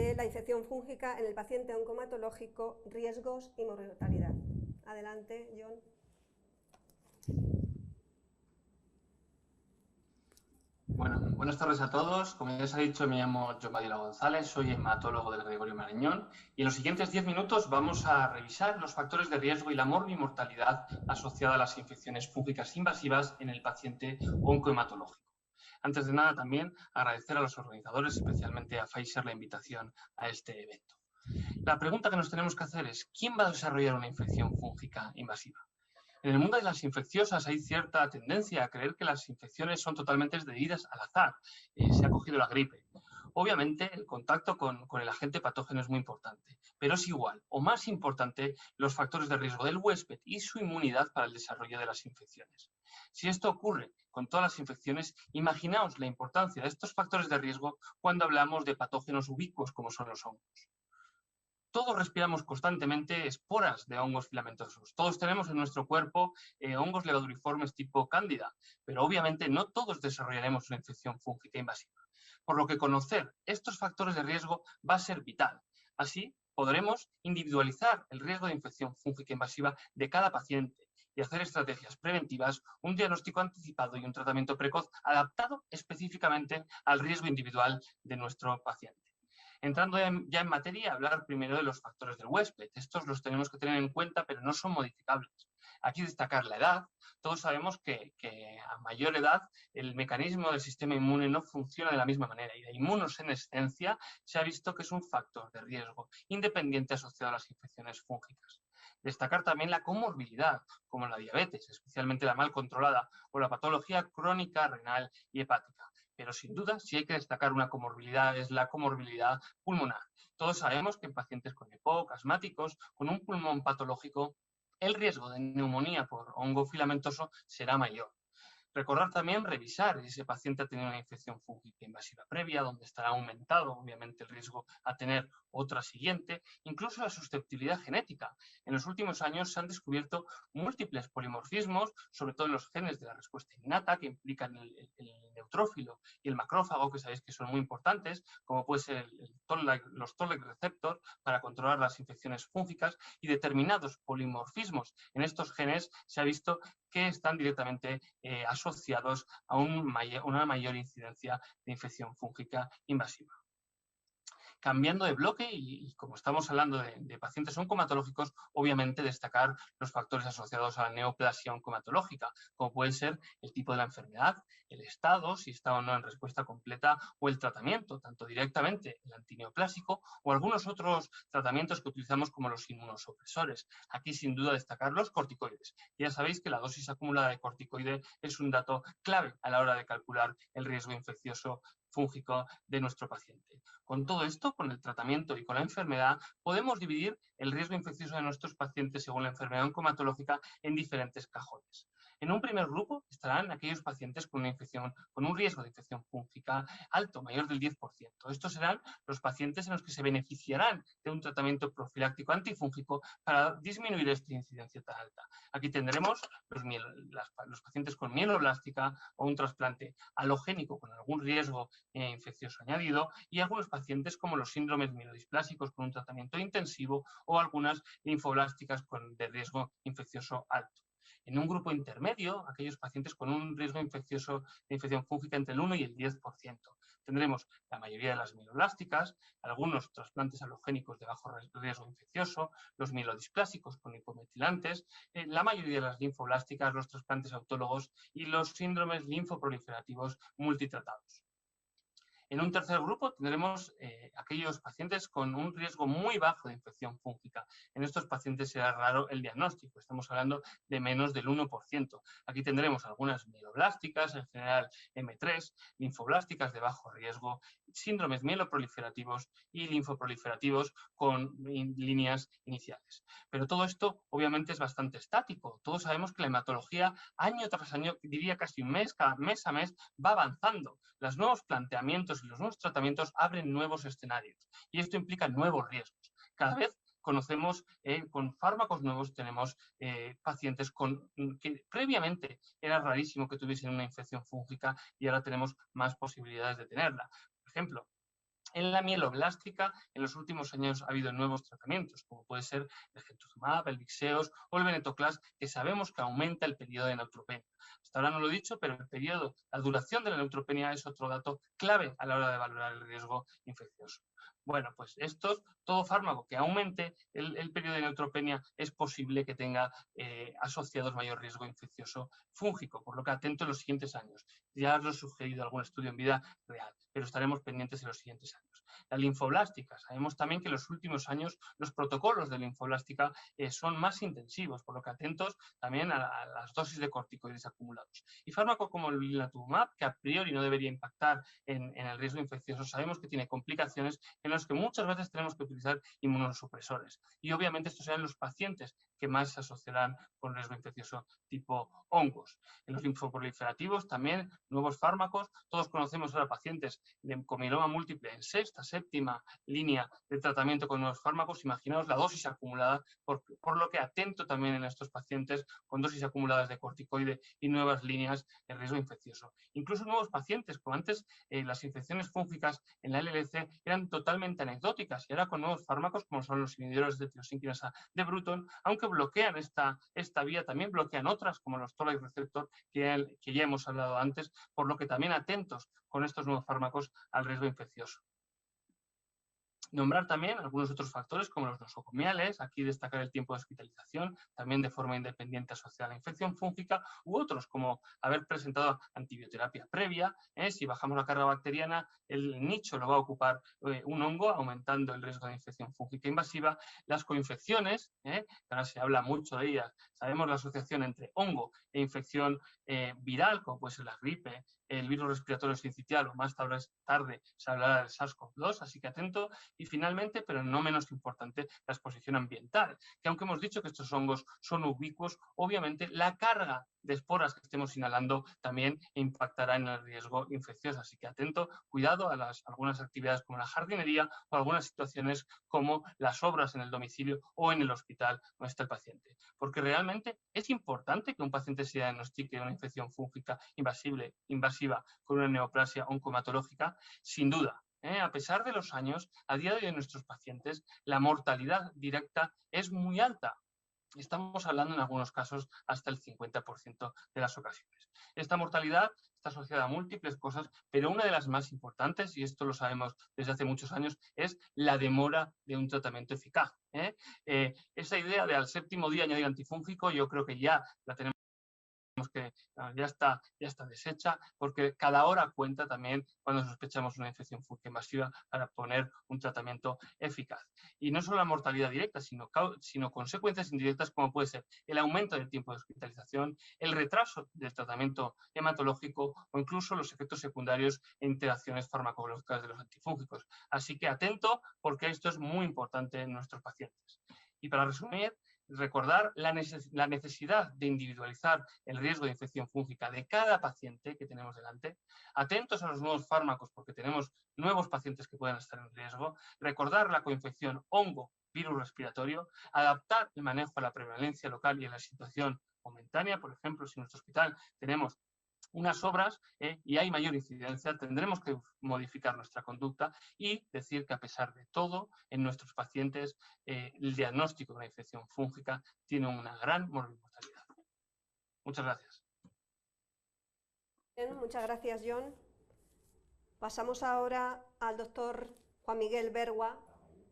de la infección fúngica en el paciente oncomatológico, riesgos y mortalidad. Adelante, John. Bueno, buenas tardes a todos. Como ya se ha dicho, me llamo John Badiola González, soy hematólogo del Gregorio Marañón y en los siguientes 10 minutos vamos a revisar los factores de riesgo y la morbimortalidad asociada a las infecciones fúngicas invasivas en el paciente oncohematológico. Antes de nada, también agradecer a los organizadores, especialmente a Pfizer, la invitación a este evento. La pregunta que nos tenemos que hacer es, ¿quién va a desarrollar una infección fúngica invasiva? En el mundo de las infecciosas hay cierta tendencia a creer que las infecciones son totalmente debidas al azar. Se ha cogido la gripe. Obviamente, el contacto con el agente patógeno es muy importante, pero es igual o más importante los factores de riesgo del huésped y su inmunidad para el desarrollo de las infecciones. Si esto ocurre con todas las infecciones, imaginaos la importancia de estos factores de riesgo cuando hablamos de patógenos ubicuos como son los hongos. Todos respiramos constantemente esporas de hongos filamentosos. Todos tenemos en nuestro cuerpo hongos levaduriformes tipo cándida, pero obviamente no todos desarrollaremos una infección fúngica invasiva. Por lo que conocer estos factores de riesgo va a ser vital. Así podremos individualizar el riesgo de infección fúngica invasiva de cada paciente y hacer estrategias preventivas, un diagnóstico anticipado y un tratamiento precoz adaptado específicamente al riesgo individual de nuestro paciente. Entrando ya en materia, hablar primero de los factores del huésped. Estos los tenemos que tener en cuenta, pero no son modificables. Aquí destacar la edad. Todos sabemos que a mayor edad el mecanismo del sistema inmune no funciona de la misma manera y la inmunosenescencia se ha visto que es un factor de riesgo independiente asociado a las infecciones fúngicas. Destacar también la comorbilidad, como la diabetes, especialmente la mal controlada, o la patología crónica renal y hepática. Pero sin duda, si hay que destacar una comorbilidad, es la comorbilidad pulmonar. Todos sabemos que en pacientes con EPOC, asmáticos, con un pulmón patológico, el riesgo de neumonía por hongo filamentoso será mayor. Recordar también revisar si ese paciente ha tenido una infección fúngica invasiva previa, donde estará aumentado, obviamente, el riesgo a tener otra siguiente, incluso la susceptibilidad genética. En los últimos años se han descubierto múltiples polimorfismos, sobre todo en los genes de la respuesta innata, que implican el neutrófilo y el macrófago, que sabéis que son muy importantes, como puede ser los Toll-like receptor para controlar las infecciones fúngicas, y determinados polimorfismos en estos genes se ha visto que están directamente asociados a una mayor incidencia de infección fúngica invasiva. Cambiando de bloque y como estamos hablando de pacientes oncomatológicos, obviamente destacar los factores asociados a la neoplasia oncomatológica, como puede ser el tipo de la enfermedad, el estado, si está o no en respuesta completa, o el tratamiento, tanto directamente el antineoplásico o algunos otros tratamientos que utilizamos como los inmunosupresores. Aquí sin duda destacar los corticoides. Ya sabéis que la dosis acumulada de corticoide es un dato clave a la hora de calcular el riesgo infeccioso fúngico de nuestro paciente. Con todo esto, con el tratamiento y con la enfermedad, podemos dividir el riesgo infeccioso de nuestros pacientes según la enfermedad oncomatológica en diferentes cajones. En un primer grupo estarán aquellos pacientes con un riesgo de infección fúngica alto, mayor del 10%. Estos serán los pacientes en los que se beneficiarán de un tratamiento profiláctico antifúngico para disminuir esta incidencia tan alta. Aquí tendremos los pacientes con mieloblástica o un trasplante alogénico con algún riesgo infeccioso añadido, y algunos pacientes como los síndromes mielodisplásicos con un tratamiento intensivo o algunas linfoblásticas de riesgo infeccioso alto. En un grupo intermedio, aquellos pacientes con un riesgo infeccioso de infección fúngica entre el 1 y el 10%. Tendremos la mayoría de las mieloblásticas, algunos trasplantes alogénicos de bajo riesgo infeccioso, los mielodisplásicos con hipometilantes, la mayoría de las linfoblásticas, los trasplantes autólogos y los síndromes linfoproliferativos multitratados. En un tercer grupo tendremos aquellos pacientes con un riesgo muy bajo de infección fúngica. En estos pacientes será raro el diagnóstico, estamos hablando de menos del 1%. Aquí tendremos algunas mieloblásticas, en general M3, linfoblásticas de bajo riesgo, síndromes mieloproliferativos y linfoproliferativos con líneas iniciales. Pero todo esto obviamente es bastante estático. Todos sabemos que la hematología año tras año, diría casi cada mes a mes, va avanzando. Los nuevos planteamientos y los nuevos tratamientos abren nuevos escenarios y esto implica nuevos riesgos. Cada vez conocemos, con fármacos nuevos tenemos pacientes que previamente era rarísimo que tuviesen una infección fúngica y ahora tenemos más posibilidades de tenerla. Por ejemplo, En la mieloblástica, en los últimos años ha habido nuevos tratamientos, como puede ser el Gentumab, el Vixeos o el Venetoclax, que sabemos que aumenta el periodo de neutropenia. Hasta ahora no lo he dicho, pero el periodo, la duración de la neutropenia es otro dato clave a la hora de valorar el riesgo infeccioso. Bueno, pues todo fármaco que aumente el periodo de neutropenia es posible que tenga asociados mayor riesgo infeccioso fúngico, por lo que atento en los siguientes años. Ya os lo he sugerido algún estudio en vida real, pero estaremos pendientes en los siguientes años. La linfoblástica, sabemos también que en los últimos años los protocolos de linfoblástica son más intensivos, por lo que atentos también a las dosis de corticoides acumulados. Y fármacos como el blinatumomab, que a priori no debería impactar en el riesgo infeccioso, sabemos que tiene complicaciones en las que muchas veces tenemos que utilizar inmunosupresores. Y obviamente estos serán los pacientes que más se asociarán con riesgo infeccioso tipo hongos. En los linfoproliferativos también nuevos fármacos. Todos conocemos ahora pacientes con mieloma múltiple en sexta, séptima línea de tratamiento con nuevos fármacos. Imaginaos la dosis acumulada, por lo que atento también en estos pacientes con dosis acumuladas de corticoide y nuevas líneas de riesgo infeccioso. Incluso nuevos pacientes, como antes las infecciones fúngicas en la LLC eran totalmente anecdóticas y ahora con nuevos fármacos como son los inhibidores de tirosina de Bruton, aunque bloquean esta vía, también bloquean otras como los toll-like receptor que ya hemos hablado antes, por lo que también atentos con estos nuevos fármacos al riesgo infeccioso. Nombrar también algunos otros factores como los nosocomiales, aquí destacar el tiempo de hospitalización, también de forma independiente asociada a la infección fúngica, u otros como haber presentado antibioterapia previa. Si bajamos la carga bacteriana, el nicho lo va a ocupar un hongo, aumentando el riesgo de infección fúngica invasiva. Las coinfecciones, que ahora se habla mucho de ellas, sabemos la asociación entre hongo e infección viral, como puede ser la gripe, el virus respiratorio sincitial o más tarde se hablará del SARS-CoV-2, así que atento. Y finalmente, pero no menos importante, la exposición ambiental, que aunque hemos dicho que estos hongos son ubicuos, obviamente la carga de esporas que estemos inhalando también impactará en el riesgo infeccioso. Así que atento, cuidado a algunas actividades como la jardinería o algunas situaciones como las obras en el domicilio o en el hospital donde está el paciente. Porque realmente es importante que un paciente se diagnostique una infección fúngica invasiva con una neoplasia oncomatológica, sin duda. A pesar de los años, a día de hoy en nuestros pacientes, la mortalidad directa es muy alta. Estamos hablando en algunos casos hasta el 50% de las ocasiones. Esta mortalidad está asociada a múltiples cosas, pero una de las más importantes, y esto lo sabemos desde hace muchos años, es la demora de un tratamiento eficaz. Esa idea de al séptimo día añadir antifúngico, yo creo que ya la tenemos que ya está deshecha, porque cada hora cuenta también cuando sospechamos una infección fúngica invasiva para poner un tratamiento eficaz. Y no solo la mortalidad directa, sino consecuencias indirectas como puede ser el aumento del tiempo de hospitalización, el retraso del tratamiento hematológico o incluso los efectos secundarios e interacciones farmacológicas de los antifúngicos. Así que atento, porque esto es muy importante en nuestros pacientes. Y para resumir, recordar la necesidad de individualizar el riesgo de infección fúngica de cada paciente que tenemos delante, atentos a los nuevos fármacos porque tenemos nuevos pacientes que pueden estar en riesgo, recordar la coinfección hongo, virus respiratorio, adaptar el manejo a la prevalencia local y a la situación momentánea. Por ejemplo, si en nuestro hospital tenemos unas obras y hay mayor incidencia, tendremos que modificar nuestra conducta y decir que a pesar de todo, en nuestros pacientes el diagnóstico de una infección fúngica tiene una gran mortalidad. Muchas gracias. Bien, muchas gracias, John. Pasamos ahora al doctor Juan Miguel Bergua,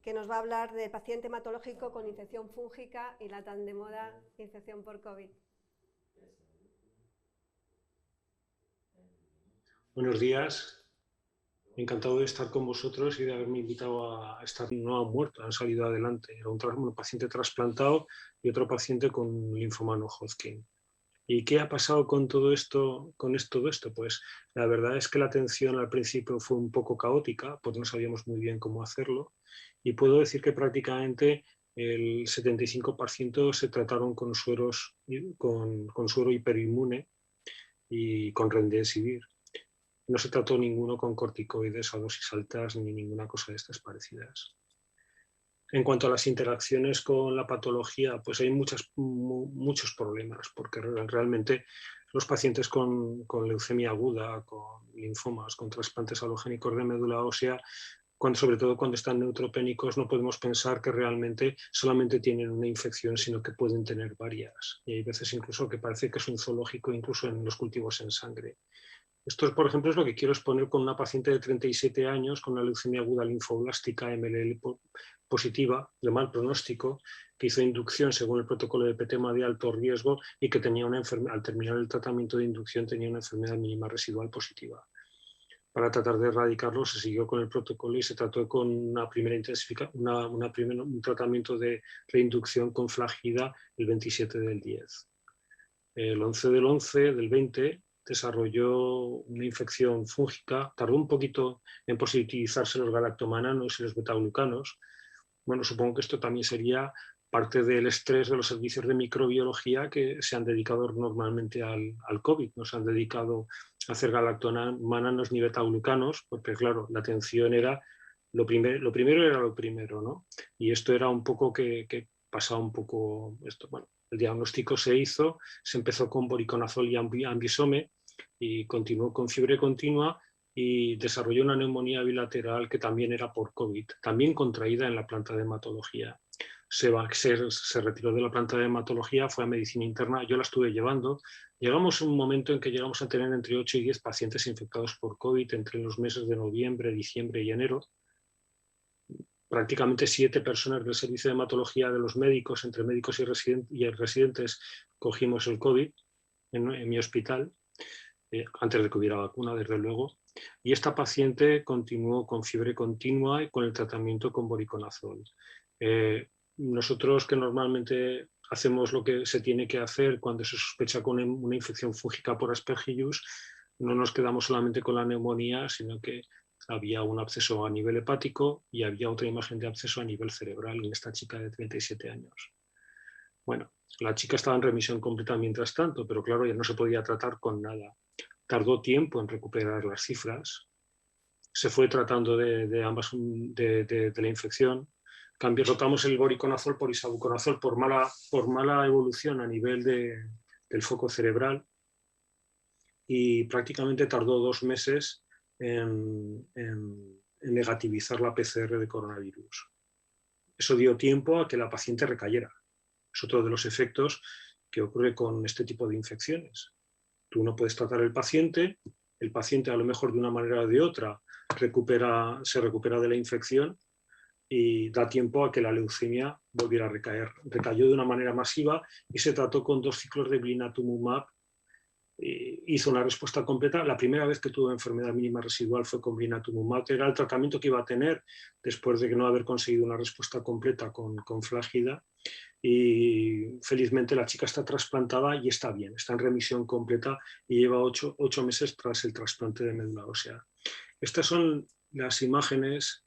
que nos va a hablar del paciente hematológico con infección fúngica y la tan de moda infección por COVID. Buenos días, encantado de estar con vosotros y de haberme invitado a estar. No han muerto, han salido adelante. Era un paciente trasplantado y otro paciente con linfoma no Hodgkin. ¿Y qué ha pasado con todo esto? Pues la verdad es que la atención al principio fue un poco caótica, porque no sabíamos muy bien cómo hacerlo, y puedo decir que prácticamente el 75% se trataron con sueros, con suero hiperinmune y con remdesivir. No se trató ninguno con corticoides a dosis altas ni ninguna cosa de estas parecidas. En cuanto a las interacciones con la patología, pues hay muchos problemas, porque realmente los pacientes con leucemia aguda, con linfomas, con trasplantes alogénicos de médula ósea, sobre todo cuando están neutropénicos, no podemos pensar que realmente solamente tienen una infección, sino que pueden tener varias. Y hay veces incluso que parece que es un zoológico, incluso en los cultivos en sangre. Esto, por ejemplo, es lo que quiero exponer con una paciente de 37 años con una leucemia aguda linfoblástica MLL positiva, de mal pronóstico, que hizo inducción según el protocolo de PETEMA de alto riesgo y que tenía una enfermedad, al terminar el tratamiento de inducción tenía una enfermedad mínima residual positiva. Para tratar de erradicarlo se siguió con el protocolo y se trató con una primera un tratamiento de reinducción con flagida el 27 del 10. El 11 del 11 del 20 desarrolló una infección fúngica, tardó un poquito en positivizarse los galactomananos y los betaglucanos. Bueno, supongo que esto también sería parte del estrés de los servicios de microbiología que se han dedicado normalmente al COVID, no se han dedicado a hacer galactomananos ni betaglucanos, porque claro, la atención era lo primero era lo primero, ¿no? Y esto era un poco que pasaba un poco esto. Bueno, el diagnóstico se hizo, se empezó con boriconazol y ambisome y continuó con fiebre continua y desarrolló una neumonía bilateral que también era por COVID, también contraída en la planta de hematología. Se retiró de la planta de hematología, fue a medicina interna, yo la estuve llevando. Llegamos a un momento en que llegamos a tener entre 8 y 10 pacientes infectados por COVID entre los meses de noviembre, diciembre y enero. Prácticamente 7 personas del servicio de hematología de los médicos, entre médicos y residentes, cogimos el COVID en mi hospital, antes de que hubiera vacuna, desde luego. Y esta paciente continuó con fiebre continua y con el tratamiento con boriconazol. Nosotros que normalmente hacemos lo que se tiene que hacer cuando se sospecha con una infección fúngica por Aspergillus, no nos quedamos solamente con la neumonía, sino que había un absceso a nivel hepático y había otra imagen de absceso a nivel cerebral en esta chica de 37 años. Bueno, la chica estaba en remisión completa mientras tanto, pero claro, ya no se podía tratar con nada. Tardó tiempo en recuperar las cifras. Se fue tratando de la infección. Rotamos el boriconazol por isavuconazol por mala evolución a nivel del foco cerebral y prácticamente tardó 2 meses en negativizar la PCR de coronavirus. Eso dio tiempo a que la paciente recayera. Es otro de los efectos que ocurre con este tipo de infecciones. Tú no puedes tratar al paciente, el paciente a lo mejor de una manera o de otra se recupera de la infección y da tiempo a que la leucemia volviera a recaer. Recayó de una manera masiva y se trató con 2 ciclos de blinatumomab. Hizo una respuesta completa. La primera vez que tuvo enfermedad mínima residual fue con blinatumomab. Era el tratamiento que iba a tener después de no haber conseguido una respuesta completa con flagida. Y felizmente la chica está trasplantada y está bien, está en remisión completa y lleva 8 meses tras el trasplante de médula ósea. Estas son las imágenes,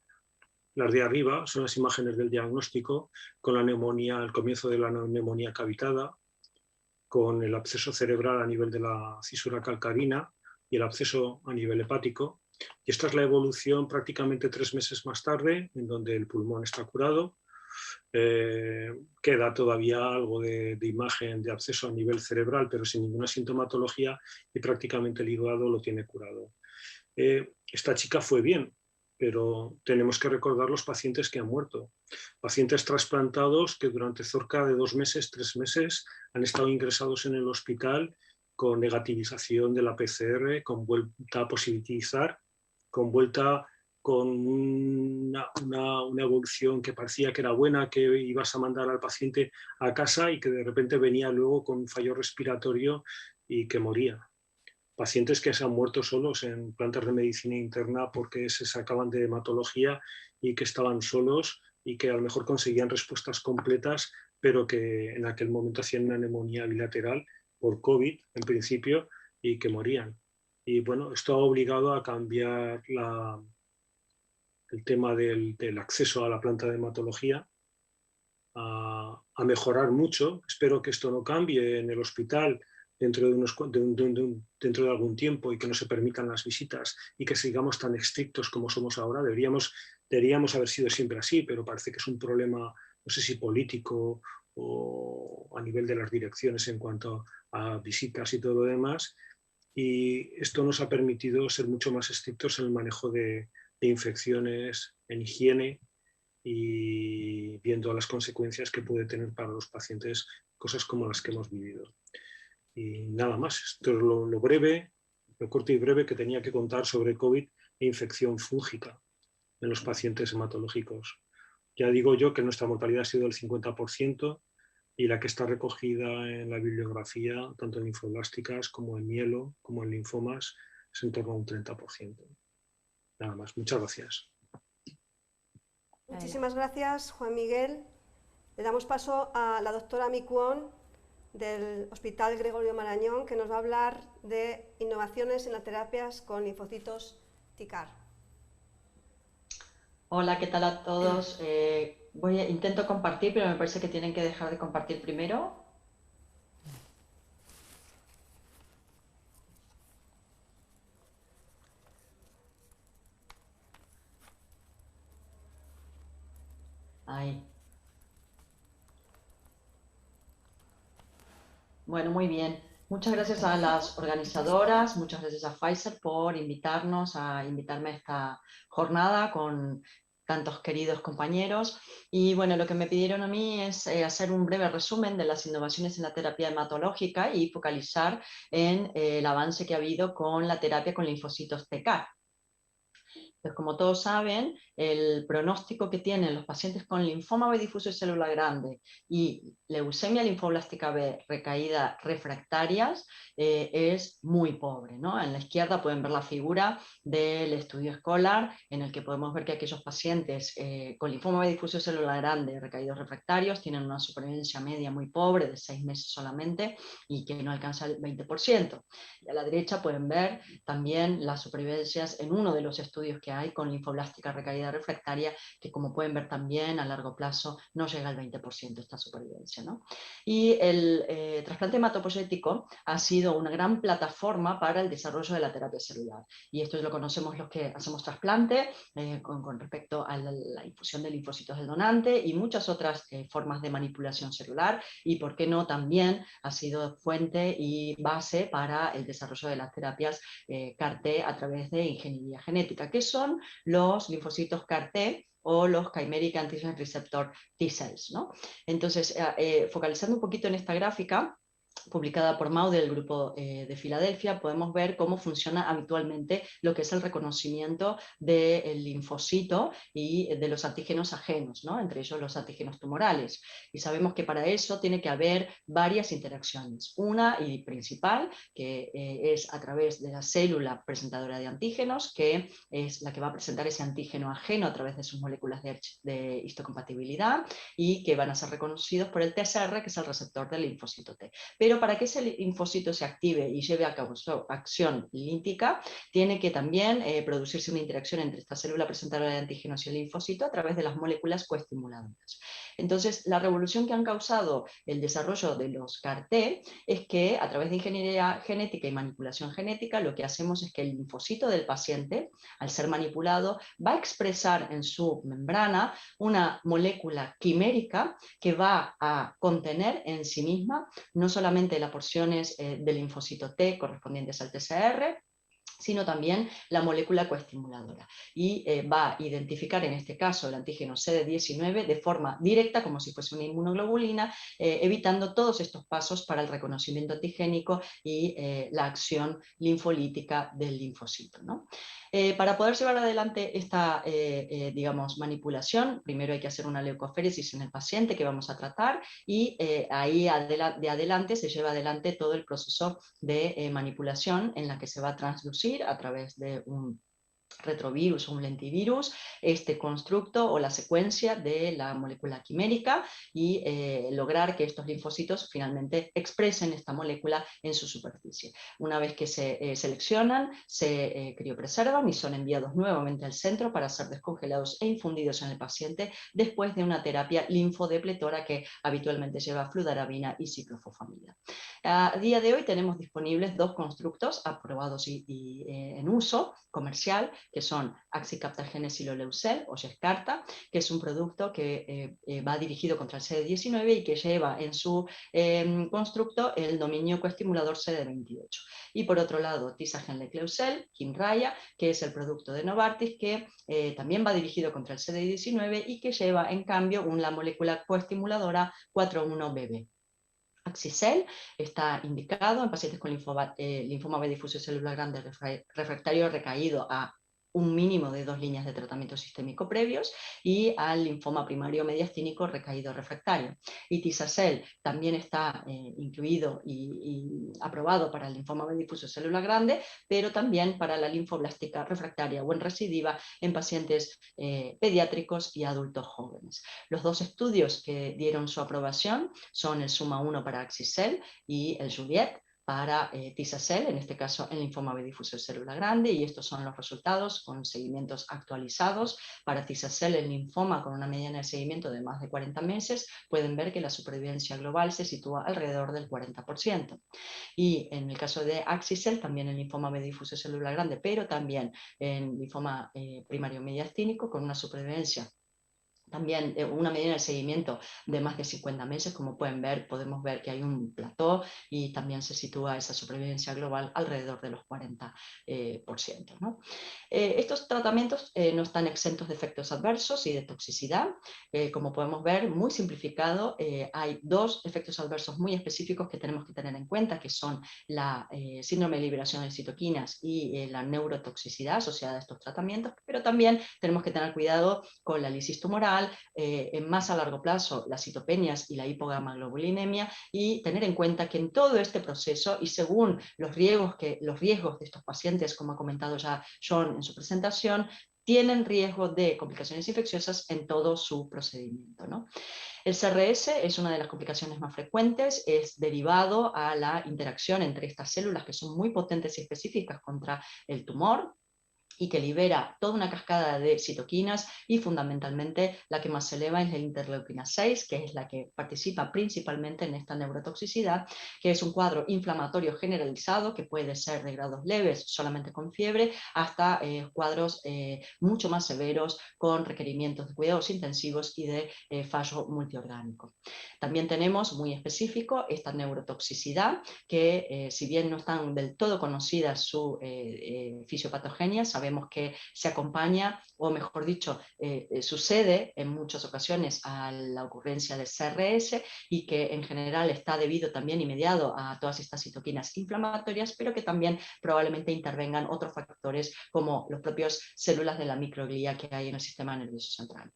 las de arriba son las imágenes del diagnóstico con la neumonía, el comienzo de la neumonía cavitada, con el absceso cerebral a nivel de la cisura calcarina y el absceso a nivel hepático. Y esta es la evolución prácticamente 3 meses más tarde, en donde el pulmón está curado. Queda todavía algo de imagen de absceso a nivel cerebral, pero sin ninguna sintomatología y prácticamente el hígado lo tiene curado. Esta chica fue bien, pero tenemos que recordar los pacientes que han muerto. Pacientes trasplantados que durante cerca de 2 meses, 3 meses han estado ingresados en el hospital con negativización de la PCR, con vuelta a positivizar, con una evolución que parecía que era buena, que ibas a mandar al paciente a casa y que de repente venía luego con un fallo respiratorio y que moría. Pacientes que se han muerto solos en plantas de medicina interna porque se sacaban de hematología y que estaban solos y que a lo mejor conseguían respuestas completas, pero que en aquel momento hacían una neumonía bilateral por COVID en principio y que morían. Y bueno, esto ha obligado a cambiar el tema del acceso a la planta de hematología, a mejorar mucho. Espero que esto no cambie en el hospital dentro de algún tiempo y que no se permitan las visitas y que sigamos tan estrictos como somos ahora. Deberíamos haber sido siempre así, pero parece que es un problema, no sé si político o a nivel de las direcciones en cuanto a visitas y todo lo demás. Y esto nos ha permitido ser mucho más estrictos en el manejo de de infecciones, en higiene y viendo las consecuencias que puede tener para los pacientes cosas como las que hemos vivido. Y nada más, esto es lo breve, lo corto y breve que tenía que contar sobre COVID e infección fúngica en los pacientes hematológicos. Ya digo yo que nuestra mortalidad ha sido del 50% y la que está recogida en la bibliografía, tanto en linfoblásticas como en mielo, como en linfomas, es en torno a un 30%. Nada más, muchas gracias. Muchísimas gracias, Juan Miguel. Le damos paso a la doctora Mi Kwon del Hospital Gregorio Marañón, que nos va a hablar de innovaciones en las terapias con linfocitos TCAR. Hola, ¿qué tal a todos? Intento compartir, pero me parece que tienen que dejar de compartir primero. Ahí. Bueno, muy bien. Muchas gracias a las organizadoras, muchas gracias a Pfizer por invitarme a esta jornada con tantos queridos compañeros. Y bueno, lo que me pidieron a mí es hacer un breve resumen de las innovaciones en la terapia hematológica y focalizar en el avance que ha habido con la terapia con linfocitos TCAR. Entonces, como todos saben, el pronóstico que tienen los pacientes con linfoma B difuso de célula grande y leucemia linfoblástica B recaída refractarias es muy pobre, ¿no? En la izquierda pueden ver la figura del estudio escolar en el que podemos ver que aquellos pacientes con linfoma B difuso de célula grande recaídos refractarios tienen una supervivencia media muy pobre de 6 meses solamente y que no alcanza el 20%. Y a la derecha pueden ver también las supervivencias en uno de los estudios que hay con linfoblástica recaída refractaria, que como pueden ver también a largo plazo no llega al 20% esta supervivencia, ¿no? Y el trasplante hematopoyético ha sido una gran plataforma para el desarrollo de la terapia celular. Y esto lo conocemos los que hacemos trasplante con respecto a la infusión de linfocitos del donante y muchas otras formas de manipulación celular, y por qué no también ha sido fuente y base para el desarrollo de las terapias CAR-T a través de ingeniería genética, que son los linfocitos CAR-T o los Chimeric Antigen Receptor T-cells, ¿no? Entonces, focalizando un poquito en esta gráfica, publicada por Mau del grupo de Filadelfia, podemos ver cómo funciona habitualmente lo que es el reconocimiento del linfocito y de los antígenos ajenos, ¿no? Entre ellos los antígenos tumorales. Y sabemos que para eso tiene que haber varias interacciones. Una y principal, que es a través de la célula presentadora de antígenos, que es la que va a presentar ese antígeno ajeno a través de sus moléculas de histocompatibilidad y que van a ser reconocidos por el TSR, que es el receptor del linfocito T. Pero para que ese linfocito se active y lleve a cabo su acción límpica, tiene que también producirse una interacción entre esta célula presentadora de antígenos y el linfocito a través de las moléculas coestimuladoras. Entonces, la revolución que han causado el desarrollo de los CAR-T es que a través de ingeniería genética y manipulación genética, lo que hacemos es que el linfocito del paciente, al ser manipulado, va a expresar en su membrana una molécula quimérica que va a contener en sí misma no solamente las porciones del linfocito T correspondientes al TCR, sino también la molécula coestimuladora. Y va a identificar en este caso el antígeno CD19 de forma directa, como si fuese una inmunoglobulina, evitando todos estos pasos para el reconocimiento antigénico y la acción linfolítica del linfocito, ¿no? Para poder llevar adelante esta digamos, manipulación, primero hay que hacer una leucoféresis en el paciente que vamos a tratar y ahí de adelante se lleva adelante todo el proceso de manipulación en la que se va a transducir a través de un retrovirus o un lentivirus este constructo o la secuencia de la molécula quimérica y lograr que estos linfocitos finalmente expresen esta molécula en su superficie. Una vez que se seleccionan, se criopreservan y son enviados nuevamente al centro para ser descongelados e infundidos en el paciente después de una terapia linfodepletora que habitualmente lleva fludarabina y ciclofosfamida. A día de hoy tenemos disponibles dos constructos aprobados y en uso comercial, que son Axicaptagene Siloleucel o Yescarta, que es un producto que va dirigido contra el CD19 y que lleva en su constructo el dominio coestimulador CD28. Y por otro lado, Tisagenlecleucel, Kymriah, que es el producto de Novartis, que también va dirigido contra el CD19 y que lleva en cambio una molécula coestimuladora 4,1-BB. Axicel está indicado en pacientes con linfoma B difuso celular grande refractario recaído a un mínimo de 2 líneas de tratamiento sistémico previos y al linfoma primario mediastínico recaído refractario. Y Tisacel también está incluido y aprobado para el linfoma B difuso celular grande, pero también para la linfoblástica refractaria o en recidiva en pacientes pediátricos y adultos jóvenes. Los dos estudios que dieron su aprobación son el SUMA-1 para Axicel y el Juliet para Tisacel, en este caso en linfoma B difuso célula grande, y estos son los resultados con seguimientos actualizados. Para Tisacel en linfoma con una mediana de seguimiento de más de 40 meses, pueden ver que la supervivencia global se sitúa alrededor del 40%. Y en el caso de Axicel, también en linfoma B difuso célula grande, pero también en linfoma primario mediastínico, con una supervivencia también una medida de seguimiento de más de 50 meses, como pueden ver, podemos ver que hay un plató y también se sitúa esa supervivencia global alrededor de los 40%, ¿no? Estos tratamientos no están exentos de efectos adversos y de toxicidad. Como podemos ver, muy simplificado, hay dos efectos adversos muy específicos que tenemos que tener en cuenta, que son la síndrome de liberación de citoquinas y la neurotoxicidad asociada a estos tratamientos, pero también tenemos que tener cuidado con la lisis tumoral, en más a largo plazo las citopenias y la hipogamaglobulinemia, y tener en cuenta que en todo este proceso y según los riesgos de estos pacientes, como ha comentado ya John en su presentación, tienen riesgo de complicaciones infecciosas en todo su procedimiento, ¿no? El CRS es una de las complicaciones más frecuentes, es derivado a la interacción entre estas células que son muy potentes y específicas contra el tumor, y que libera toda una cascada de citoquinas, y fundamentalmente la que más se eleva es la interleuquina 6, que es la que participa principalmente en esta neurotoxicidad, que es un cuadro inflamatorio generalizado que puede ser de grados leves solamente con fiebre hasta cuadros mucho más severos con requerimientos de cuidados intensivos y de fallo multiorgánico. También tenemos muy específico esta neurotoxicidad que si bien no están del todo conocidas su fisiopatogenia, sabemos que se acompaña, o mejor dicho, sucede en muchas ocasiones a la ocurrencia de CRS, y que en general está debido también y mediado a todas estas citoquinas inflamatorias, pero que también probablemente intervengan otros factores como los propios células de la microglía que hay en el sistema nervioso central.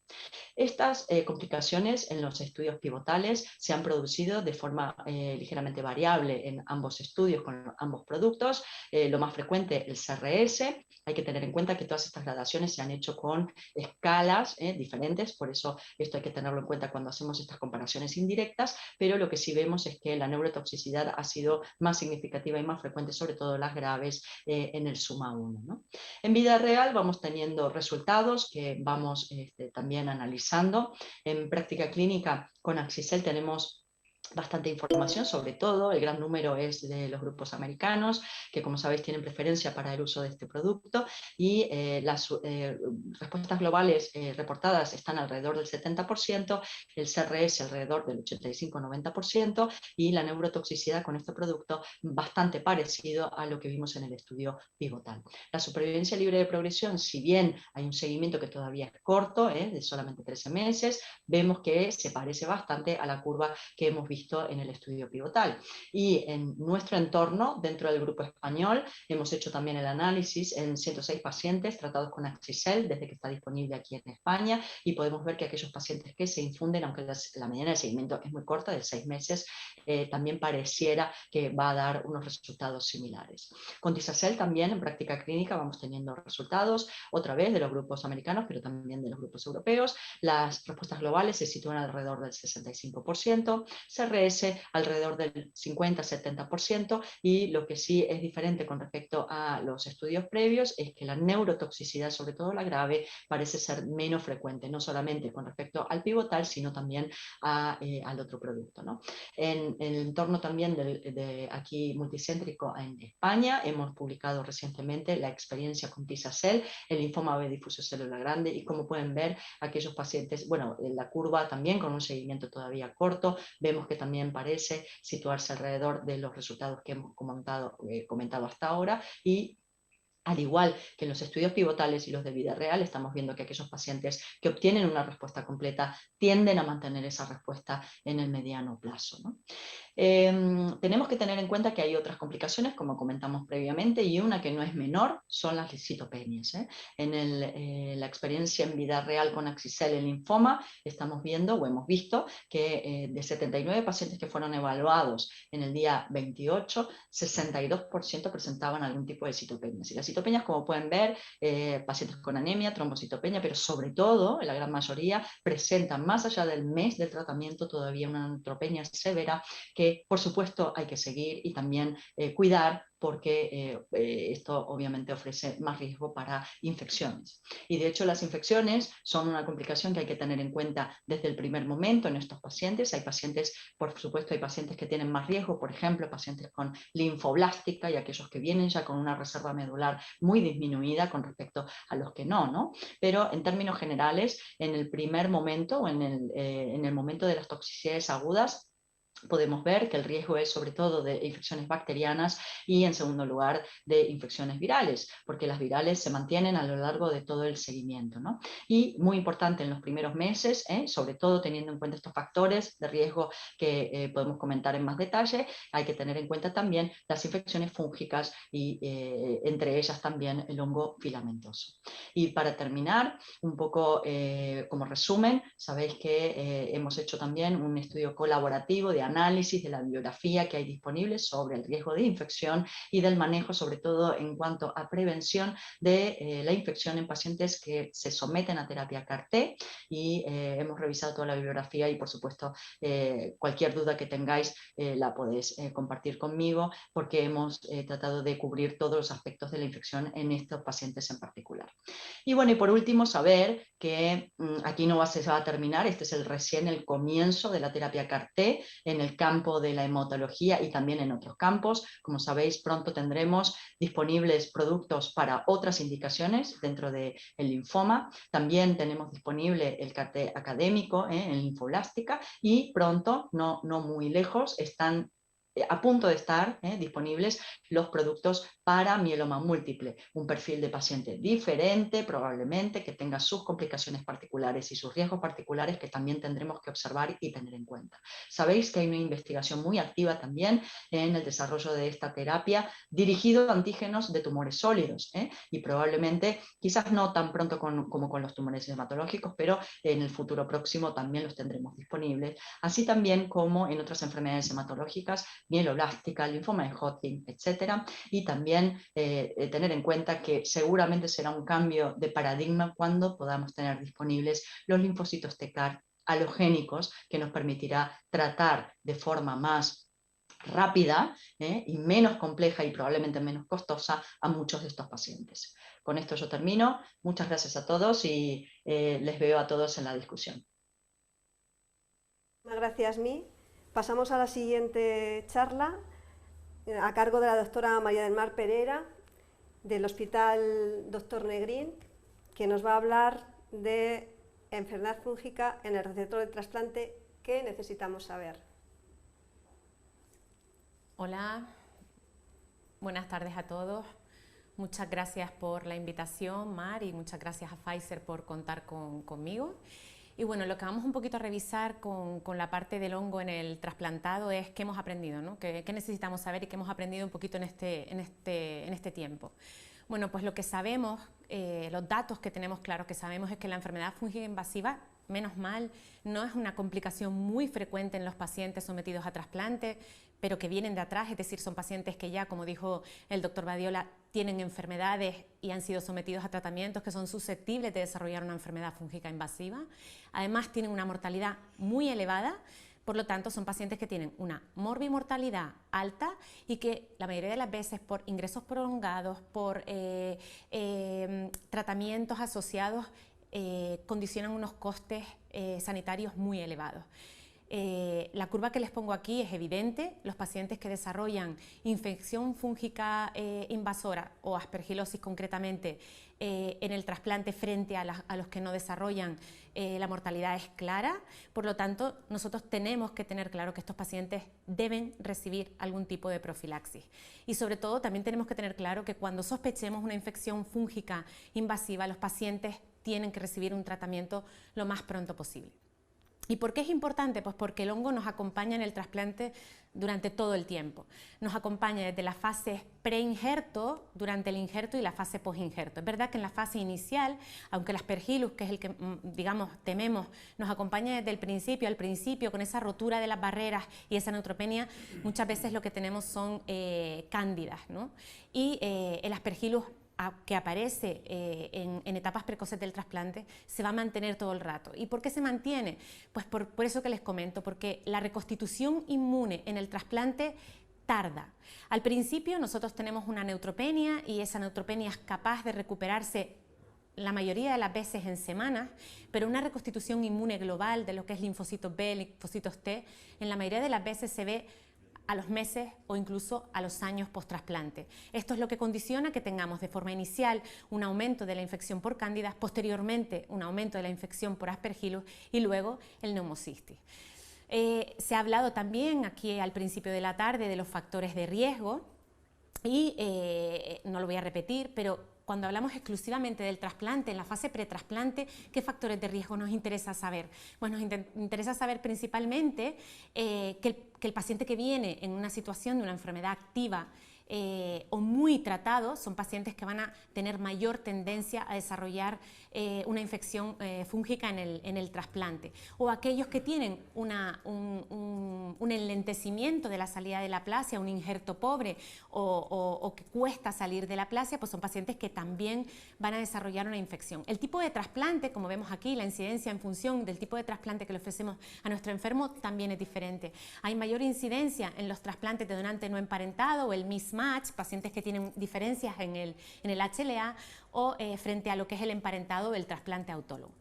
Estas complicaciones en los estudios pivotales se han producido de forma ligeramente variable en ambos estudios con ambos productos. Lo más frecuente, el CRS. Hay que tener en cuenta que todas estas gradaciones se han hecho con escalas diferentes, por eso esto hay que tenerlo en cuenta cuando hacemos estas comparaciones indirectas, pero lo que sí vemos es que la neurotoxicidad ha sido más significativa y más frecuente, sobre todo las graves, en el SUMA-1, ¿no? En vida real vamos teniendo resultados que vamos también analizando. En práctica clínica con Axicel tenemos bastante información, sobre todo el gran número es de los grupos americanos, que como sabéis tienen preferencia para el uso de este producto, y las respuestas globales reportadas están alrededor del 70%, el CRS alrededor del 85-90%, y la neurotoxicidad con este producto bastante parecido a lo que vimos en el estudio pivotal. La supervivencia libre de progresión, si bien hay un seguimiento que todavía es corto, de solamente 13 meses, vemos que se parece bastante a la curva que hemos visto en el estudio pivotal. Y en nuestro entorno, dentro del grupo español, hemos hecho también el análisis en 106 pacientes tratados con Axicel desde que está disponible aquí en España, y podemos ver que aquellos pacientes que se infunden, aunque la mediana de seguimiento es muy corta, de 6 meses, también pareciera que va a dar unos resultados similares. Con Tisacel también en práctica clínica vamos teniendo resultados, otra vez de los grupos americanos, pero también de los grupos europeos. Las respuestas globales se sitúan alrededor del 65%, CRS alrededor del 50-70%, y lo que sí es diferente con respecto a los estudios previos es que la neurotoxicidad, sobre todo la grave, parece ser menos frecuente, no solamente con respecto al pivotal, sino también al otro producto, ¿no? En el entorno también de aquí multicéntrico en España, hemos publicado recientemente la experiencia con Tisacel, el linfoma B difuso célula grande, y como pueden ver, aquellos pacientes, bueno, en la curva también con un seguimiento todavía corto, vemos que también parece situarse alrededor de los resultados que hemos comentado hasta ahora, y al igual que en los estudios pivotales y los de vida real, estamos viendo que aquellos pacientes que obtienen una respuesta completa tienden a mantener esa respuesta en el mediano plazo, ¿no? Tenemos que tener en cuenta que hay otras complicaciones, como comentamos previamente, y una que no es menor son las citopenias. En la experiencia en vida real con Axi-cel en linfoma, estamos viendo o hemos visto que de 79 pacientes que fueron evaluados en el día 28, 62% presentaban algún tipo de citopenias. Y las citopenias, como pueden ver, pacientes con anemia, trombocitopenia, pero sobre todo, en la gran mayoría, presentan más allá del mes de tratamiento todavía una neutropenia severa que por supuesto hay que seguir y también cuidar, porque esto obviamente ofrece más riesgo para infecciones. Y de hecho las infecciones son una complicación que hay que tener en cuenta desde el primer momento en estos pacientes. Hay pacientes, por supuesto, hay pacientes que tienen más riesgo, por ejemplo, pacientes con linfoblástica y aquellos que vienen ya con una reserva medular muy disminuida con respecto a los que no, ¿no? Pero en términos generales, en el primer momento o en el momento de las toxicidades agudas, podemos ver que el riesgo es sobre todo de infecciones bacterianas y en segundo lugar de infecciones virales, porque las virales se mantienen a lo largo de todo el seguimiento, ¿no? Y muy importante en los primeros meses, sobre todo teniendo en cuenta estos factores de riesgo que podemos comentar en más detalle, hay que tener en cuenta también las infecciones fúngicas y entre ellas también el hongo filamentoso. Y para terminar, un poco como resumen, sabéis que hemos hecho también un estudio colaborativo de análisis de la bibliografía que hay disponible sobre el riesgo de infección y del manejo, sobre todo en cuanto a prevención de la infección en pacientes que se someten a terapia CAR-T, y hemos revisado toda la bibliografía y por supuesto cualquier duda que tengáis la podéis compartir conmigo, porque hemos tratado de cubrir todos los aspectos de la infección en estos pacientes en particular. Y bueno, y por último, saber que aquí no se va a terminar, este es recién el comienzo de la terapia CAR-T en el campo de la hematología y también en otros campos. Como sabéis, pronto tendremos disponibles productos para otras indicaciones dentro del linfoma. También tenemos disponible el CAR-T académico en linfoblástica, y pronto, no muy lejos, están a punto de estar disponibles los productos para mieloma múltiple, un perfil de paciente diferente probablemente, que tenga sus complicaciones particulares y sus riesgos particulares que también tendremos que observar y tener en cuenta. Sabéis que hay una investigación muy activa también en el desarrollo de esta terapia dirigido a antígenos de tumores sólidos, y probablemente, quizás no tan pronto como con los tumores hematológicos, pero en el futuro próximo también los tendremos disponibles, así también como en otras enfermedades hematológicas, mieloblástica, linfoma de Hodgkin, etc. Y también tener en cuenta que seguramente será un cambio de paradigma cuando podamos tener disponibles los linfocitos T-CAR halogénicos, que nos permitirá tratar de forma más rápida y menos compleja y probablemente menos costosa a muchos de estos pacientes. Con esto yo termino. Muchas gracias a todos y les veo a todos en la discusión. Muchas gracias, Mi. Pasamos a la siguiente charla a cargo de la doctora María del Mar Pereira del Hospital Dr. Negrín, que nos va a hablar de enfermedad fúngica en el receptor de trasplante. ¿Qué necesitamos saber? Hola, buenas tardes a todos. Muchas gracias por la invitación, Mar, y muchas gracias a Pfizer por contar conmigo. Y bueno, lo que vamos un poquito a revisar con la parte del hongo en el trasplantado es qué hemos aprendido, ¿no? ¿Qué necesitamos saber y qué hemos aprendido un poquito en este tiempo? Bueno, pues lo que sabemos, los datos que tenemos claros que sabemos es que la enfermedad fúngica invasiva, menos mal, no es una complicación muy frecuente en los pacientes sometidos a trasplante, pero que vienen de atrás, es decir, son pacientes que ya, como dijo el doctor Badiola, tienen enfermedades y han sido sometidos a tratamientos que son susceptibles de desarrollar una enfermedad fúngica invasiva. Además, tienen una mortalidad muy elevada, Por lo tanto, son pacientes que tienen una morbimortalidad alta y que la mayoría de las veces por ingresos prolongados, por tratamientos asociados, condicionan unos costes sanitarios muy elevados. La curva que les pongo aquí es evidente. Los pacientes que desarrollan infección fúngica invasora o aspergilosis concretamente en el trasplante frente a los que no desarrollan, la mortalidad es clara. Por lo tanto, nosotros tenemos que tener claro que estos pacientes deben recibir algún tipo de profilaxis. Y sobre todo también tenemos que tener claro que cuando sospechemos una infección fúngica invasiva, los pacientes tienen que recibir un tratamiento lo más pronto posible. ¿Y por qué es importante? Pues porque el hongo nos acompaña en el trasplante durante todo el tiempo. Nos acompaña desde la fase preinjerto, durante el injerto y la fase posinjerto. Es verdad que en la fase inicial, aunque el Aspergillus, que es el que, digamos, tememos, nos acompaña desde el principio, al principio, con esa rotura de las barreras y esa neutropenia, muchas veces lo que tenemos son cándidas, ¿no? Y el Aspergillus que aparece en etapas precoces del trasplante se va a mantener todo el rato. ¿Y por qué se mantiene? Pues por eso que les comento, porque la reconstitución inmune en el trasplante tarda. Al principio nosotros tenemos una neutropenia y esa neutropenia es capaz de recuperarse la mayoría de las veces en semanas, pero una reconstitución inmune global de lo que es linfocitos B, linfocitos T, en la mayoría de las veces se ve a los meses o incluso a los años post-trasplante. Esto es lo que condiciona que tengamos de forma inicial un aumento de la infección por cándidas, posteriormente un aumento de la infección por Aspergillus y luego el neumocistis. Se ha hablado también aquí al principio de la tarde de los factores de riesgo y no lo voy a repetir, pero cuando hablamos exclusivamente del trasplante, en la fase pretrasplante, ¿qué factores de riesgo nos interesa saber? Pues nos interesa saber principalmente que el paciente que viene en una situación de una enfermedad activa o muy tratado son pacientes que van a tener mayor tendencia a desarrollar una infección fúngica en el trasplante, o aquellos que tienen un enlentecimiento de la salida de la aplasia, un injerto pobre o que cuesta salir de la aplasia, pues son pacientes que también van a desarrollar una infección. El tipo de trasplante, como vemos aquí, la incidencia en función del tipo de trasplante que le ofrecemos a nuestro enfermo también es diferente. Hay mayor incidencia en los trasplantes de donante no emparentado o el mismatch, pacientes que tienen diferencias en el HLA o frente a lo que es el emparentado o el trasplante autólogo.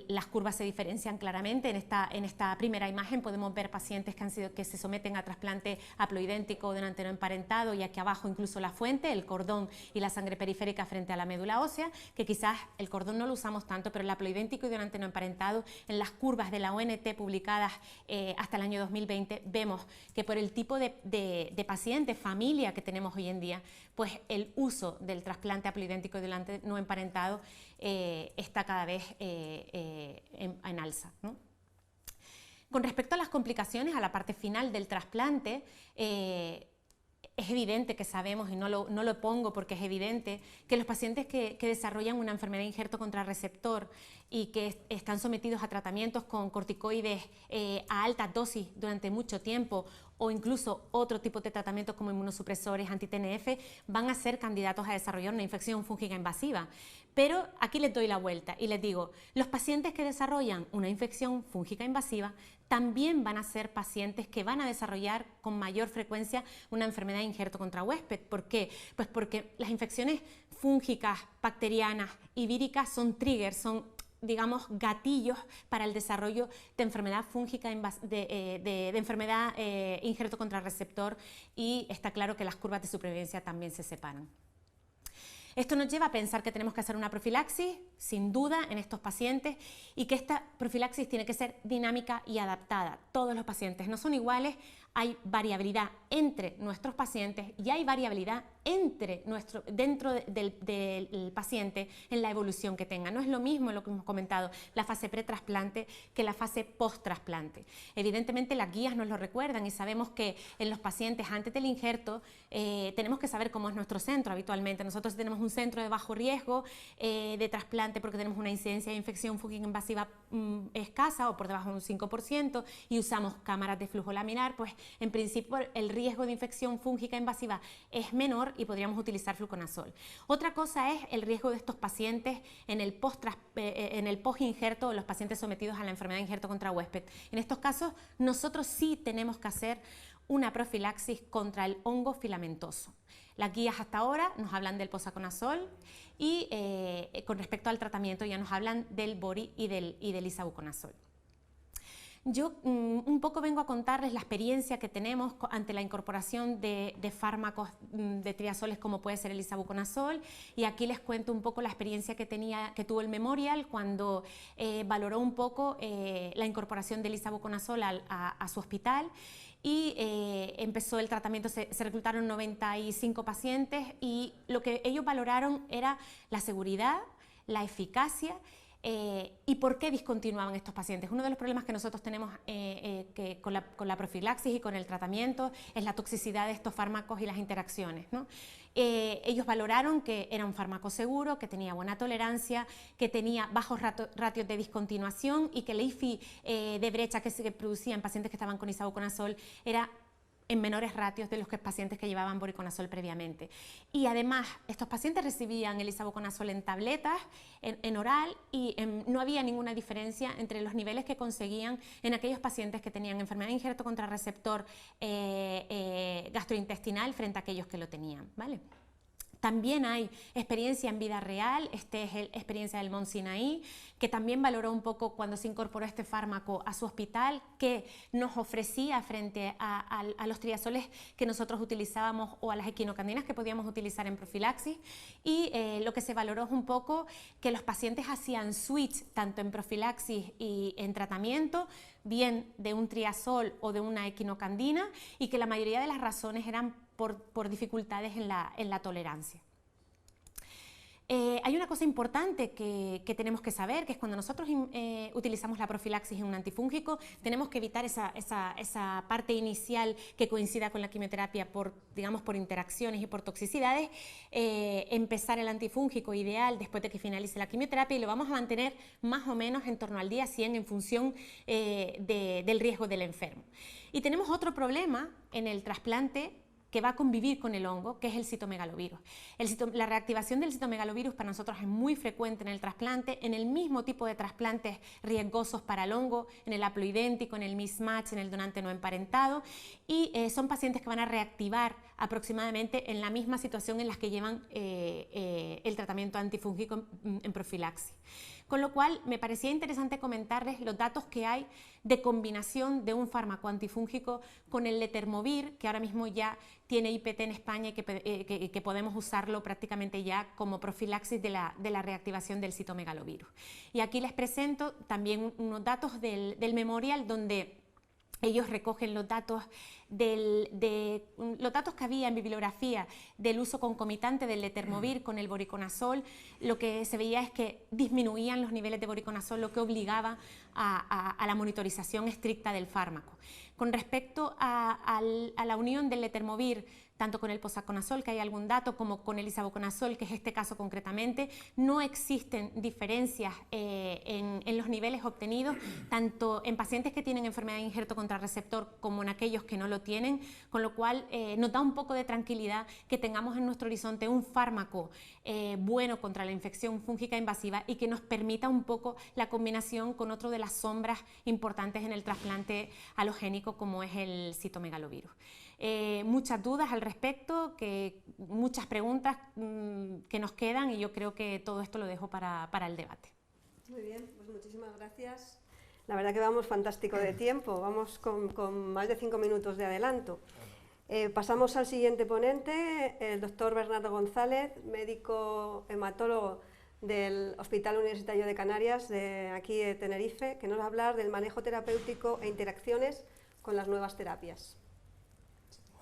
Las curvas se diferencian claramente. En esta primera imagen podemos ver pacientes que se someten a trasplante haploidéntico de donante no emparentado y aquí abajo incluso la fuente, el cordón y la sangre periférica frente a la médula ósea, que quizás el cordón no lo usamos tanto, pero el haploidéntico y donante no emparentado, en las curvas de la ONT publicadas hasta el año 2020, vemos que por el tipo de paciente, familia que tenemos hoy en día, pues el uso del trasplante haploidéntico y donante no emparentado está cada vez en alza, ¿no? Con respecto a las complicaciones, a la parte final del trasplante, es evidente que sabemos, y no lo pongo porque es evidente, que los pacientes que desarrollan una enfermedad de injerto contrarreceptor y que están sometidos a tratamientos con corticoides a alta dosis durante mucho tiempo o incluso otro tipo de tratamientos como inmunosupresores, anti-TNF, van a ser candidatos a desarrollar una infección fúngica invasiva. Pero aquí les doy la vuelta y les digo, los pacientes que desarrollan una infección fúngica invasiva también van a ser pacientes que van a desarrollar con mayor frecuencia una enfermedad de injerto contra huésped. ¿Por qué? Pues porque las infecciones fúngicas, bacterianas y víricas son triggers, son, digamos, gatillos para el desarrollo de enfermedad fúngica, de enfermedad injerto contra receptor, y está claro que las curvas de supervivencia también se separan. Esto nos lleva a pensar que tenemos que hacer una profilaxis, sin duda, en estos pacientes, y que esta profilaxis tiene que ser dinámica y adaptada. Todos los pacientes no son iguales, hay variabilidad entre nuestros pacientes y hay variabilidad dentro del paciente en la evolución que tenga. No es lo mismo lo que hemos comentado, la fase pretrasplante que la fase post-trasplante. Evidentemente las guías nos lo recuerdan y sabemos que en los pacientes antes del injerto tenemos que saber cómo es nuestro centro habitualmente. Nosotros tenemos un centro de bajo riesgo de trasplante adelante porque tenemos una incidencia de infección fúngica invasiva escasa o por debajo de un 5% y usamos cámaras de flujo laminar, pues en principio el riesgo de infección fúngica invasiva es menor y podríamos utilizar fluconazol. Otra cosa es el riesgo de estos pacientes en el post-injerto, los pacientes sometidos a la enfermedad de injerto contra huésped. En estos casos nosotros sí tenemos que hacer una profilaxis contra el hongo filamentoso. Las guías hasta ahora nos hablan del posaconazol y con respecto al tratamiento ya nos hablan del bori y del isavuconazol. Yo un poco vengo a contarles la experiencia que tenemos ante la incorporación de fármacos de triazoles como puede ser el isavuconazol, y aquí les cuento un poco la experiencia que tuvo el Memorial cuando valoró un poco la incorporación del isavuconazol a su hospital. Y empezó el tratamiento, se reclutaron 95 pacientes y lo que ellos valoraron era la seguridad, la eficacia y por qué discontinuaban estos pacientes. Uno de los problemas que nosotros tenemos con la profilaxis y con el tratamiento es la toxicidad de estos fármacos y las interacciones, ¿no? Ellos valoraron que era un fármaco seguro, que tenía buena tolerancia, que tenía bajos ratios de discontinuación y que el IFI de brecha que se producía en pacientes que estaban con isavuconazol era en menores ratios de los pacientes que llevaban voriconazol previamente. Y además, estos pacientes recibían el isavuconazol en tabletas, en oral, y no había ninguna diferencia entre los niveles que conseguían en aquellos pacientes que tenían enfermedad de injerto contra receptor gastrointestinal frente a aquellos que lo tenían, ¿vale? También hay experiencia en vida real, esta es la experiencia del Mont Sinaí, que también valoró un poco cuando se incorporó este fármaco a su hospital, que nos ofrecía frente a los triazoles que nosotros utilizábamos o a las equinocandinas que podíamos utilizar en profilaxis, y lo que se valoró es un poco que los pacientes hacían switch tanto en profilaxis y en tratamiento, bien de un triazol o de una equinocandina, y que la mayoría de las razones eran por dificultades en la tolerancia. Hay una cosa importante que tenemos que saber, que es cuando nosotros utilizamos la profilaxis en un antifúngico, tenemos que evitar esa parte inicial que coincida con la quimioterapia por interacciones y por toxicidades, empezar el antifúngico ideal después de que finalice la quimioterapia, y lo vamos a mantener más o menos en torno al día 100 en función del riesgo del enfermo. Y tenemos otro problema en el trasplante que va a convivir con el hongo, que es el citomegalovirus. La reactivación del citomegalovirus para nosotros es muy frecuente en el trasplante, en el mismo tipo de trasplantes riesgosos para el hongo, en el haploidéntico, en el mismatch, en el donante no emparentado, y son pacientes que van a reactivar aproximadamente en la misma situación en la que llevan el tratamiento antifúngico en profilaxis. Con lo cual me parecía interesante comentarles los datos que hay de combinación de un fármaco antifúngico con el letermovir, que ahora mismo ya tiene IPT en España y que podemos usarlo prácticamente ya como profilaxis de la reactivación del citomegalovirus. Y aquí les presento también unos datos del Memorial, donde ellos recogen los datos que había en bibliografía del uso concomitante del letermovir con el voriconazol. Lo que se veía es que disminuían los niveles de voriconazol, lo que obligaba a la monitorización estricta del fármaco. Con respecto a la unión del letermovir tanto con el posaconazol, que hay algún dato, como con el isavuconazol, que es este caso concretamente, no existen diferencias en los niveles obtenidos, tanto en pacientes que tienen enfermedad de injerto contra receptor como en aquellos que no lo tienen, con lo cual nos da un poco de tranquilidad que tengamos en nuestro horizonte un fármaco bueno contra la infección fúngica invasiva y que nos permita un poco la combinación con otro de las sombras importantes en el trasplante halogénico como es el citomegalovirus. Muchas dudas al respecto, muchas preguntas que nos quedan, y yo creo que todo esto lo dejo para el debate. Muy bien, pues muchísimas gracias. La verdad que vamos fantástico de tiempo, vamos con más de 5 minutos de adelanto. Pasamos al siguiente ponente, el doctor Bernardo González, médico hematólogo del Hospital Universitario de Canarias, de aquí de Tenerife, que nos va a hablar del manejo terapéutico e interacciones con las nuevas terapias.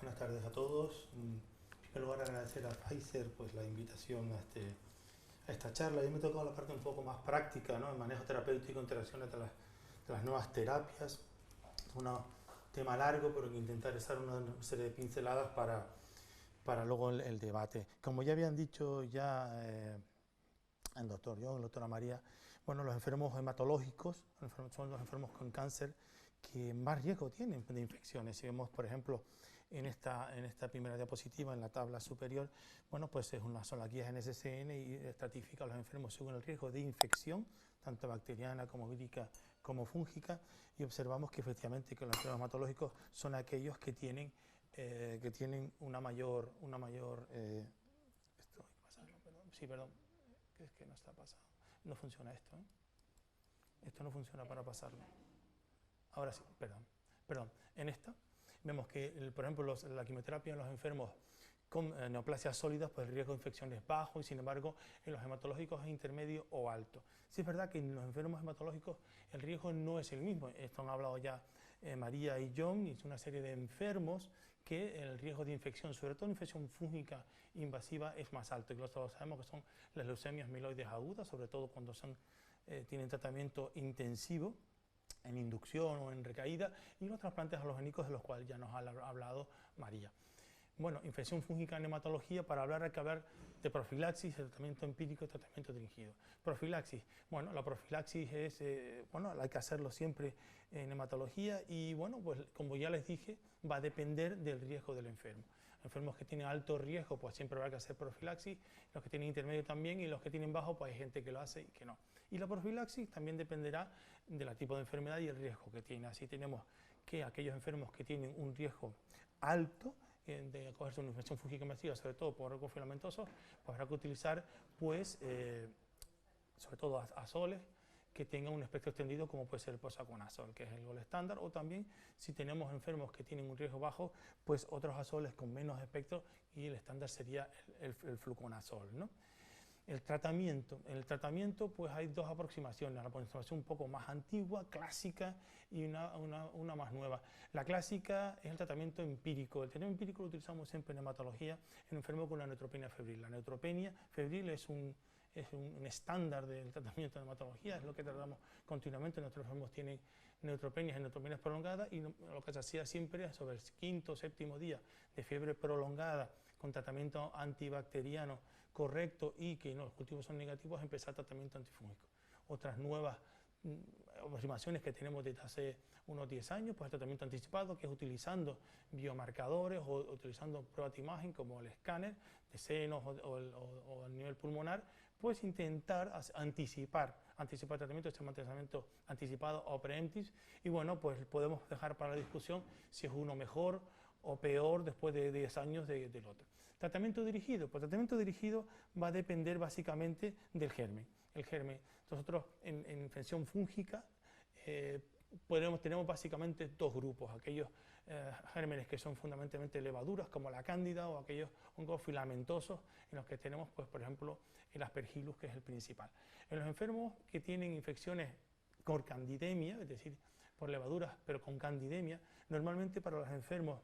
Buenas tardes a todos. En primer lugar, agradecer a Pfizer pues, la invitación a esta charla. Yo me he tocado la parte un poco más práctica, ¿no? El manejo terapéutico, interacciones de las nuevas terapias. Un tema largo, pero que intentaré dar una serie de pinceladas para luego el debate. Como ya habían dicho el doctor John, la doctora María, bueno, los enfermos hematológicos son los enfermos con cáncer que más riesgo tienen de infecciones. Si vemos, por ejemplo, en esta primera diapositiva, en la tabla superior, bueno, pues son las guías NSCN y estratifica a los enfermos según el riesgo de infección, tanto bacteriana como vírica como fúngica, y observamos que efectivamente que los enfermos hematológicos son aquellos que tienen una mayor esto hay que pasarlo, perdón. Sí, perdón, que es que no está pasado, no funciona esto, ¿eh? Esto no funciona para pasarlo. Ahora sí, perdón. En esta vemos que, por ejemplo, la quimioterapia en los enfermos con neoplasias sólidas, pues el riesgo de infección es bajo, y sin embargo en los hematológicos es intermedio o alto. Sí es verdad que en los enfermos hematológicos el riesgo no es el mismo. Esto han hablado ya María y John, y es una serie de enfermos que el riesgo de infección, sobre todo infección fúngica invasiva, es más alto. Y todos sabemos que son las leucemias mieloides agudas, sobre todo cuando tienen tratamiento intensivo, en inducción o en recaída, y los trasplantes halogénicos de los cuales ya nos ha hablado María. Bueno, infección fúngica en hematología, para hablar hay que hablar de profilaxis, tratamiento empírico y tratamiento dirigido. Profilaxis, bueno, la profilaxis es, hay que hacerlo siempre en hematología y, bueno, pues como ya les dije, va a depender del riesgo del enfermo. Enfermos que tienen alto riesgo, pues siempre habrá que hacer profilaxis, los que tienen intermedio también, y los que tienen bajo, pues hay gente que lo hace y que no. Y la profilaxis también dependerá del tipo de enfermedad y el riesgo que tiene. Así tenemos que aquellos enfermos que tienen un riesgo alto de acogerse a una infección fúngica masiva, sobre todo por hongos filamentosos, pues habrá que utilizar, pues, sobre todo azoles que tengan un espectro extendido, como puede ser el posaconazol, que es el gol estándar, o también si tenemos enfermos que tienen un riesgo bajo, pues otros azoles con menos espectro, y el estándar sería el fluconazol, ¿no? En el tratamiento pues hay dos aproximaciones, la aproximación un poco más antigua, clásica, y una más nueva. La clásica es el tratamiento empírico. El tratamiento empírico lo utilizamos siempre en hematología en enfermos con la neutropenia febril. La neutropenia febril es un estándar del tratamiento de hematología, es lo que tratamos continuamente. Nuestros enfermos tienen neutropenias y neutropenias prolongadas, y lo que se hacía siempre sobre el quinto o séptimo día de fiebre prolongada con tratamiento antibacteriano correcto y que los cultivos son negativos, empezar tratamiento antifúngico. Otras nuevas aproximaciones que tenemos desde hace unos 10 años, pues el tratamiento anticipado, que es utilizando biomarcadores o utilizando pruebas de imagen como el escáner de senos o a nivel pulmonar, pues intentar anticipar el tratamiento, este tratamiento anticipado o preemptive, y bueno, pues podemos dejar para la discusión si es uno mejor o peor después de 10 años del otro. Tratamiento dirigido, pues tratamiento dirigido va a depender básicamente del germen. El germen, nosotros en infección fúngica tenemos básicamente dos grupos, aquellos gérmenes que son fundamentalmente levaduras como la cándida, o aquellos hongos filamentosos en los que tenemos, pues, por ejemplo, el Aspergillus, que es el principal. En los enfermos que tienen infecciones con candidemia, es decir, por levaduras pero con candidemia, normalmente para los enfermos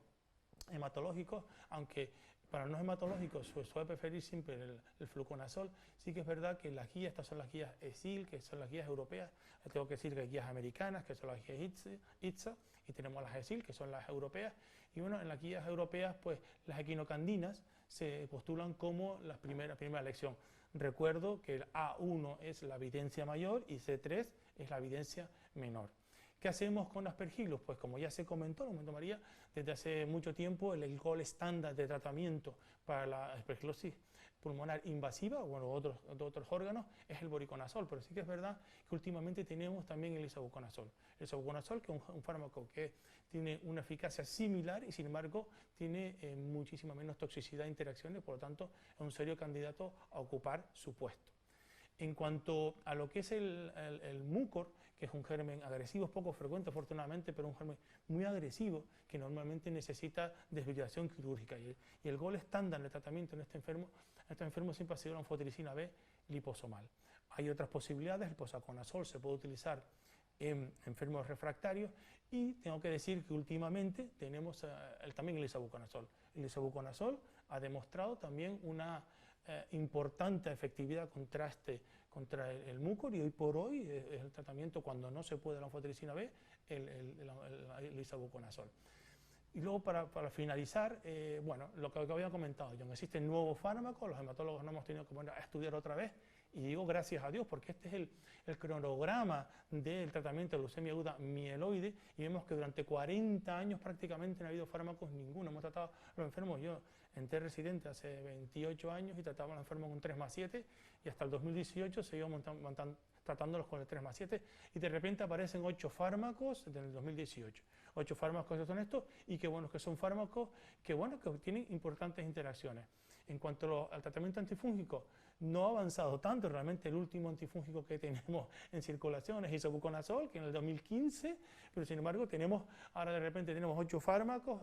hematológicos, aunque para los no hematológicos suele preferir siempre el fluconazol, sí que es verdad que las guías, estas son las guías ESIL, que son las guías europeas, tengo que decir que hay guías americanas, que son las guías ITSA, y tenemos las ESIL, que son las europeas, y bueno, en las guías europeas, pues las equinocandinas se postulan como la primera elección. Recuerdo que el A1 es la evidencia mayor y C3 es la evidencia menor. ¿Qué hacemos con Aspergillus? Pues como ya se comentó, lo comentó María, desde hace mucho tiempo el gol estándar de tratamiento para la aspergilosis pulmonar invasiva, bueno, otros órganos, es el voriconazol, pero sí que es verdad que últimamente tenemos también el isavuconazol. El isavuconazol, que es un fármaco que tiene una eficacia similar y sin embargo tiene muchísima menos toxicidad e interacciones, por lo tanto es un serio candidato a ocupar su puesto. En cuanto a lo que es el mucor, que es un germen agresivo, es poco frecuente afortunadamente, pero un germen muy agresivo que normalmente necesita desvibración quirúrgica. Y el gol estándar de tratamiento en este enfermo siempre ha sido la anfotericina B liposomal. Hay otras posibilidades, el posaconazol se puede utilizar en enfermos refractarios, y tengo que decir que últimamente tenemos también el isavuconazol. El isavuconazol ha demostrado también una importante efectividad contra el mucor, y hoy por hoy es el tratamiento cuando no se puede la anfotericina B, el isavuconazol. Y luego para finalizar, bueno, lo que había comentado yo, existen nuevos fármacos, los hematólogos no hemos tenido que poner a estudiar otra vez Y digo gracias a Dios, porque este es el cronograma del tratamiento de leucemia aguda mieloide, y vemos que durante 40 años prácticamente no ha habido fármacos ninguno. Hemos tratado a los enfermos, yo entré residente hace 28 años y trataba a los enfermos con 3+7, y hasta el 2018 seguimos tratándolos con el 3+7, y de repente aparecen 8 fármacos en el 2018. 8 fármacos que son estos, y que bueno, que son fármacos que tienen importantes interacciones. En cuanto al tratamiento antifúngico, no ha avanzado tanto. Realmente el último antifúngico que tenemos en circulación es isobuconazol, que en el 2015, pero sin embargo ahora de repente tenemos 8 fármacos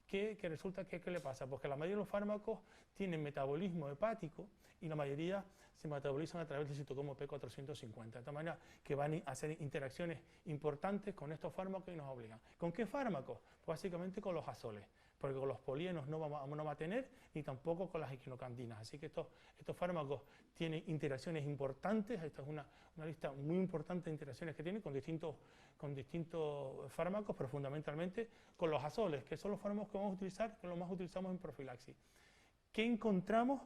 que resulta que ¿qué le pasa? Porque la mayoría de los fármacos tienen metabolismo hepático y la mayoría se metabolizan a través del citocromo P450, de tal manera que van a hacer interacciones importantes con estos fármacos y nos obligan. ¿Con qué fármacos? Pues básicamente con los azoles, porque con los polienos no va a tener, ni tampoco con las equinocandinas. Así que estos fármacos tienen interacciones importantes. Esta es una lista muy importante de interacciones que tienen con distintos fármacos, pero fundamentalmente con los azoles, que son los fármacos que vamos a utilizar, que los más utilizamos en profilaxis. ¿Qué encontramos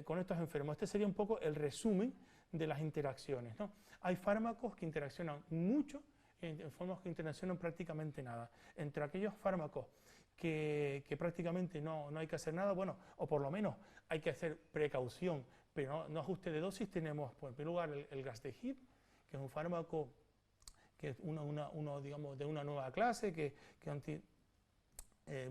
con estos enfermos? Este sería un poco el resumen de las interacciones, ¿no? Hay fármacos que interaccionan mucho, fármacos que interaccionan prácticamente nada. Entre aquellos fármacos que prácticamente no hay que hacer nada, bueno, o por lo menos hay que hacer precaución, pero no ajuste de dosis, tenemos, pues, en primer lugar, el Gastagib, que es un fármaco que es uno digamos, de una nueva clase, que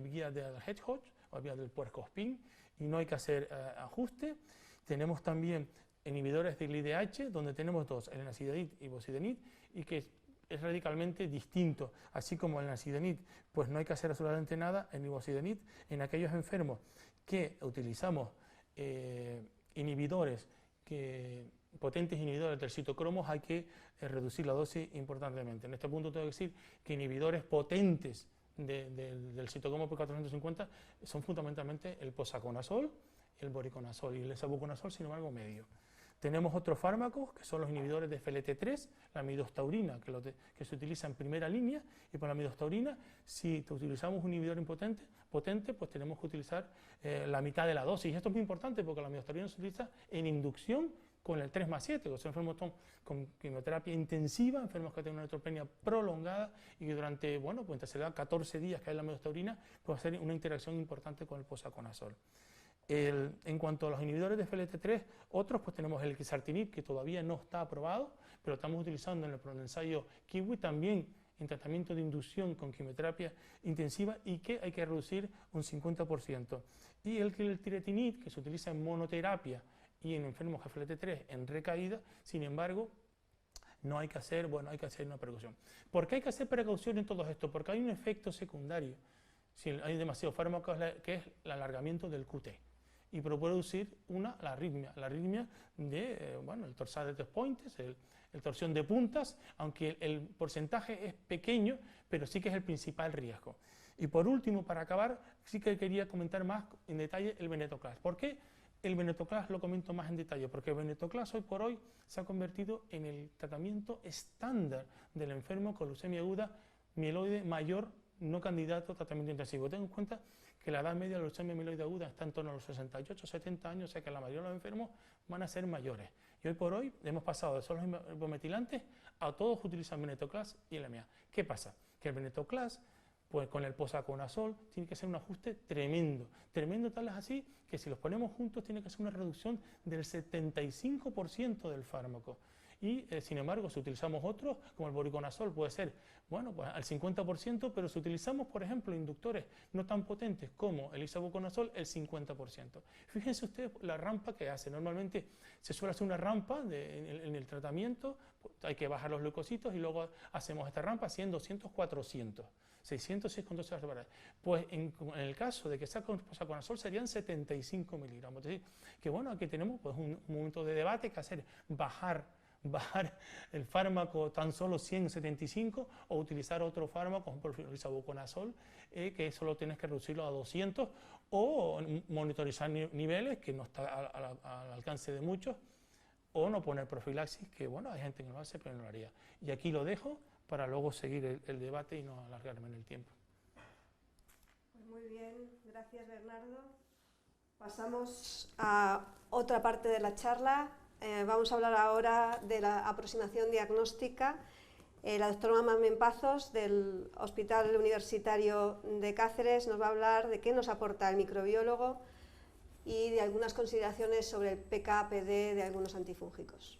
vía del hedgehog o vía del puercoespín, y no hay que hacer ajuste. Tenemos también inhibidores del IDH, donde tenemos dos, el enasidenib y bosidenib, y que es radicalmente distinto. Así como el enasidenib, pues no hay que hacer absolutamente nada, el ibosidenib, en aquellos enfermos que utilizamos potentes inhibidores del citocromo, hay que reducir la dosis importantemente. En este punto tengo que decir que inhibidores potentes del citocromo P450 son fundamentalmente el posaconazol, el voriconazol y el esabuconazol, sin embargo, medio. Tenemos otros fármacos que son los inhibidores de FLT3, la midostaurina, que se utiliza en primera línea, y por la midostaurina, si utilizamos un inhibidor potente, pues tenemos que utilizar la mitad de la dosis. Y esto es muy importante porque la midostaurina se utiliza en inducción con el 3+7, que son enfermos con quimioterapia intensiva, enfermos que tienen una neutropenia prolongada y que durante, bueno, pues se da 14 días que hay la midostaurina, puede hacer una interacción importante con el posaconazol. En cuanto a los inhibidores de FLT3, otros, pues tenemos el quizartinib, que todavía no está aprobado, pero estamos utilizando en el ensayo Kiwi también en tratamiento de inducción con quimioterapia intensiva y que hay que reducir un 50%. Y el tiretinib, que se utiliza en monoterapia y en enfermos FLT3 en recaída, sin embargo, no hay que hacer, hay que hacer una precaución. ¿Por qué hay que hacer precaución en todo esto? Porque hay un efecto secundario, si hay demasiados fármacos, que es el alargamiento del QT. Y puede producir la arritmia de, el torsade de dos pointes, el torsión de puntas, aunque el porcentaje es pequeño, pero sí que es el principal riesgo. Y por último, para acabar, sí que quería comentar más en detalle el venetoclax. ¿Por qué el venetoclax lo comento más en detalle? Porque el venetoclax hoy por hoy se ha convertido en el tratamiento estándar del enfermo con leucemia aguda mieloide mayor, no candidato a tratamiento intensivo. Ten en cuenta que la edad media de la leucemia mieloide aguda está en torno a los 68 o 70 años, o sea que la mayoría de los enfermos van a ser mayores. Y hoy por hoy hemos pasado de solo los hipometilantes a todos utilizan venetoclax y LMA. ¿Qué pasa? Que el venetoclax, pues con el posaconazol, tiene que ser un ajuste tremendo. Tremendo tal es así que si los ponemos juntos tiene que ser una reducción del 75% del fármaco. Y sin embargo, si utilizamos otros, como el voriconazol, puede ser, pues al 50%, pero si utilizamos, por ejemplo, inductores no tan potentes como el isobuconazol, el 50%. Fíjense ustedes la rampa que hace. Normalmente se suele hacer una rampa en el tratamiento, hay que bajar los leucocitos y luego hacemos esta rampa 100, 200, 400. 600 con dosis barbaridades. Pues en el caso de que sea con posaconazol serían 75 miligramos. Es decir, que aquí tenemos pues, un momento de debate que hacer, bajar el fármaco tan solo 175 o utilizar otro fármaco, como el isobuconazol, que solo tienes que reducirlo a 200, o monitorizar niveles, que no está al alcance de muchos, o no poner profilaxis, que hay gente que no lo hace, pero no lo haría. Y aquí lo dejo para luego seguir el debate y no alargarme en el tiempo. Pues muy bien, gracias Bernardo. Pasamos a otra parte de la charla. Vamos a hablar ahora de la aproximación diagnóstica. La doctora Mamen Pazos, del Hospital Universitario de Cáceres, nos va a hablar de qué nos aporta el microbiólogo y de algunas consideraciones sobre el PK/PD de algunos antifúngicos.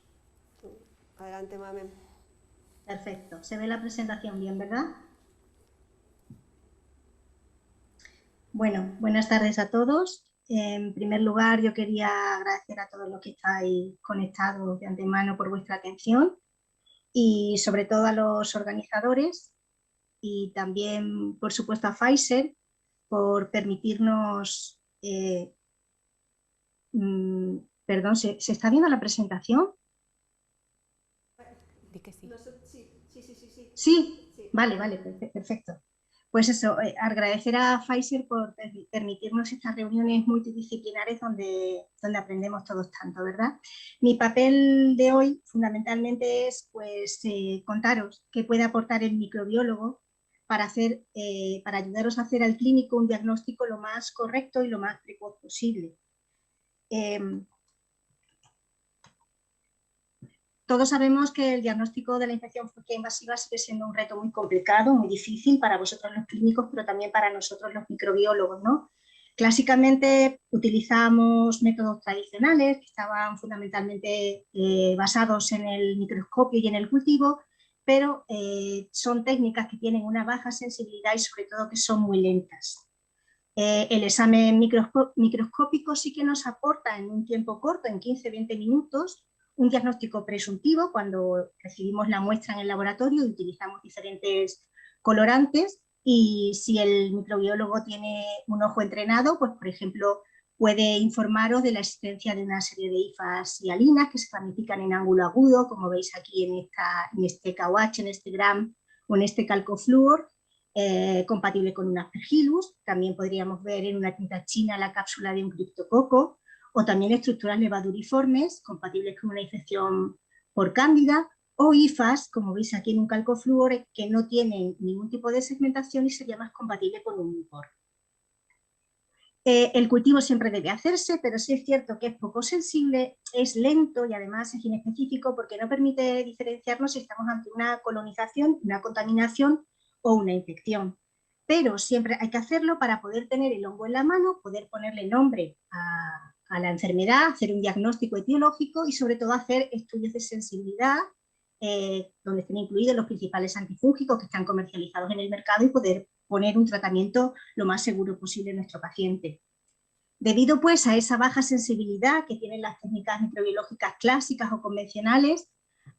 Adelante, Mamen. Perfecto. Se ve la presentación bien, ¿verdad? Bueno, buenas tardes a todos. En primer lugar, yo quería agradecer a todos los que estáis conectados de antemano por vuestra atención y sobre todo a los organizadores y también, por supuesto, a Pfizer por permitirnos... perdón, ¿se está viendo la presentación? Di que sí. Sí, vale, perfecto. Pues eso, agradecer a Pfizer por permitirnos estas reuniones multidisciplinares donde aprendemos todos tanto, ¿verdad? Mi papel de hoy fundamentalmente es pues, contaros qué puede aportar el microbiólogo para ayudaros a hacer al clínico un diagnóstico lo más correcto y lo más precoz posible. Todos sabemos que el diagnóstico de la infección fúngica invasiva sigue siendo un reto muy complicado, muy difícil para vosotros los clínicos, pero también para nosotros los microbiólogos, ¿no? Clásicamente utilizamos métodos tradicionales que estaban fundamentalmente basados en el microscopio y en el cultivo, pero son técnicas que tienen una baja sensibilidad y sobre todo que son muy lentas. El examen microscópico sí que nos aporta en un tiempo corto, en 15-20 minutos, un diagnóstico presuntivo cuando recibimos la muestra en el laboratorio y utilizamos diferentes colorantes, y si el microbiólogo tiene un ojo entrenado, pues por ejemplo puede informaros de la existencia de una serie de hifas y alinas que se ramifican en ángulo agudo, como veis aquí en este KOH, en este GRAM o en este calcofluor, compatible con un Aspergillus. También podríamos ver en una tinta china la cápsula de un criptococo, o también estructuras levaduriformes compatibles con una infección por cándida, o hifas, como veis aquí en un calcofluor, que no tienen ningún tipo de segmentación y sería más compatible con un mucor. El cultivo siempre debe hacerse, pero sí es cierto que es poco sensible, es lento y además es inespecífico porque no permite diferenciarnos si estamos ante una colonización, una contaminación o una infección. Pero siempre hay que hacerlo para poder tener el hongo en la mano, poder ponerle nombre a la enfermedad, hacer un diagnóstico etiológico y sobre todo hacer estudios de sensibilidad donde estén incluidos los principales antifúngicos que están comercializados en el mercado y poder poner un tratamiento lo más seguro posible a nuestro paciente. Debido pues a esa baja sensibilidad que tienen las técnicas microbiológicas clásicas o convencionales,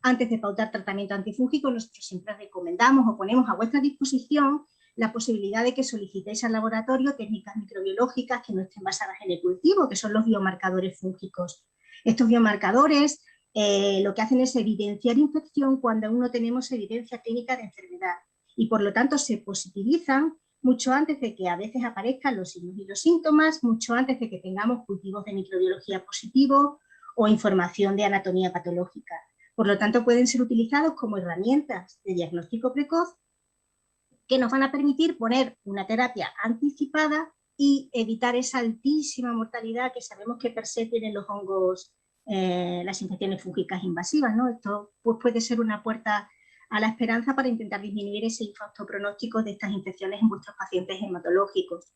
antes de pautar tratamiento antifúngico, nosotros siempre recomendamos o ponemos a vuestra disposición la posibilidad de que solicitéis al laboratorio técnicas microbiológicas que no estén basadas en el cultivo, que son los biomarcadores fúngicos. Estos biomarcadores lo que hacen es evidenciar infección cuando aún no tenemos evidencia clínica de enfermedad y por lo tanto se positivizan mucho antes de que a veces aparezcan los signos y los síntomas, mucho antes de que tengamos cultivos de microbiología positivo o información de anatomía patológica. Por lo tanto, pueden ser utilizados como herramientas de diagnóstico precoz que nos van a permitir poner una terapia anticipada y evitar esa altísima mortalidad que sabemos que per se tienen los hongos, las infecciones fúngicas invasivas, ¿no? Esto pues, puede ser una puerta a la esperanza para intentar disminuir ese infausto pronóstico de estas infecciones en vuestros pacientes hematológicos.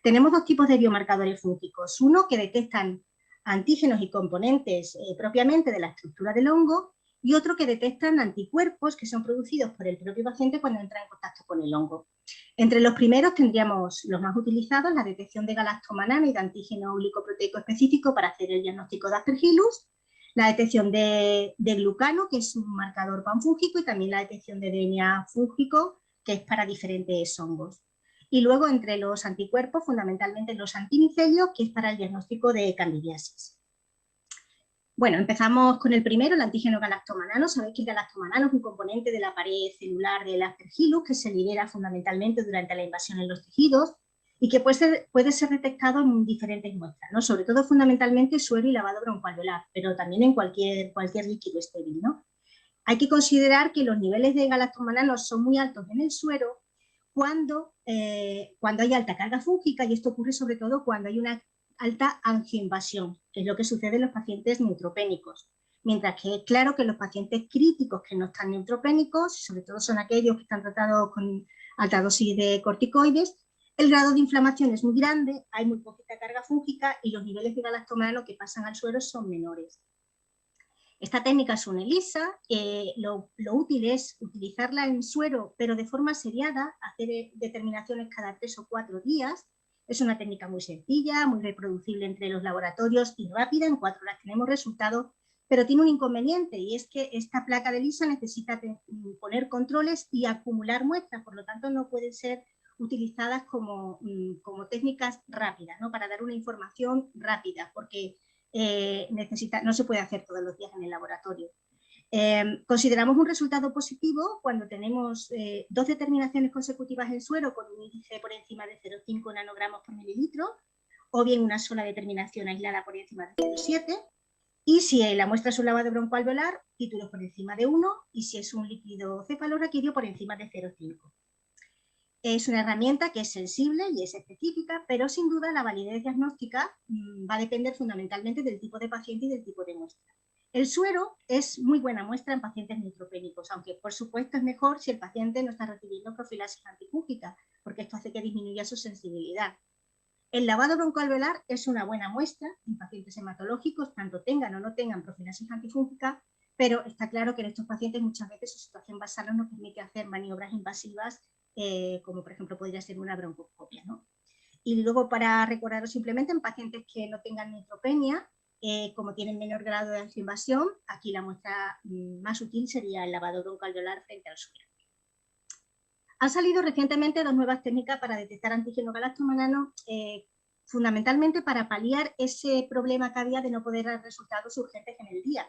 Tenemos dos tipos de biomarcadores fúngicos, uno que detectan antígenos y componentes propiamente de la estructura del hongo, y otro que detectan anticuerpos que son producidos por el propio paciente cuando entra en contacto con el hongo. Entre los primeros tendríamos los más utilizados, la detección de galactomanano y de antígeno glicoproteico específico para hacer el diagnóstico de Aspergillus, la detección de glucano, que es un marcador panfúngico, y también la detección de DNA fúngico, que es para diferentes hongos. Y luego entre los anticuerpos, fundamentalmente los antimicelios, que es para el diagnóstico de candidiasis. Bueno, empezamos con el primero, el antígeno galactomanano. Sabéis que el galactomanano es un componente de la pared celular del Aspergillus que se libera fundamentalmente durante la invasión en los tejidos y que puede ser detectado en diferentes muestras, ¿no? Sobre todo fundamentalmente suero y lavado broncoalveolar, pero también en cualquier líquido estéril, ¿no? Hay que considerar que los niveles de galactomanano son muy altos en el suero cuando hay alta carga fúngica, y esto ocurre sobre todo cuando hay una alta angioinvasión, que es lo que sucede en los pacientes neutropénicos. Mientras que es claro que los pacientes críticos que no están neutropénicos, sobre todo son aquellos que están tratados con alta dosis de corticoides, el grado de inflamación es muy grande, hay muy poquita carga fúngica y los niveles de galactomanano que pasan al suero son menores. Esta técnica es una ELISA, lo útil es utilizarla en suero, pero de forma seriada, hacer determinaciones cada 3 o 4 días. Es una técnica muy sencilla, muy reproducible entre los laboratorios y rápida, en 4 horas tenemos resultados, pero tiene un inconveniente y es que esta placa de ELISA necesita poner controles y acumular muestras, por lo tanto no pueden ser utilizadas como técnicas rápidas, ¿no? Para dar una información rápida, porque no se puede hacer todos los días en el laboratorio. Consideramos un resultado positivo cuando tenemos 2 determinaciones consecutivas en suero con un índice por encima de 0,5 nanogramos por mililitro, o bien una sola determinación aislada por encima de 0,7, y si la muestra es un lavado broncoalveolar, títulos por encima de 1, y si es un líquido cefalorraquídeo por encima de 0,5. Es una herramienta que es sensible y es específica, pero sin duda la validez diagnóstica va a depender fundamentalmente del tipo de paciente y del tipo de muestra. El suero es muy buena muestra en pacientes neutropénicos, aunque por supuesto es mejor si el paciente no está recibiendo profilaxis antifúngica, porque esto hace que disminuya su sensibilidad. El lavado broncoalveolar es una buena muestra en pacientes hematológicos, tanto tengan o no tengan profilaxis antifúngica, pero está claro que en estos pacientes muchas veces su situación basal no nos permite hacer maniobras invasivas, como por ejemplo podría ser una broncoscopia, ¿no? Y luego, para recordaros simplemente, en pacientes que no tengan neutropenia, como tienen menor grado de angioinvasión, aquí la muestra más útil sería el lavado broncoalveolar frente al suero. Han salido recientemente 2 nuevas técnicas para detectar antígeno galactomanano, fundamentalmente para paliar ese problema que había de no poder dar resultados urgentes en el día.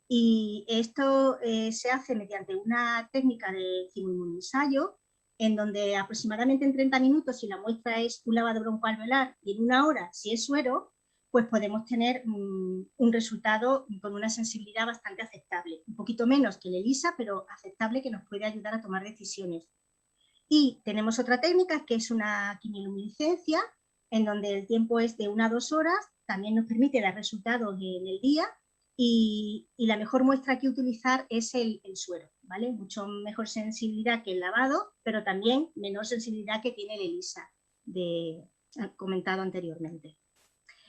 Y esto se hace mediante una técnica de quimoinmunoensayo, en donde aproximadamente en 30 minutos, si la muestra es un lavado broncoalveolar, y en 1 hora, si es suero, pues podemos tener un resultado con una sensibilidad bastante aceptable. Un poquito menos que el ELISA, pero aceptable, que nos puede ayudar a tomar decisiones. Y tenemos otra técnica que es una quimioluminiscencia, en donde el tiempo es de 1 a 2 horas, también nos permite dar resultados en el día, y la mejor muestra que utilizar es el suero, ¿vale? Mucho mejor sensibilidad que el lavado, pero también menor sensibilidad que tiene el ELISA, comentado anteriormente.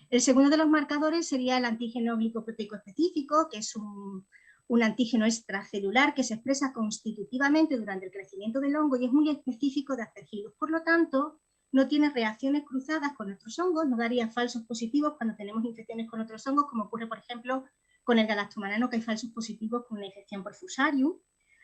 El segundo de los marcadores sería el antígeno glicoproteico específico, que es un antígeno extracelular que se expresa constitutivamente durante el crecimiento del hongo y es muy específico de Aspergillus. Por lo tanto, no tiene reacciones cruzadas con nuestros hongos, no daría falsos positivos cuando tenemos infecciones con otros hongos, como ocurre, por ejemplo, con el galactomanano, que hay falsos positivos con una infección por Fusarium.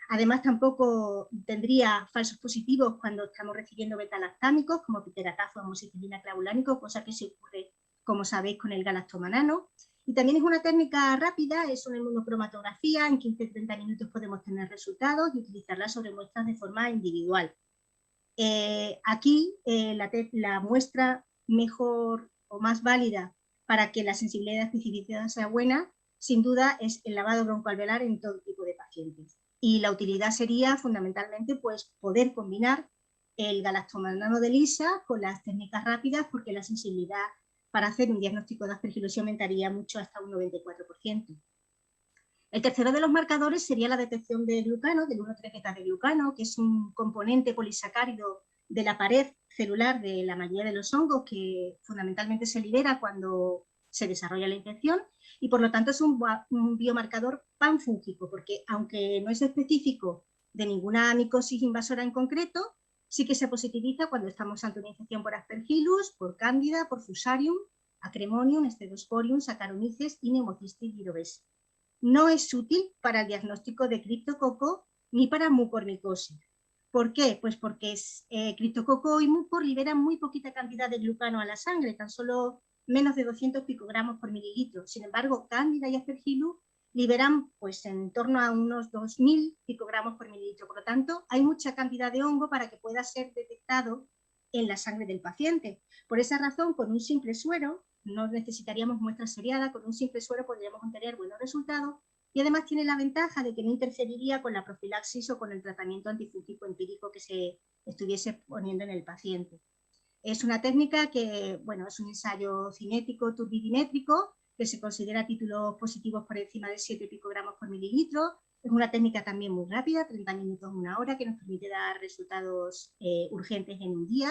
Además, tampoco tendría falsos positivos cuando estamos recibiendo betalactámicos, como piperatazo o amoxicilina clavulánico, cosa que se ocurre, como sabéis, con el galactomanano. Y también es una técnica rápida, es una inmunocromatografía, en 15-30 minutos podemos tener resultados y utilizarla sobre muestras de forma individual. Aquí la muestra mejor o más válida para que la sensibilidad y especificidad sea buena, sin duda, es el lavado broncoalveolar en todo tipo de pacientes. Y la utilidad sería fundamentalmente pues, poder combinar el galactomanano de ELISA con las técnicas rápidas, porque la sensibilidad para hacer un diagnóstico de aspergilosis aumentaría mucho, hasta un 94%. El tercero de los marcadores sería la detección de glucano, del 1,3-beta-glucano, que es un componente polisacárido de la pared celular de la mayoría de los hongos, que fundamentalmente se libera cuando se desarrolla la infección, y por lo tanto es un biomarcador panfúngico, porque aunque no es específico de ninguna micosis invasora en concreto, sí que se positiviza cuando estamos ante una infección por Aspergillus, por Cándida, por Fusarium, Acremonium, Scedosporium, Saccharomyces y Pneumocystis gyrovesi. No es útil para el diagnóstico de criptococo ni para mucormicosis. ¿Por qué? Pues porque criptococo y mucor liberan muy poquita cantidad de glucano a la sangre, tan solo menos de 200 picogramos por mililitro. Sin embargo, Cándida y Aspergillus liberan pues en torno a unos 2000 picogramos por mililitro. Por lo tanto, hay mucha cantidad de hongo para que pueda ser detectado en la sangre del paciente. Por esa razón, con un simple suero, no necesitaríamos muestra seriada, con un simple suero podríamos obtener buenos resultados, y además tiene la ventaja de que no interferiría con la profilaxis o con el tratamiento antifúngico empírico que se estuviese poniendo en el paciente. Es una técnica que, bueno, es un ensayo cinético turbidimétrico, que se considera títulos positivos por encima de 7 picogramos por mililitro. Es una técnica también muy rápida, 30 minutos, 1 hora, que nos permite dar resultados urgentes en un día.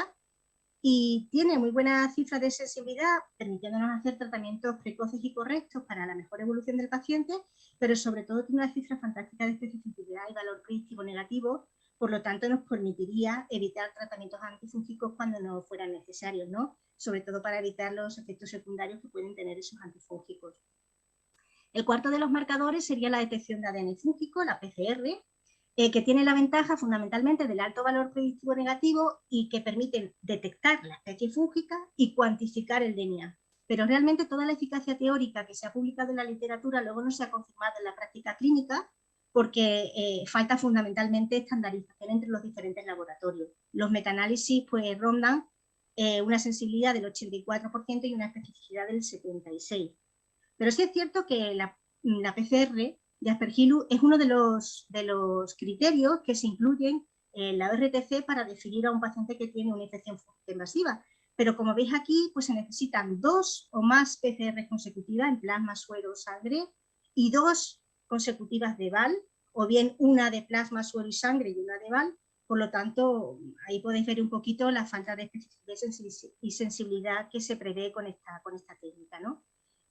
Y tiene muy buenas cifras de sensibilidad, permitiéndonos hacer tratamientos precoces y correctos para la mejor evolución del paciente, pero sobre todo tiene una cifra fantástica de especificidad y valor predictivo negativo, por lo tanto nos permitiría evitar tratamientos antifúngicos cuando no fueran necesarios, ¿no? Sobre todo para evitar los efectos secundarios que pueden tener esos antifúngicos. El cuarto de los marcadores sería la detección de ADN fúngico, la PCR, que tiene la ventaja fundamentalmente del alto valor predictivo negativo y que permiten detectar la especie fúngica y cuantificar el DNA. Pero realmente toda la eficacia teórica que se ha publicado en la literatura luego no se ha confirmado en la práctica clínica porque falta fundamentalmente estandarización entre los diferentes laboratorios. Los metaanálisis pues rondan una sensibilidad del 84% y una especificidad del 76%. Pero sí es cierto que la PCR de Aspergillus es uno de los criterios que se incluyen en la ORTC para definir a un paciente que tiene una infección fúngica invasiva. Pero como veis aquí, pues se necesitan 2 o más PCR consecutivas en plasma, suero, sangre y 2 consecutivas de VAL, o bien una de plasma, suero y sangre y una de VAL. Por lo tanto, ahí podéis ver un poquito la falta de especificidad y sensibilidad que se prevé con esta técnica, ¿no?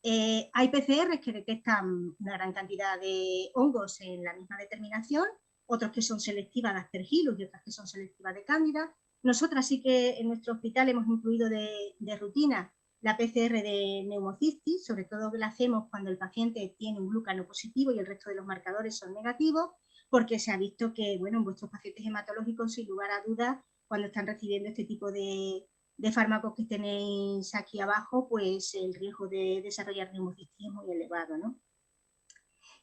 Hay PCRs que detectan una gran cantidad de hongos en la misma determinación, otros que son selectivas de Aspergillus y otras que son selectivas de Cándida. Nosotras sí que en nuestro hospital hemos incluido de rutina la PCR de neumocistis, sobre todo que la hacemos cuando el paciente tiene un glucano positivo y el resto de los marcadores son negativos, porque se ha visto que, bueno, en vuestros pacientes hematológicos, sin lugar a dudas, cuando están recibiendo este tipo de fármacos que tenéis aquí abajo, pues el riesgo de desarrollar neumocistis es muy elevado, ¿no?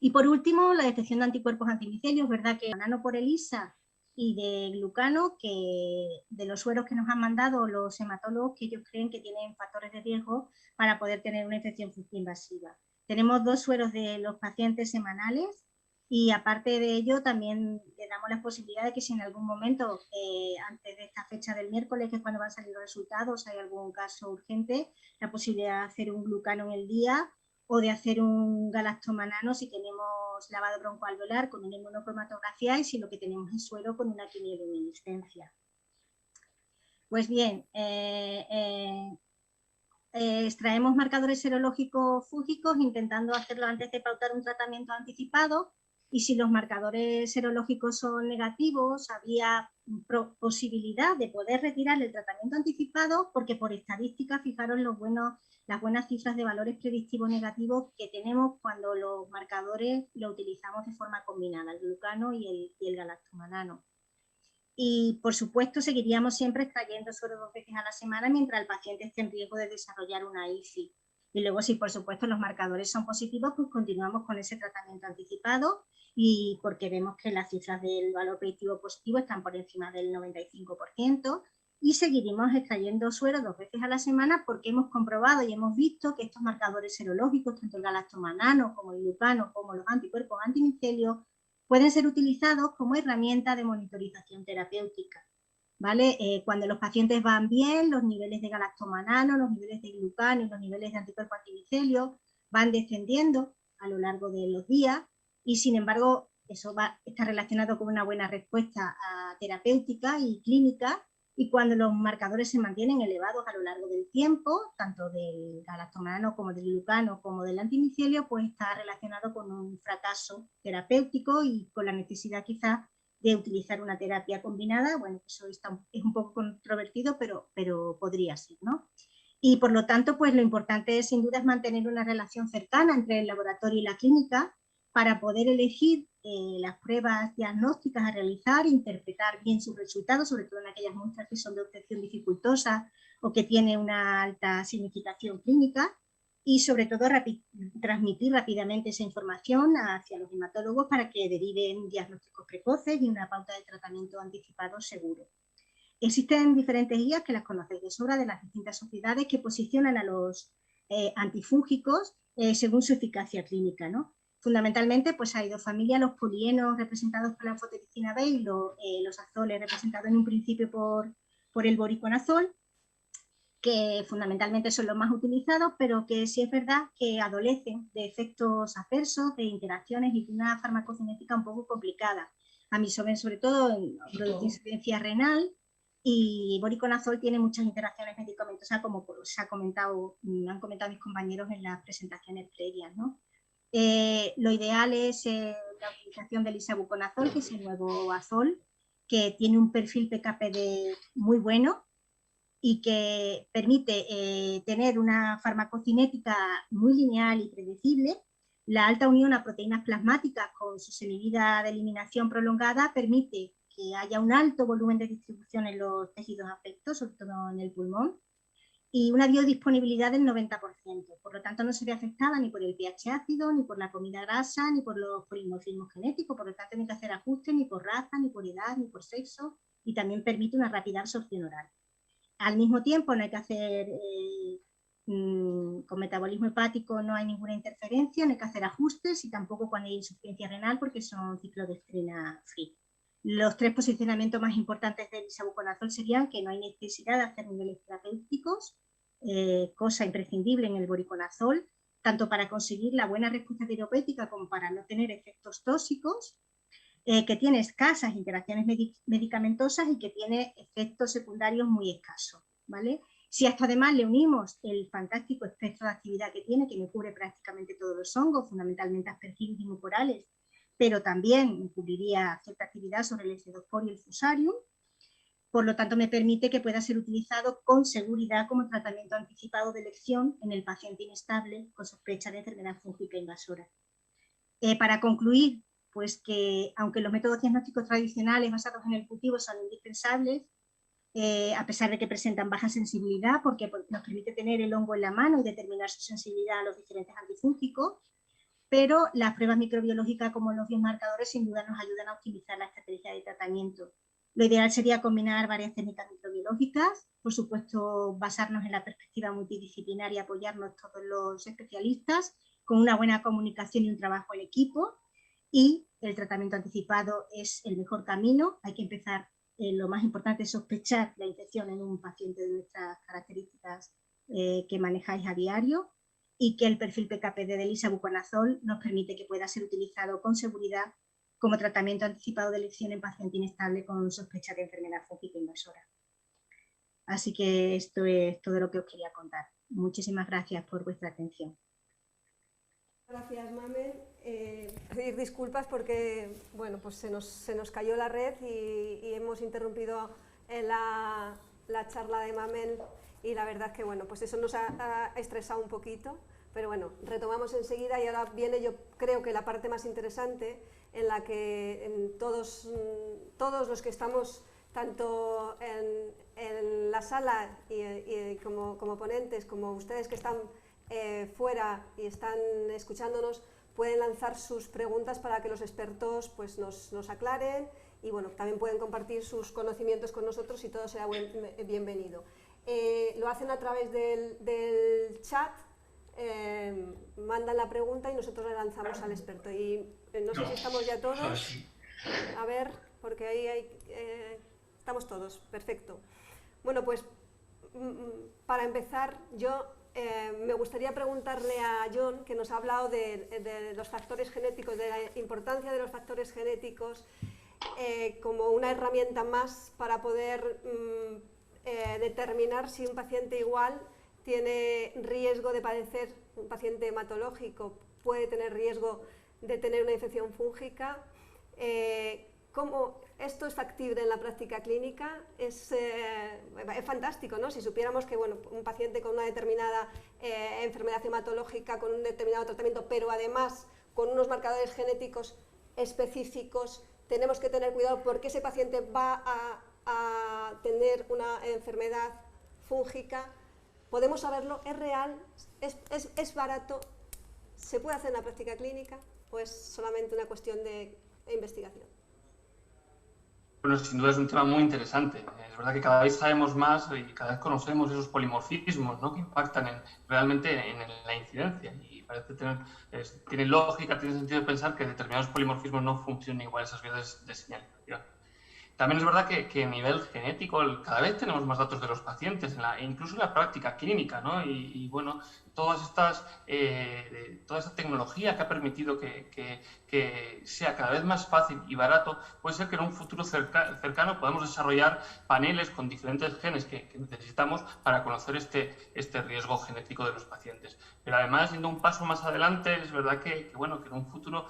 Y por último, la detección de anticuerpos antimicelios, ¿verdad? Que ganando por ELISA y de glucano, que de los sueros que nos han mandado los hematólogos, que ellos creen que tienen factores de riesgo para poder tener una infección fúngica invasiva. Tenemos 2 sueros de los pacientes semanales y aparte de ello también le damos la posibilidad de que si en algún momento, antes de esta fecha del miércoles, que es cuando van a salir los resultados, hay algún caso urgente, la posibilidad de hacer un glucano en el día o de hacer un galactomanano si tenemos lavado broncoalveolar con una inmunocromatografía y si lo que tenemos es suero con una quimioluminiscencia. Pues bien, extraemos marcadores serológicos fúngicos intentando hacerlo antes de pautar un tratamiento anticipado y si los marcadores serológicos son negativos había posibilidad de poder retirar el tratamiento anticipado porque por estadística fijaros las buenas cifras de valores predictivos negativos que tenemos cuando los marcadores lo utilizamos de forma combinada, el glucano y el galactomanano. Y, por supuesto, seguiríamos siempre extrayendo suero 2 veces a la semana mientras el paciente esté en riesgo de desarrollar una IFI. Y luego, si por supuesto los marcadores son positivos, pues continuamos con ese tratamiento anticipado y porque vemos que las cifras del valor predictivo positivo están por encima del 95%. Y seguiremos extrayendo suero 2 veces a la semana porque hemos comprobado y hemos visto que estos marcadores serológicos, tanto el galactomanano como el glucano, como los anticuerpos antimicelios, pueden ser utilizados como herramienta de monitorización terapéutica, ¿vale? Cuando los pacientes van bien, los niveles de galactomanano, los niveles de glucano y los niveles de anticuerpos antimicelios van descendiendo a lo largo de los días y, sin embargo, eso está relacionado con una buena respuesta terapéutica y clínica. Y cuando los marcadores se mantienen elevados a lo largo del tiempo, tanto del galactomanano como del glucano como del antimicelio, pues está relacionado con un fracaso terapéutico y con la necesidad quizás de utilizar una terapia combinada. Bueno, eso es un poco controvertido, pero podría ser, ¿no? Y por lo tanto, pues lo importante sin duda es mantener una relación cercana entre el laboratorio y la clínica para poder elegir las pruebas diagnósticas a realizar e interpretar bien sus resultados, sobre todo en aquellas muestras que son de obtención dificultosa o que tienen una alta significación clínica y sobre todo transmitir rápidamente esa información hacia los hematólogos para que deriven diagnósticos precoces y una pauta de tratamiento anticipado seguro. Existen diferentes guías que las conocéis de sobra de las distintas sociedades que posicionan a los antifúngicos según su eficacia clínica, ¿no? Fundamentalmente, pues hay 2 familias, los polienos representados por la anfotericina B y los azoles representados en un principio por el voriconazol. que fundamentalmente son los más utilizados, pero que sí es verdad que adolecen de efectos adversos, de interacciones y de una farmacocinética un poco complicada. Amisoben sobre todo produce insuficiencia renal, y voriconazol tiene muchas interacciones medicamentosas, como han comentado mis compañeros en las presentaciones previas, ¿no? Lo ideal es la utilización del isavuconazol, que es el nuevo azol, que tiene un perfil PKPD muy bueno y que permite tener una farmacocinética muy lineal y predecible. La alta unión a proteínas plasmáticas con su semivida de eliminación prolongada permite que haya un alto volumen de distribución en los tejidos afectos, sobre todo en el pulmón, y una biodisponibilidad del 90%. Por lo tanto, no se ve afectada ni por el pH ácido, ni por la comida grasa, ni por los polimorfismos genéticos. Por lo tanto, no hay que hacer ajustes ni por raza, ni por edad, ni por sexo, y también permite una rápida absorción oral. Al mismo tiempo, no hay que hacer, con metabolismo hepático no hay ninguna interferencia, no hay que hacer ajustes, y tampoco cuando hay insuficiencia renal, porque son ciclodestrina free. Los 3 posicionamientos más importantes del isavuconazol serían que no hay necesidad de hacer niveles terapéuticos, cosa imprescindible en el voriconazol, tanto para conseguir la buena respuesta terapéutica como para no tener efectos tóxicos, que tiene escasas interacciones medicamentosas y que tiene efectos secundarios muy escasos, ¿vale? Si a esto además le unimos el fantástico espectro de actividad que tiene, que me cubre prácticamente todos los hongos, fundamentalmente aspergillus y mucorales, pero también cubriría cierta actividad sobre el Escedosporium y el Fusarium. Por lo tanto, me permite que pueda ser utilizado con seguridad como tratamiento anticipado de elección en el paciente inestable con sospecha de enfermedad fúngica invasora. Para concluir, pues que aunque los métodos diagnósticos tradicionales basados en el cultivo son indispensables, a pesar de que presentan baja sensibilidad, porque nos permite tener el hongo en la mano y determinar su sensibilidad a los diferentes antifúngicos, pero las pruebas microbiológicas como los biomarcadores sin duda nos ayudan a optimizar la estrategia de tratamiento. Lo ideal sería combinar varias técnicas microbiológicas, por supuesto basarnos en la perspectiva multidisciplinar y apoyarnos todos los especialistas con una buena comunicación y un trabajo en equipo, y el tratamiento anticipado es el mejor camino. Hay que empezar, lo más importante es sospechar la infección en un paciente de nuestras características que manejáis a diario, y que el perfil PKPD del isavuconazol nos permite que pueda ser utilizado con seguridad como tratamiento anticipado de elección en paciente inestable con sospecha de enfermedad fúngica invasora. Así que esto es todo lo que os quería contar. Muchísimas gracias por vuestra atención. Gracias, Mamen. Pedir disculpas porque bueno, pues se nos cayó la red y hemos interrumpido la charla de Mamen, y la verdad es que bueno, pues eso nos ha estresado un poquito, pero bueno, retomamos enseguida, y ahora viene, yo creo que la parte más interesante, en la que todos los que estamos tanto en la sala y como ponentes, como ustedes que están fuera y están escuchándonos, pueden lanzar sus preguntas para que los expertos pues nos aclaren, y bueno, también pueden compartir sus conocimientos con nosotros, y todo será bienvenido. Lo hacen a través del chat, mandan la pregunta y nosotros le lanzamos al experto. Y no sé si estamos ya todos. A ver, porque ahí estamos todos. Perfecto. Bueno, pues para empezar, yo me gustaría preguntarle a John, que nos ha hablado de los factores genéticos, de la importancia de los factores genéticos como una herramienta más para poder determinar si un paciente igual tiene riesgo de padecer, un paciente hematológico puede tener riesgo de tener una infección fúngica. ¿Cómo esto es factible en la práctica clínica? Es fantástico, ¿no? Si supiéramos que bueno, un paciente con una determinada enfermedad hematológica, con un determinado tratamiento, pero además con unos marcadores genéticos específicos, tenemos que tener cuidado porque ese paciente va a tener una enfermedad fúngica. ¿Podemos saberlo? ¿Es real? ¿Es barato? ¿Se puede hacer en la práctica clínica? ¿O es solamente una cuestión de investigación? Bueno, sin duda es un tema muy interesante. Es verdad que cada vez sabemos más y cada vez conocemos esos polimorfismos, ¿no?, que impactan realmente en la incidencia, y parece tiene lógica, tiene sentido pensar que determinados polimorfismos no funcionan igual esas vías de señalización. También es verdad que a nivel genético cada vez tenemos más datos de los pacientes, incluso en la práctica clínica, ¿no? Y bueno, toda esta tecnología que ha permitido que sea cada vez más fácil y barato, puede ser que en un futuro cercano podamos desarrollar paneles con diferentes genes que necesitamos para conocer este riesgo genético de los pacientes. Pero además, yendo un paso más adelante, es verdad que en un futuro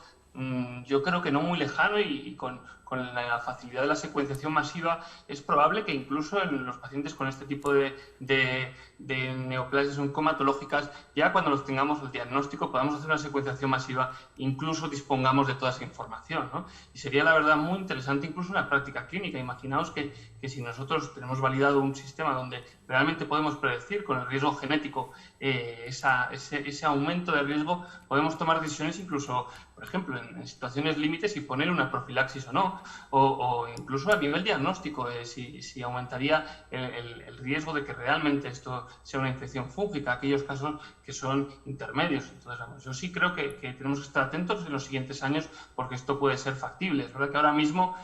yo creo que no muy lejano y con la facilidad de la secuenciación masiva es probable que incluso en los pacientes con este tipo de neoplasias oncomatológicas, ya cuando los tengamos el diagnóstico podamos hacer una secuenciación masiva, incluso dispongamos de toda esa información, ¿no? Y sería la verdad muy interesante incluso una práctica clínica. Imaginaos que si nosotros tenemos validado un sistema donde realmente podemos predecir con el riesgo genético ese aumento de riesgo, podemos tomar decisiones incluso, por ejemplo, en situaciones límites y poner una profilaxis o no, o incluso a nivel diagnóstico, si aumentaría el riesgo de que realmente esto sea una infección fúngica, aquellos casos que son intermedios. Entonces, vamos, yo sí creo que tenemos que estar atentos en los siguientes años porque esto puede ser factible. Es verdad que ahora mismo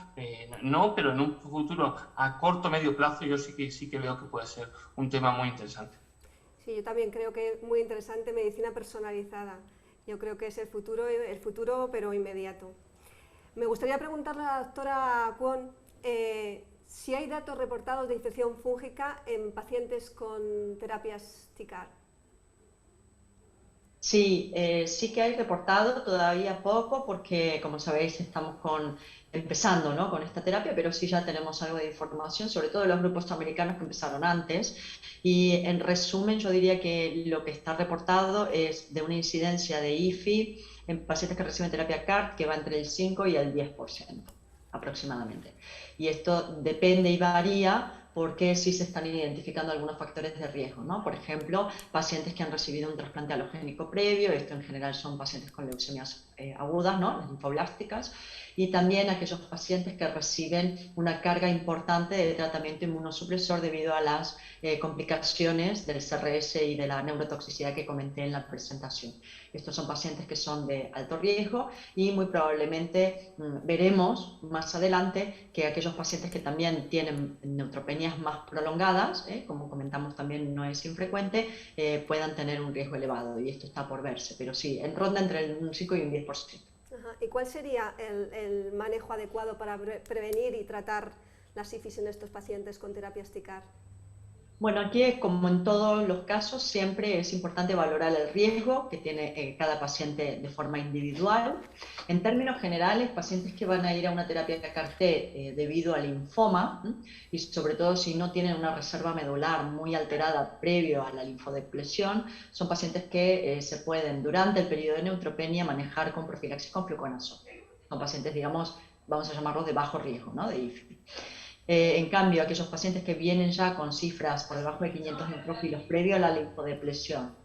no, pero en un futuro a corto o medio plazo yo sí que veo que puede ser un tema muy interesante. Sí, yo también creo que es muy interesante medicina personalizada. Yo creo que es el futuro pero inmediato. Me gustaría preguntarle a la doctora Kwon si hay datos reportados de infección fúngica en pacientes con terapias TCAR. Sí, sí que hay reportado, todavía poco, porque como sabéis estamos empezando, ¿no?, con esta terapia, pero sí ya tenemos algo de información, sobre todo de los grupos americanos que empezaron antes. Y en resumen yo diría que lo que está reportado es de una incidencia de IFI en pacientes que reciben terapia CAR que va entre el 5 y el 10% aproximadamente. Y esto depende y varía porque sí se están identificando algunos factores de riesgo, ¿no? Por ejemplo, pacientes que han recibido un trasplante alogénico previo, esto en general son pacientes con leucemias agudas, ¿no?, las linfoblásticas, y también aquellos pacientes que reciben una carga importante de tratamiento inmunosupresor debido a las complicaciones del CRS y de la neurotoxicidad que comenté en la presentación. Estos son pacientes que son de alto riesgo y muy probablemente veremos más adelante que aquellos pacientes que también tienen neutropenias más prolongadas, como comentamos también no es infrecuente, puedan tener un riesgo elevado, y esto está por verse, pero sí, en ronda entre un 5 y un 10%. Ajá. ¿Y cuál sería el manejo adecuado para prevenir y tratar la sífilis en estos pacientes con terapias TCAR? Bueno, aquí, como en todos los casos, siempre es importante valorar el riesgo que tiene cada paciente de forma individual. En términos generales, pacientes que van a ir a una terapia CAR-T debido al linfoma, y sobre todo si no tienen una reserva medular muy alterada previo a la linfodepleción, son pacientes que se pueden, durante el periodo de neutropenia, manejar con profilaxis con fluconazol. Son pacientes, digamos, vamos a llamarlos de bajo riesgo, ¿no?, de IFI. En cambio, aquellos pacientes que vienen ya con cifras por debajo de 500 neutrófilos previo a la linfodepresión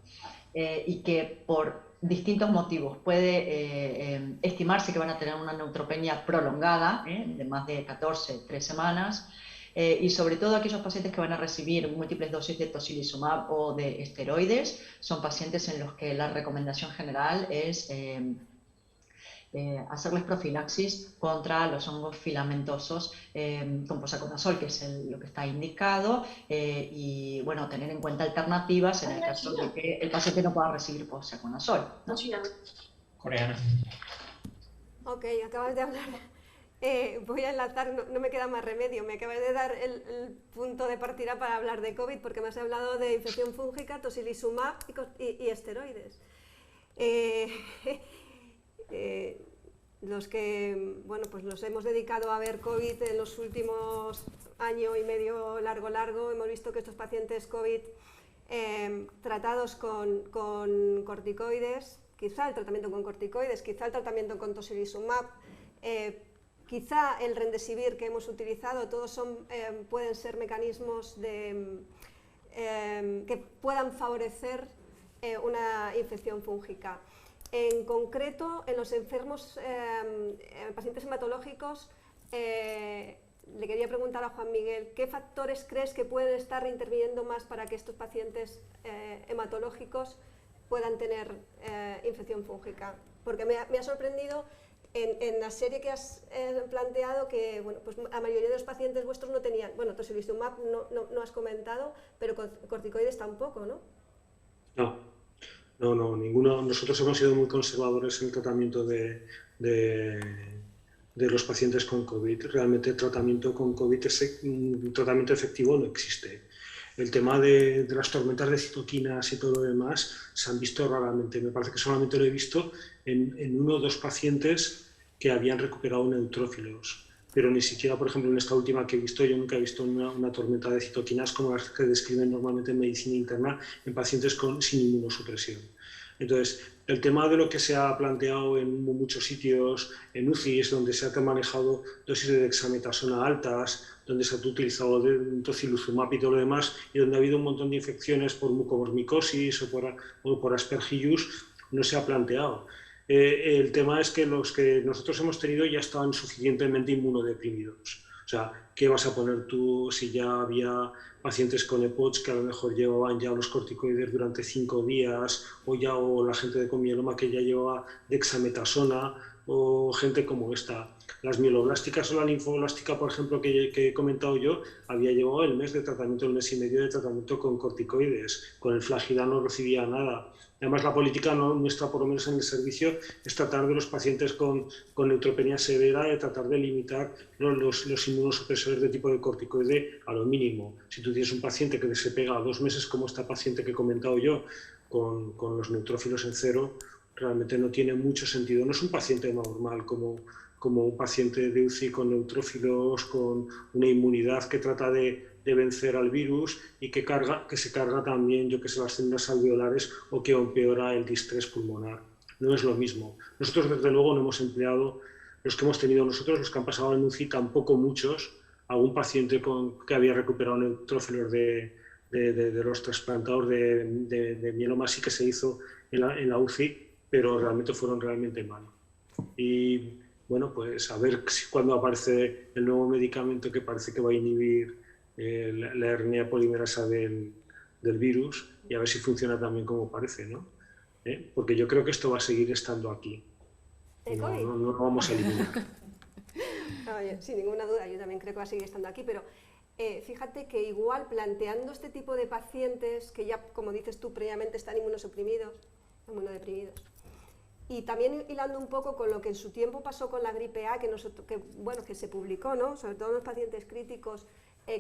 y que por distintos motivos puede estimarse que van a tener una neutropenia prolongada de más de 3 semanas, y sobre todo aquellos pacientes que van a recibir múltiples dosis de tocilizumab o de esteroides, son pacientes en los que la recomendación general es hacerles profilaxis contra los hongos filamentosos con posaconazol, que es lo que está indicado, y bueno, tener en cuenta alternativas en el caso de que el paciente no pueda recibir posaconazol, ¿no? Coreana. Ok, acabas de hablar. Voy a enlazar, no me queda más remedio, me acabas de dar el punto de partida para hablar de COVID, porque me has hablado de infección fúngica, tocilizumab y esteroides. Los que, bueno, pues nos hemos dedicado a ver COVID en los últimos año y medio largo, hemos visto que estos pacientes COVID tratados con corticoides, quizá el tratamiento con corticoides, quizá el tratamiento con tocilizumab, quizá el remdesivir que hemos utilizado, todos pueden ser mecanismos que puedan favorecer una infección fúngica. En concreto, en los enfermos, pacientes hematológicos, le quería preguntar a Juan Miguel, ¿qué factores crees que pueden estar interviniendo más para que estos pacientes hematológicos puedan tener infección fúngica? Porque me ha sorprendido en la serie que has planteado, que bueno, pues la mayoría de los pacientes vuestros no tenían, bueno, tocilizumab no has comentado, pero corticoides tampoco, ¿no? No, ninguno. Nosotros hemos sido muy conservadores en el tratamiento de los pacientes con COVID. Realmente el tratamiento con COVID, un tratamiento efectivo no existe. El tema de las tormentas de citoquinas y todo lo demás se han visto raramente. Me parece que solamente lo he visto en 1 o 2 pacientes que habían recuperado neutrófilos. Pero ni siquiera, por ejemplo, en esta última que he visto, yo nunca he visto una tormenta de citoquinas como las que describen normalmente en medicina interna en pacientes sin inmunosupresión. Entonces, el tema de lo que se ha planteado en muchos sitios, en UCIs, donde se ha manejado dosis de dexametasona altas, donde se ha utilizado tocilizumab y todo lo demás, y donde ha habido un montón de infecciones por mucormicosis o por aspergillus, no se ha planteado. El tema es que los que nosotros hemos tenido ya estaban suficientemente inmunodeprimidos. O sea, ¿qué vas a poner tú si ya había pacientes con EPOCH que a lo mejor llevaban ya los corticoides durante 5 días, o la gente con mieloma que ya llevaba dexametasona, o gente como esta? Las mieloblásticas o la linfoblástica, por ejemplo, que he comentado yo, había llevado el mes de tratamiento, el mes y medio de tratamiento con corticoides. Con el Flagyda no recibía nada. Además, la política nuestra, por lo menos en el servicio, es tratar de los pacientes con neutropenia severa, de tratar de limitar los inmunosupresores de tipo de corticoide a lo mínimo. Si tú tienes un paciente que se pega a 2 meses, como esta paciente que he comentado yo, con los neutrófilos en 0, realmente no tiene mucho sentido. No es un paciente normal como un paciente de UCI con neutrófilos, con una inmunidad que trata de vencer al virus y que se carga también, yo que sé, las células alveolares, o que empeora el distrés pulmonar. No es lo mismo. Nosotros, desde luego, no hemos empleado, los que hemos tenido nosotros, los que han pasado en UCI, tampoco muchos. Algún paciente que había recuperado neutrófilos de los trasplantados de mieloma sí que se hizo en la UCI, pero realmente fueron realmente malos. Y bueno, pues a ver cuándo aparece el nuevo medicamento que parece que va a inhibir la RNA polimerasa del virus, y a ver si funciona también como parece, ¿no? Porque yo creo que esto va a seguir estando aquí. No lo vamos a eliminar. Sin ninguna duda, yo también creo que va a seguir estando aquí, pero fíjate que igual planteando este tipo de pacientes que ya, como dices tú, previamente están inmunodeprimidos, y también hilando un poco con lo que en su tiempo pasó con la gripe A, que se publicó, ¿no? Sobre todo en los pacientes críticos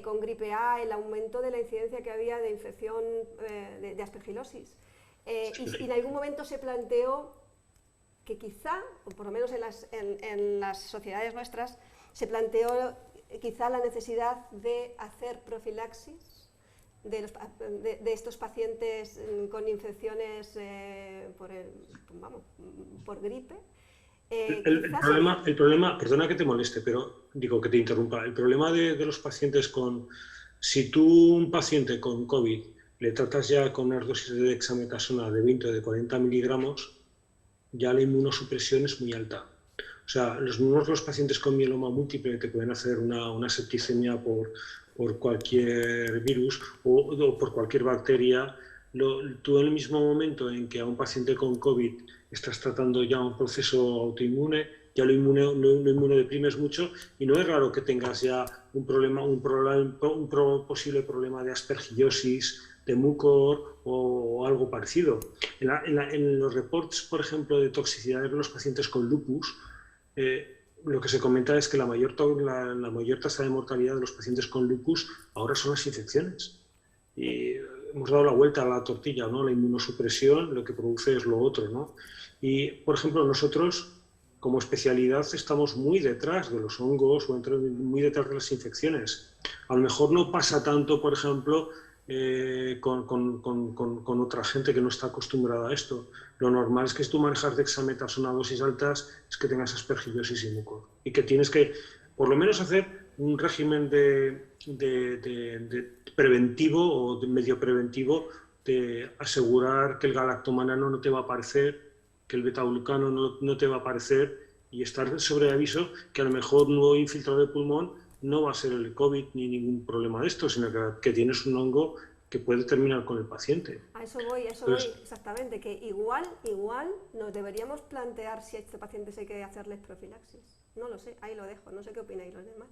con gripe A, el aumento de la incidencia que había de infección de aspergilosis. Y en algún momento se planteó que quizá, o por lo menos en las sociedades nuestras, se planteó quizá la necesidad de hacer profilaxis de estos pacientes con infecciones por gripe. El problema, perdona que te moleste, pero digo que te interrumpa. El problema de los pacientes si tú un paciente con COVID le tratas ya con unas dosis de dexametasona de 20 o de 40 miligramos, ya la inmunosupresión es muy alta. O sea, los pacientes con mieloma múltiple te pueden hacer una septicemia por cualquier virus o por cualquier bacteria. Tú en el mismo momento en que a un paciente con COVID estás tratando ya un proceso autoinmune, ya lo inmunodeprimes mucho, y no es raro que tengas ya un posible problema de aspergillosis, de mucor o algo parecido. En los reports, por ejemplo, de toxicidad de los pacientes con lupus, lo que se comenta es que la mayor tasa de mortalidad de los pacientes con lupus ahora son las infecciones. Y hemos dado la vuelta a la tortilla, ¿no? La inmunosupresión lo que produce es lo otro, ¿no? Y, por ejemplo, nosotros, como especialidad, estamos muy detrás de los hongos o muy detrás de las infecciones. A lo mejor no pasa tanto, por ejemplo, con otra gente que no está acostumbrada a esto. Lo normal es que si tú manejas dexametasona a dosis altas, es que tengas aspergillosis y mucor. Y que tienes que, por lo menos, hacer un régimen de preventivo o de medio preventivo, de asegurar que el galactomanano no te va a aparecer, que el betaglucano no te va a aparecer, y estar sobre aviso que a lo mejor un nuevo infiltrado de pulmón no va a ser el COVID ni ningún problema de esto, sino que tienes un hongo que puede terminar con el paciente. A eso voy, exactamente, que igual nos deberíamos plantear si a este paciente hay que hacerles profilaxis. No lo sé, ahí lo dejo, no sé qué opináis los demás.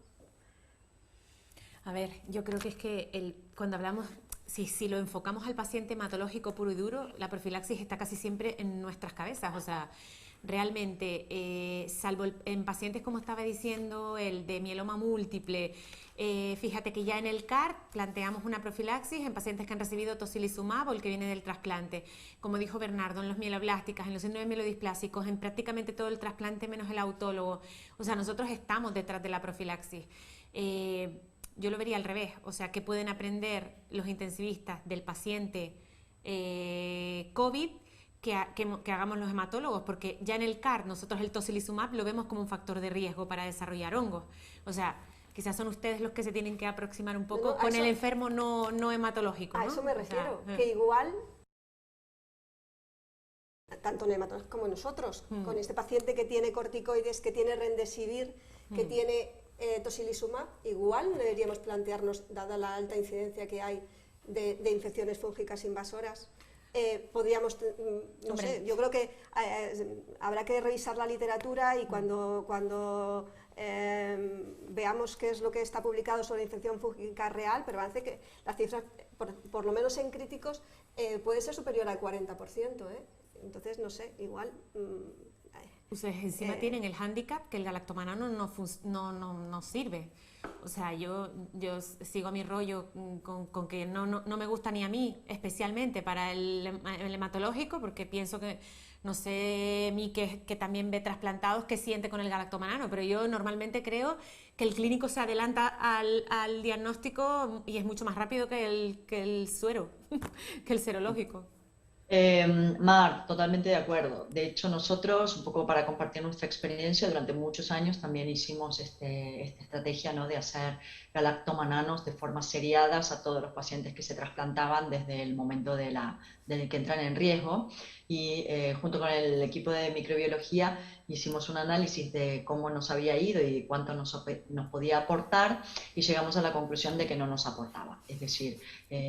A ver, yo creo que es que cuando hablamos, si lo enfocamos al paciente hematológico puro y duro, la profilaxis está casi siempre en nuestras cabezas, o sea, realmente, salvo en pacientes, como estaba diciendo, el de mieloma múltiple, fíjate que ya en el CAR planteamos una profilaxis en pacientes que han recibido tocilizumab o el que viene del trasplante. Como dijo Bernardo, en los mieloblásticas, en los síndromes mielodisplásicos, en prácticamente todo el trasplante menos el autólogo. O sea, nosotros estamos detrás de la profilaxis. Yo lo vería al revés, o sea, ¿qué pueden aprender los intensivistas del paciente COVID que hagamos los hematólogos? Porque ya en el CAR nosotros el tocilizumab lo vemos como un factor de riesgo para desarrollar hongos. O sea, quizás son ustedes los que se tienen que aproximar un poco con el enfermo no hematológico, ¿no? A eso me refiero, o sea, que igual, tanto en hematología como nosotros, con este paciente que tiene corticoides, que tiene remdesivir, que tiene tocilizumab, igual deberíamos plantearnos, dada la alta incidencia que hay de infecciones fúngicas invasoras, podríamos, no sé, yo creo que habrá que revisar la literatura y cuando veamos qué es lo que está publicado sobre infección fúngica real, pero parece que las cifras, por lo menos en críticos, puede ser superior al 40%, entonces no sé, igual... Ustedes encima tienen el hándicap que el galactomanano no sirve. O sea, yo sigo mi rollo con que no me gusta ni a mí, especialmente para el hematológico, porque pienso que, no sé, mí que también ve trasplantados, que siente con el galactomanano, pero yo normalmente creo que el clínico se adelanta al diagnóstico y es mucho más rápido que el suero, que el serológico. Mar, totalmente de acuerdo. De hecho, nosotros, un poco para compartir nuestra experiencia, durante muchos años también hicimos esta estrategia, ¿no?, de hacer galactomananos de forma seriadas a todos los pacientes que se trasplantaban desde el momento del que entran en riesgo. Y junto con el equipo de microbiología hicimos un análisis de cómo nos había ido y cuánto nos podía aportar, y llegamos a la conclusión de que no nos aportaba. Es decir,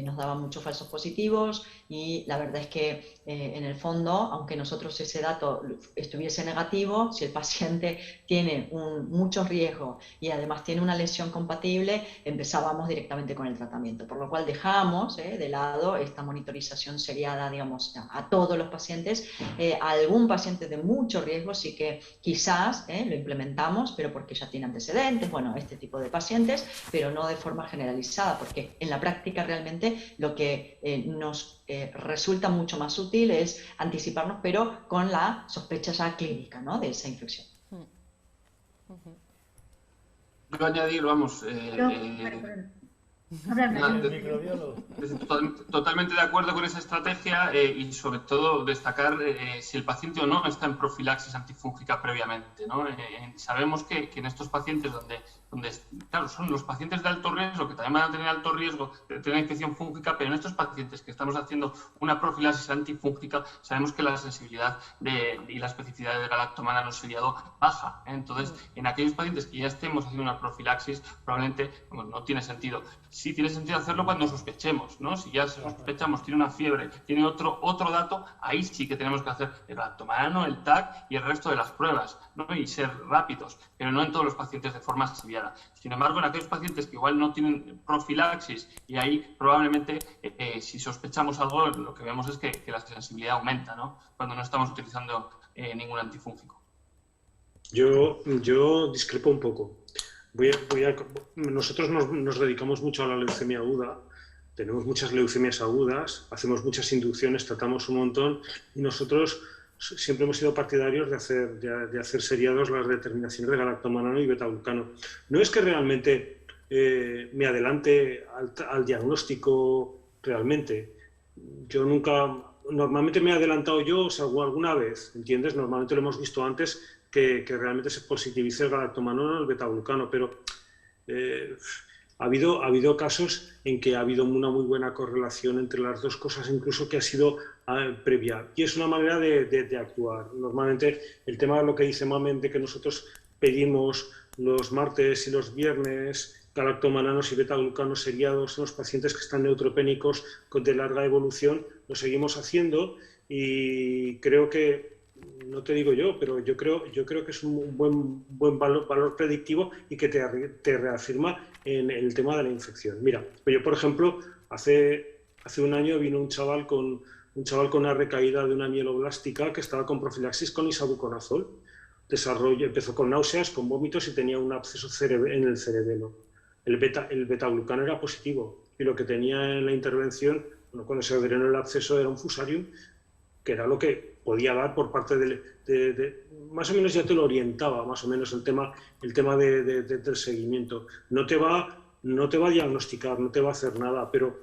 nos daban muchos falsos positivos, y la verdad es que en el fondo, aunque nosotros ese dato estuviese negativo, si el paciente tiene mucho riesgo y además tiene una lesión compatible, empezábamos directamente con el tratamiento, por lo cual dejamos de lado esta monitorización seriada, digamos, a todos los pacientes. A algún paciente de mucho riesgo sí que quizás lo implementamos, pero porque ya tiene antecedentes, bueno, este tipo de pacientes, pero no de forma generalizada, porque en la práctica realmente lo que nos resulta mucho más útil es anticiparnos, pero con la sospecha ya clínica, ¿no?, de esa infección. Yo añadir, vamos... Totalmente de acuerdo con esa estrategia y sobre todo destacar si el paciente o no está en profilaxis antifúngica previamente, ¿no? Sabemos que en estos pacientes donde claro, son los pacientes de alto riesgo, que también van a tener alto riesgo de tener infección fúngica, pero en estos pacientes que estamos haciendo una profilaxis antifúngica, sabemos que la sensibilidad y la especificidad del galactomanano seriado baja, ¿eh? Entonces, en aquellos pacientes que ya estemos haciendo una profilaxis, probablemente no tiene sentido. Sí tiene sentido hacerlo cuando sospechemos, ¿no? Si ya sospechamos, tiene una fiebre, tiene otro dato, ahí sí que tenemos que hacer el galactomanano, el TAC y el resto de las pruebas, ¿no? Y ser rápidos, pero no en todos los pacientes de forma seriada. Sin embargo, en aquellos pacientes que igual no tienen profilaxis, y ahí probablemente si sospechamos algo, lo que vemos es que la sensibilidad aumenta, ¿no?, cuando no estamos utilizando ningún antifúngico. Yo discrepo un poco. Nosotros nos dedicamos mucho a la leucemia aguda, tenemos muchas leucemias agudas, hacemos muchas inducciones, tratamos un montón, y nosotros siempre hemos sido partidarios de hacer seriados las determinaciones de galactomanano y betaglucano. No es que realmente me adelante al diagnóstico realmente. Yo normalmente me he adelantado yo, o sea, alguna vez, ¿entiendes? Normalmente lo hemos visto antes que realmente se positivice el galactomanano o el betaglucano, pero ha habido casos en que ha habido una muy buena correlación entre las dos cosas, incluso que ha sido previa. Y es una manera de actuar. Normalmente el tema de lo que dice Mamen, de que nosotros pedimos los martes y los viernes galactomananos y betaglucanos seriados en los pacientes que están neutropénicos de larga evolución. Lo seguimos haciendo y creo que, no te digo yo, pero yo creo que es un buen valor predictivo y que te reafirma en el tema de la infección. Mira, yo por ejemplo, hace un año vino un chaval con una recaída de una mieloblástica que estaba con profilaxis con isavuconazol. Empezó con náuseas, con vómitos y tenía un absceso en el cerebelo. El betaglucano era positivo y lo que tenía en la intervención, bueno, cuando se drenó el absceso, era un fusarium, que era lo que podía dar por parte más o menos ya te lo orientaba, más o menos el tema del seguimiento. No te va a diagnosticar, no te va a hacer nada, pero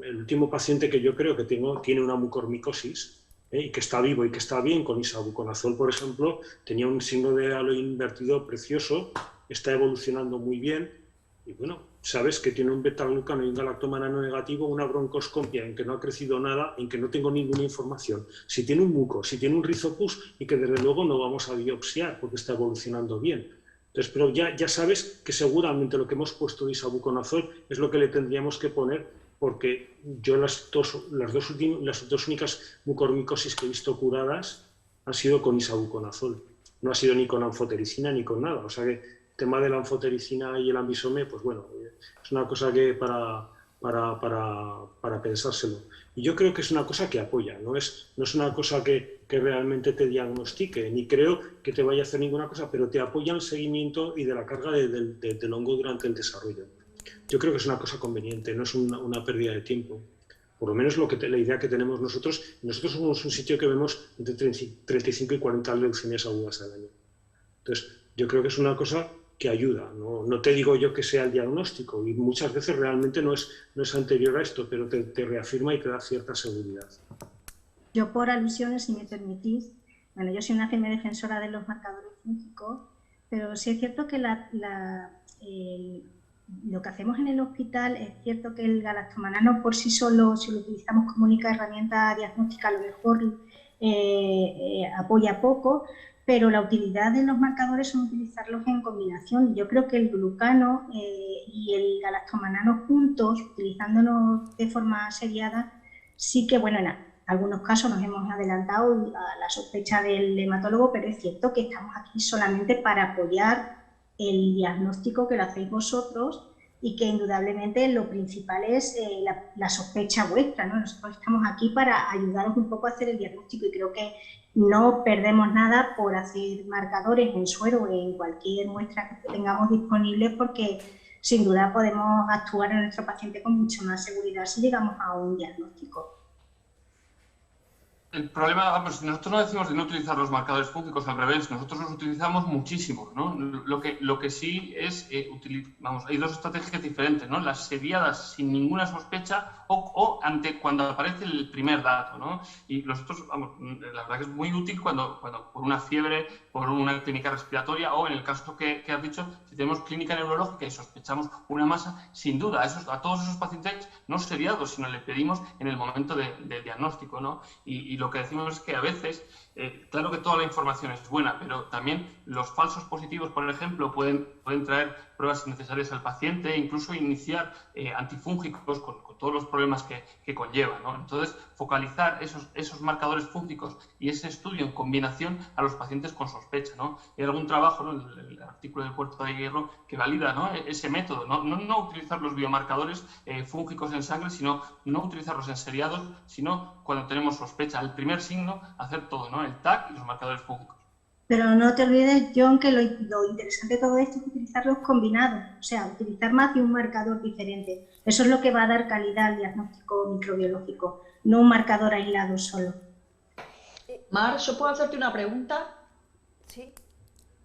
el último paciente que yo creo que tiene una mucormicosis y que está vivo y que está bien con isavuconazol, por ejemplo, tenía un signo de halo invertido precioso, está evolucionando muy bien y bueno, sabes que tiene un betaglucano y un galactomanano negativo, una broncoscopia en que no ha crecido nada, en que no tengo ninguna información. Si tiene un muco, si tiene un rizopus y que desde luego no vamos a biopsiar porque está evolucionando bien. Entonces, pero ya sabes que seguramente lo que hemos puesto de isavuconazol es lo que le tendríamos que poner, porque yo las dos únicas mucormicosis que he visto curadas han sido con isavuconazol. No ha sido ni con anfotericina ni con nada. O sea que el tema de la anfotericina y el ambisome, pues bueno, es una cosa que para pensárselo. Y yo creo que es una cosa que apoya, no es una cosa que realmente te diagnostique, ni creo que te vaya a hacer ninguna cosa, pero te apoya el seguimiento y de la carga del hongo durante el desarrollo. Yo creo que es una cosa conveniente, no es una pérdida de tiempo. Por lo menos la idea que tenemos nosotros. Nosotros somos un sitio que vemos entre 35 y 40 leucemias agudas al año. Entonces, yo creo que es una cosa que ayuda. No te digo yo que sea el diagnóstico, y muchas veces realmente no es anterior a esto, pero te reafirma y te da cierta seguridad. Yo, por alusiones, si me permitís, bueno, yo soy una firme defensora de los marcadores fúngicos, pero sí es cierto que lo que hacemos en el hospital, es cierto que el galactomanano por sí solo, si lo utilizamos como única herramienta diagnóstica, a lo mejor apoya poco, pero la utilidad de los marcadores son utilizarlos en combinación. Yo creo que el glucano y el galactomanano juntos, utilizándolos de forma seriada, sí que, bueno, en algunos casos nos hemos adelantado a la sospecha del hematólogo, pero es cierto que estamos aquí solamente para apoyar el diagnóstico que lo hacéis vosotros y que indudablemente lo principal es la sospecha vuestra, ¿no? Nosotros estamos aquí para ayudaros un poco a hacer el diagnóstico y creo que no perdemos nada por hacer marcadores en suero o en cualquier muestra que tengamos disponible, porque sin duda podemos actuar en nuestro paciente con mucha más seguridad si llegamos a un diagnóstico. El problema, vamos, nosotros no decimos de no utilizar los marcadores fúngicos, al revés, nosotros los utilizamos muchísimo, ¿no? Lo que sí es, hay dos estrategias diferentes, ¿no? Las seriadas sin ninguna sospecha o ante cuando aparece el primer dato, ¿no? Y nosotros, vamos, la verdad que es muy útil cuando por una fiebre, por una clínica respiratoria o en el caso que has dicho, si tenemos clínica neurológica y sospechamos una masa, sin duda, a todos esos pacientes no seriados, sino le pedimos en el momento del diagnóstico, ¿no? Y lo que decimos es que a veces, claro que toda la información es buena, pero también los falsos positivos, por ejemplo, pueden traer pruebas innecesarias al paciente e incluso iniciar antifúngicos con todos los problemas que conlleva, ¿no? Entonces, focalizar esos marcadores fúngicos y ese estudio en combinación a los pacientes con sospecha, ¿no? Hay algún trabajo, ¿no? El artículo del Puerto de Hierro que valida, ¿no? Ese método, no utilizar los biomarcadores fúngicos en sangre, sino no utilizarlos en seriados, sino cuando tenemos sospecha. El primer signo, hacer todo, ¿no? El TAC y los marcadores fúngicos. Pero no te olvides, John, que lo interesante de todo esto es utilizarlos combinados, o sea, utilizar más de un marcador diferente. Eso es lo que va a dar calidad al diagnóstico microbiológico, no un marcador aislado solo. Mar, ¿yo puedo hacerte una pregunta? Sí.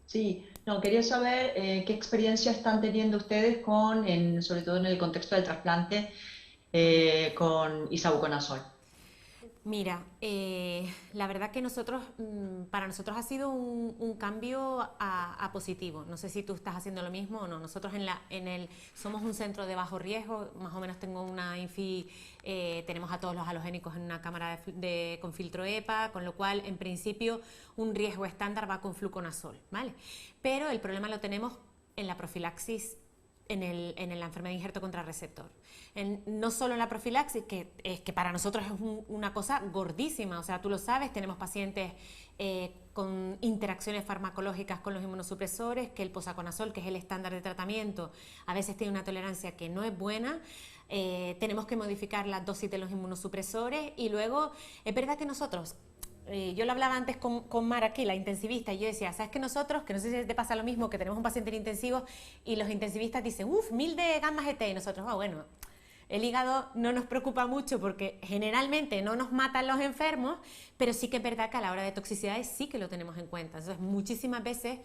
Sí, no, quería saber qué experiencia están teniendo ustedes sobre todo en el contexto del trasplante, con isavuconazol. Mira, la verdad que para nosotros ha sido un cambio a positivo. No sé si tú estás haciendo lo mismo o no. Nosotros somos un centro de bajo riesgo, más o menos tengo una INFI, tenemos a todos los halogénicos en una cámara con filtro EPA, con lo cual en principio un riesgo estándar va con fluconazol, ¿vale? Pero el problema lo tenemos en la profilaxis en la enfermedad de injerto contrarreceptor. No solo en la profilaxis, que para nosotros es una cosa gordísima, o sea, tú lo sabes, tenemos pacientes con interacciones farmacológicas con los inmunosupresores, que el posaconazol, que es el estándar de tratamiento, a veces tiene una tolerancia que no es buena. Tenemos que modificar la dosis de los inmunosupresores y luego es verdad que nosotros, yo lo hablaba antes con Mar aquí, la intensivista, y yo decía, ¿sabes que nosotros, que no sé si te pasa lo mismo, que tenemos un paciente en intensivo y los intensivistas dicen, 1000 de gamma GT, y nosotros, bueno, el hígado no nos preocupa mucho porque generalmente no nos matan los enfermos, pero sí que es verdad que a la hora de toxicidades sí que lo tenemos en cuenta. Entonces, muchísimas veces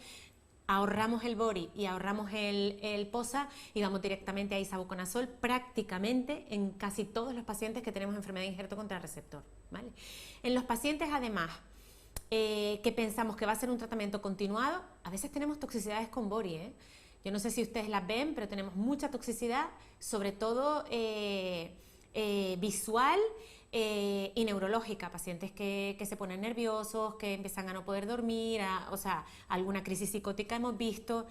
ahorramos el bori y ahorramos el posa y vamos directamente a isavuconazol prácticamente en casi todos los pacientes que tenemos enfermedad de injerto contrarreceptor, ¿vale? En los pacientes, además, que pensamos que va a ser un tratamiento continuado, a veces tenemos toxicidades con bori, ¿eh? Yo no sé si ustedes las ven, pero tenemos mucha toxicidad, sobre todo visual y neurológica, pacientes que se ponen nerviosos, que empiezan a no poder dormir, o sea, alguna crisis psicótica hemos visto.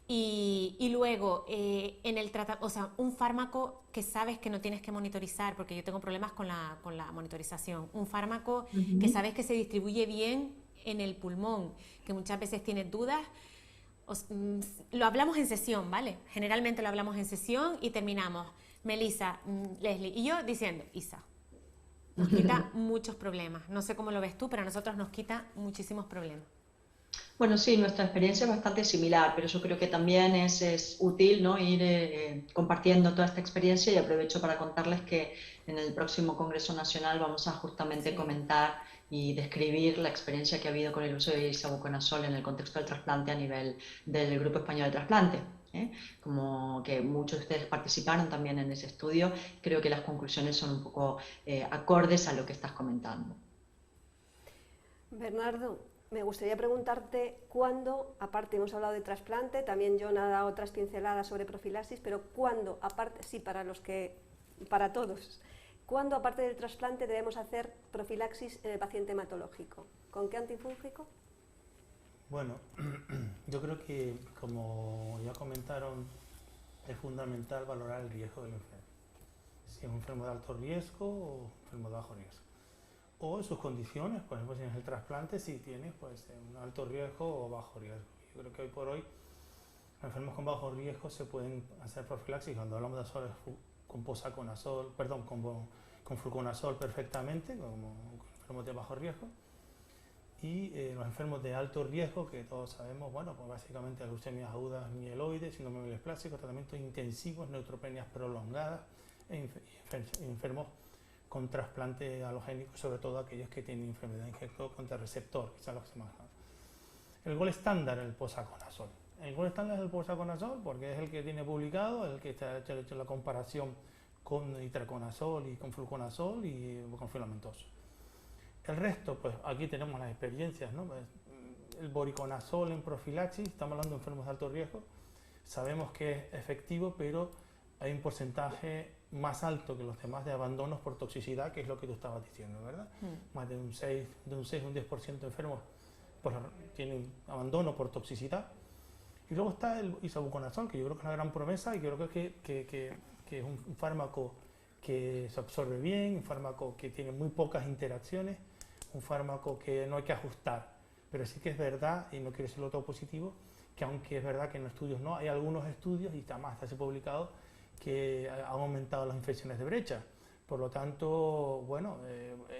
Y luego, en el o sea, un fármaco que sabes que no tienes que monitorizar, porque yo tengo problemas con la monitorización. Un fármaco que sabes que se distribuye bien en el pulmón, que muchas veces tienes dudas. Lo hablamos en sesión, ¿vale? Generalmente lo hablamos en sesión y terminamos, Melissa, Leslie y yo diciendo, Isa, nos quita muchos problemas. No sé cómo lo ves tú, pero a nosotros nos quita muchísimos problemas. Bueno, sí, nuestra experiencia es bastante similar, pero yo creo que también es útil, ¿no?, ir compartiendo toda esta experiencia, y aprovecho para contarles que en el próximo Congreso Nacional vamos a justamente comentar y describir la experiencia que ha habido con el uso de isavuconazol en el contexto del trasplante a nivel del Grupo Español de Trasplante. Como que muchos de ustedes participaron también en ese estudio, creo que las conclusiones son un poco acordes a lo que estás comentando. Bernardo, me gustaría preguntarte cuándo, aparte hemos hablado de trasplante, también John ha dado otras pinceladas sobre profilaxis, pero cuándo, aparte, sí, para todos, ¿cuándo aparte del trasplante debemos hacer profilaxis en el paciente hematológico? ¿Con qué antifúngico? Bueno, yo creo que, como ya comentaron, es fundamental valorar el riesgo del enfermo. Si es un enfermo de alto riesgo o enfermo de bajo riesgo. O sus condiciones, por ejemplo, si es el trasplante, si tienes pues, un alto riesgo o bajo riesgo. Yo creo que hoy por hoy, los enfermos con bajo riesgo se pueden hacer profilaxis. Cuando hablamos de azol, con posaconazol, perdón, con fluconazol perfectamente, como enfermos de bajo riesgo. Y los enfermos de alto riesgo, que todos sabemos, bueno, pues básicamente leucemias agudas mieloides, síndrome mieloesplásico, tratamientos intensivos, neutropenias prolongadas, enfermos con trasplante halogénico, sobre todo aquellos que tienen enfermedad de injerto contrarreceptor, quizás los que se más. El gol estándar es el posaconazol. El gol estándar es el posaconazol porque es el que tiene publicado, el que está hecho la comparación con itraconazol y con fluconazol y con filamentoso. El resto, pues aquí tenemos las experiencias, ¿no? El boriconazol en profilaxis, estamos hablando de enfermos de alto riesgo, sabemos que es efectivo, pero hay un porcentaje más alto que los demás de abandonos por toxicidad, que es lo que tú estabas diciendo, ¿verdad? Más de un 6, un 10% de enfermos tienen abandono por toxicidad. Y luego está el isavuconazol, que yo creo que es una gran promesa y creo que es un fármaco que se absorbe bien, un fármaco que tiene muy pocas interacciones, un fármaco que no hay que ajustar. Pero sí que es verdad, y no quiero decirlo todo positivo, que aunque es verdad que en los estudios no, hay algunos estudios, y además está así publicado, que han aumentado las infecciones de brecha. Por lo tanto, bueno,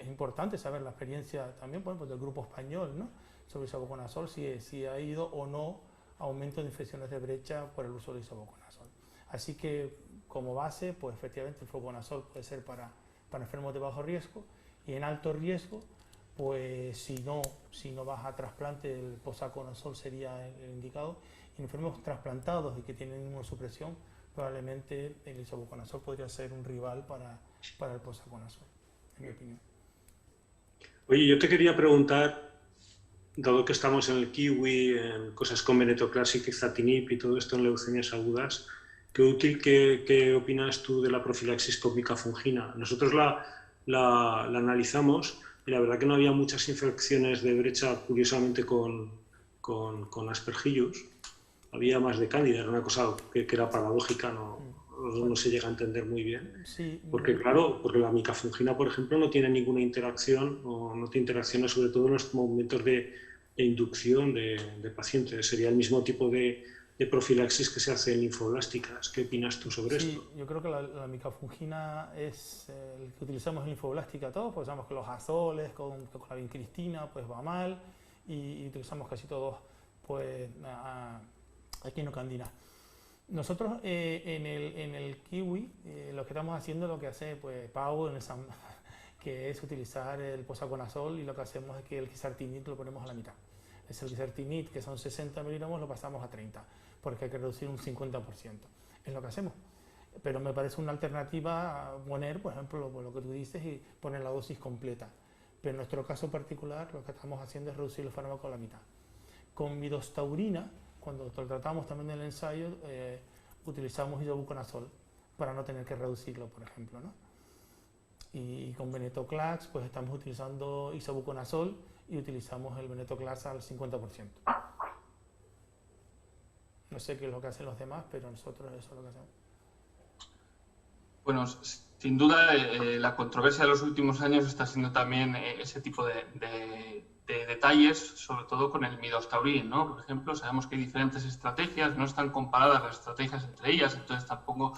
es importante saber la experiencia también, por ejemplo, del grupo español, ¿no?, sobre isavuconazol, si ha ido o no aumento de infecciones de brecha por el uso de isavuconazol. Así que, como base, pues efectivamente el fluconazol puede ser para enfermos de bajo riesgo, y en alto riesgo, pues si no vas a trasplante, el posaconazol sería el indicado. Y en enfermos trasplantados y que tienen inmunosupresión, probablemente el isavuconazol podría ser un rival para el posaconazol, en mi opinión. Oye, yo te quería preguntar, dado que estamos en el kiwi, en cosas con venetoclax y quizartinib y todo esto en leucemias agudas, ¿qué opinas tú de la profilaxis con micafungina? Nosotros la analizamos y la verdad que no había muchas infecciones de brecha, curiosamente, con Aspergillus. había más de cándida, era una cosa que era paradójica, no se llega a entender muy bien. Sí, porque claro, porque la micafungina, por ejemplo, no tiene ninguna interacción, o no tiene interacciones sobre todo en los momentos de inducción de pacientes. Sería el mismo tipo de profilaxis que se hace en linfoblásticas. ¿Qué opinas tú sobre esto? Sí, yo creo que la micafungina es el que utilizamos en linfoblástica todos, pues sabemos que los azoles con la vincristina pues va mal, y utilizamos casi todos pues equinocandina. Nosotros en el kiwi lo que estamos haciendo, lo que hace pues Pau que es utilizar el posaconazol, y lo que hacemos es que el quizartinib lo ponemos a la mitad. Es el quizartinib, que son 60 miligramos, lo pasamos a 30, porque hay que reducir un 50%. Es lo que hacemos. Pero me parece una alternativa a poner, por ejemplo, lo que tú dices, y poner la dosis completa. Pero en nuestro caso particular, lo que estamos haciendo es reducir el fármaco a la mitad. Con midostaurina, cuando lo tratamos también en el ensayo, utilizamos isobuconazol para no tener que reducirlo, por ejemplo, ¿no? Y con venetoclax, pues estamos utilizando isobuconazol y utilizamos el venetoclax al 50%. No sé qué es lo que hacen los demás, pero nosotros eso es lo que hacemos. Bueno, sin duda la controversia de los últimos años está siendo también ese tipo de detalles, sobre todo con el midostaurin, ¿no? Por ejemplo, sabemos que hay diferentes estrategias, no están comparadas las estrategias entre ellas, entonces tampoco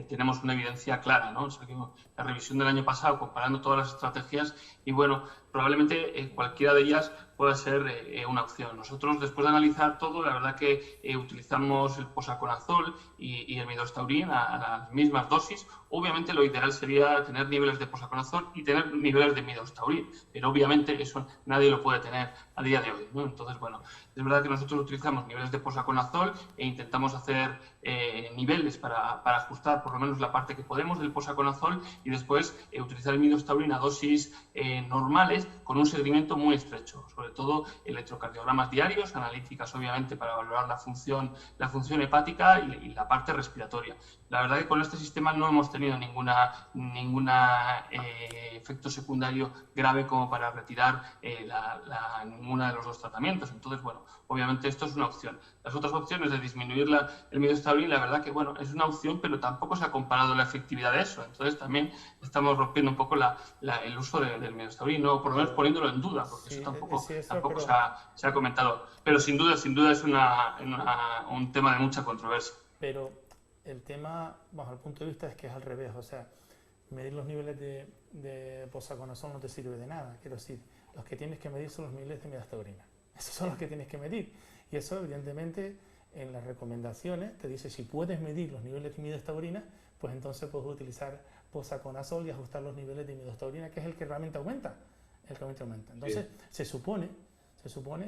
tenemos una evidencia clara, ¿no? O sea, que la revisión del año pasado, comparando todas las estrategias, y bueno, probablemente cualquiera de ellas pueda ser una opción. Nosotros, después de analizar todo, la verdad que utilizamos el posaconazol y el midostaurin a las mismas dosis. Obviamente lo ideal sería tener niveles de posaconazol y tener niveles de midostaurin, pero obviamente eso nadie lo puede tener a día de hoy, ¿no? Entonces, bueno, es verdad que nosotros utilizamos niveles de posaconazol e intentamos hacer niveles para ajustar por lo menos la parte que podemos del posaconazol, y después utilizar el midostaurin a dosis normales con un seguimiento muy estrecho, sobre todo electrocardiogramas diarios, analíticas obviamente para valorar la función hepática y la parte respiratoria. La verdad que con este sistema no hemos tenido ningún efecto secundario grave como para retirar ninguna de los dos tratamientos. Entonces, bueno, obviamente esto es una opción. Las otras opciones de disminuir el midostaurin, la verdad que, bueno, es una opción, pero tampoco se ha comparado la efectividad de eso. Entonces también estamos rompiendo un poco el uso del midostaurin, no, por lo menos poniéndolo en duda, porque sí, eso tampoco se ha comentado. Pero sin duda es un tema de mucha controversia. Pero el tema, bajo el punto de vista, es que es al revés. O sea, medir los niveles de posaconazol no te sirve de nada. Quiero decir, los que tienes que medir son los niveles de midostaurina. Esos son los que tienes que medir. Y eso, evidentemente, en las recomendaciones te dice, si puedes medir los niveles de midostaurina, pues entonces puedes utilizar posaconazol y ajustar los niveles de midostaurina, que es el que realmente aumenta. Entonces, se supone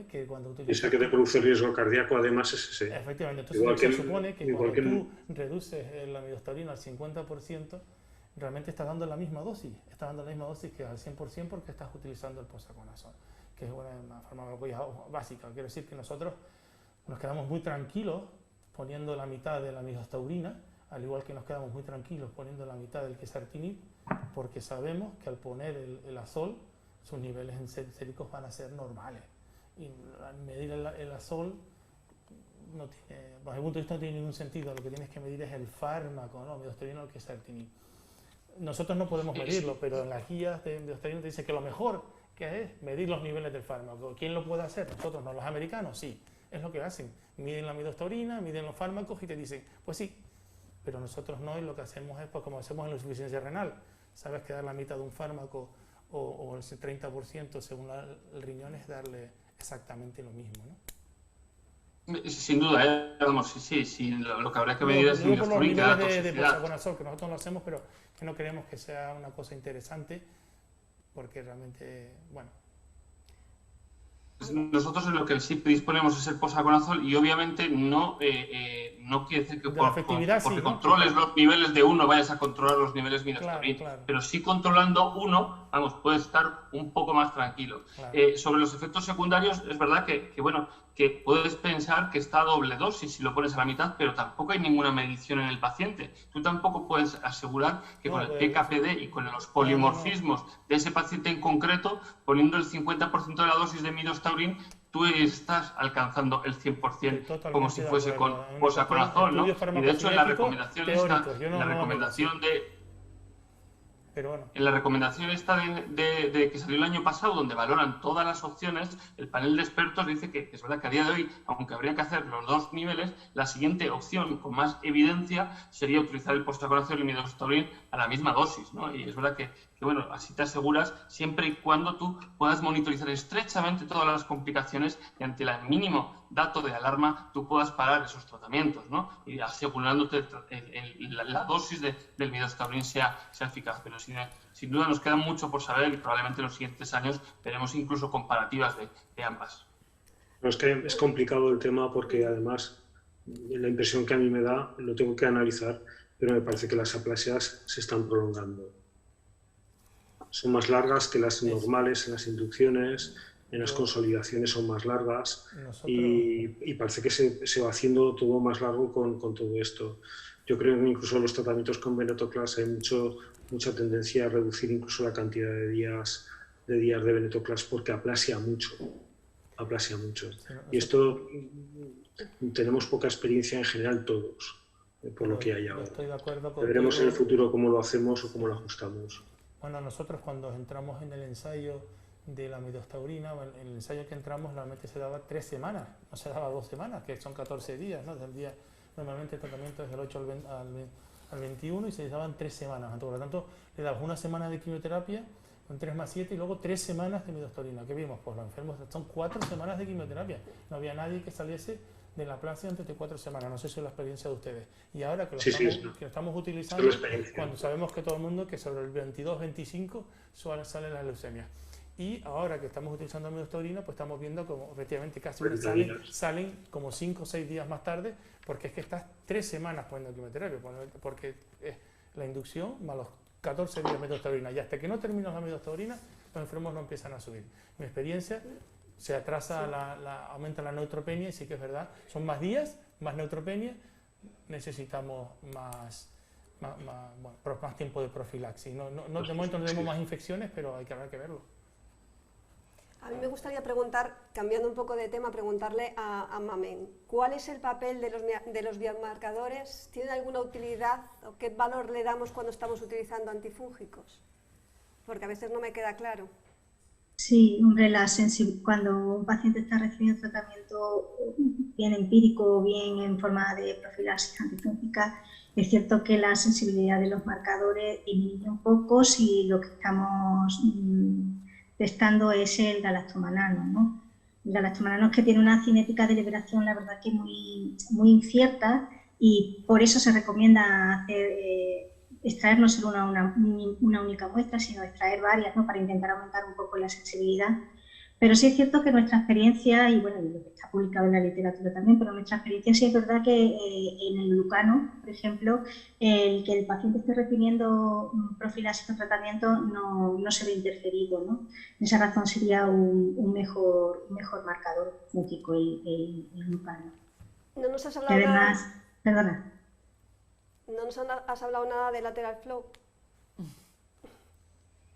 que cuando utilizas... Esa que te produce riesgo cardíaco, además, es ese. Efectivamente. Entonces, se supone que cuando tú reduces la midostaurina al 50%, realmente estás dando la misma dosis. Estás dando la misma dosis que al 100% porque estás utilizando el posaconazol, que es una farmacología básica. Quiero decir que nosotros nos quedamos muy tranquilos poniendo la mitad de la midostaurina, al igual que nos quedamos muy tranquilos poniendo la mitad del quizartinib, porque sabemos que al poner el azol, sus niveles séricos van a ser normales. Y medir el azol, bajo mi punto de vista, no tiene ningún sentido. Lo que tienes que medir es el fármaco, ¿no? Midostaurina o el quizartinib. Nosotros no podemos medirlo, pero en las guías de midostaurina te dice que lo mejor que es medir los niveles del fármaco. ¿Quién lo puede hacer? Nosotros no, los americanos sí. Es lo que hacen. Miden la midostaurina, miden los fármacos y te dicen, pues sí. Pero nosotros no, y lo que hacemos es, pues como hacemos en la insuficiencia renal, sabes que dar la mitad de un fármaco o el 30% según el riñón es darle exactamente lo mismo, ¿no? Sin duda, vamos, sí, lo que habrá que medir es por los niveles de posaconazol, que nosotros lo hacemos, pero que no creemos que sea una cosa interesante, porque realmente, bueno... Nosotros en lo que sí disponemos es el posaconazol, y obviamente no quiere decir que porque controles los niveles de uno vayas a controlar los niveles midostaurina, claro. Pero sí controlando uno, vamos, puedes estar un poco más tranquilo. Claro. Sobre los efectos secundarios, es verdad que puedes pensar que está a doble dosis si lo pones a la mitad, pero tampoco hay ninguna medición en el paciente. Tú tampoco puedes asegurar que con el PKPD y con los polimorfismos de ese paciente en concreto, poniendo el 50% de la dosis de midostaurin, tú estás alcanzando el 100% como si fuese con acuerdo. posaconazol, ¿no? Estudios Y de hecho en la recomendación teóricos, yo no- la no recomendación de Pero bueno. En la recomendación esta de que salió el año pasado, donde valoran todas las opciones, el panel de expertos dice que es verdad que a día de hoy, aunque habría que hacer los dos niveles, la siguiente opción con más evidencia sería utilizar el posaconazol y el midazolam a la misma dosis, ¿no? Y es verdad que, bueno, así te aseguras siempre y cuando tú puedas monitorizar estrechamente todas las complicaciones y ante el mínimo dato de alarma tú puedas parar esos tratamientos, ¿no? Y asegurándote la dosis del midazolam sea eficaz. Pero sin duda nos queda mucho por saber y probablemente en los siguientes años veremos incluso comparativas de ambas. Pero es que es complicado el tema porque además la impresión que a mí me da, lo tengo que analizar, pero me parece que las aplasias se están prolongando. Son más largas que las normales en las inducciones, en las consolidaciones son más largas y parece que se va haciendo todo más largo con todo esto. Yo creo que incluso los tratamientos con venetoclax hay mucha tendencia a reducir incluso la cantidad de días de venetoclax porque aplasia mucho. Y esto tenemos poca experiencia en general todos, por lo que hay ahora. Estoy de acuerdo con veremos en el futuro cómo lo hacemos o cómo lo ajustamos. Bueno, nosotros cuando entramos en el ensayo de la midazolam, el ensayo que entramos normalmente se daba 3 semanas, no se daba 2 semanas, que son 14 días, ¿no? Del día, normalmente el tratamiento es del 8 al 21 y se daban 3 semanas. Por lo tanto, le dabas 1 semana de quimioterapia, con 3 más 7 y luego 3 semanas de midazolam. ¿Qué vimos? Pues los enfermos son 4 semanas de quimioterapia. No había nadie que saliese de la aplasia antes de 4 semanas. No sé si es la experiencia de ustedes. Y ahora que lo estamos utilizando, cuando sabemos que todo el mundo, que sobre el 22-25 salen las leucemias. Y ahora que estamos utilizando midazolam, pues estamos viendo como efectivamente casi salen como 5 o 6 días más tarde, porque es que estás 3 semanas poniendo quimioterapia, porque la inducción más los 14 días de midazolam. Y hasta que no terminas la midazolam, los enfermos no empiezan a subir. Mi experiencia, se atrasa, aumenta la neutropenia, y sí que es verdad, son más días, más neutropenia, necesitamos más tiempo de profilaxis. De momento no tenemos más infecciones, pero habrá que verlo. A mí me gustaría preguntar, cambiando un poco de tema, preguntarle a Mamen, ¿cuál es el papel de los biomarcadores? ¿Tienen alguna utilidad o qué valor le damos cuando estamos utilizando antifúngicos? Porque a veces no me queda claro. Sí, hombre, cuando un paciente está recibiendo tratamiento bien empírico o bien en forma de profilaxis antifúngica, es cierto que la sensibilidad de los marcadores disminuye un poco si lo que estamos testando es el galactomanano, ¿no? El galactomanano es que tiene una cinética de liberación, la verdad que muy incierta, y por eso se recomienda extraer no solo una única muestra, sino extraer varias, ¿no? Para intentar aumentar un poco la sensibilidad. Pero sí es cierto que nuestra experiencia, y bueno, lo que está publicado en la literatura también, pero nuestra experiencia sí es verdad que en el Lucano, por ejemplo, el que el paciente esté recibiendo profilaxis o tratamiento no se ve interferido, ¿no? Esa razón sería un mejor marcador fúngico el Lucano. No nos has hablado además, nada... Perdona. No nos has hablado nada de lateral flow.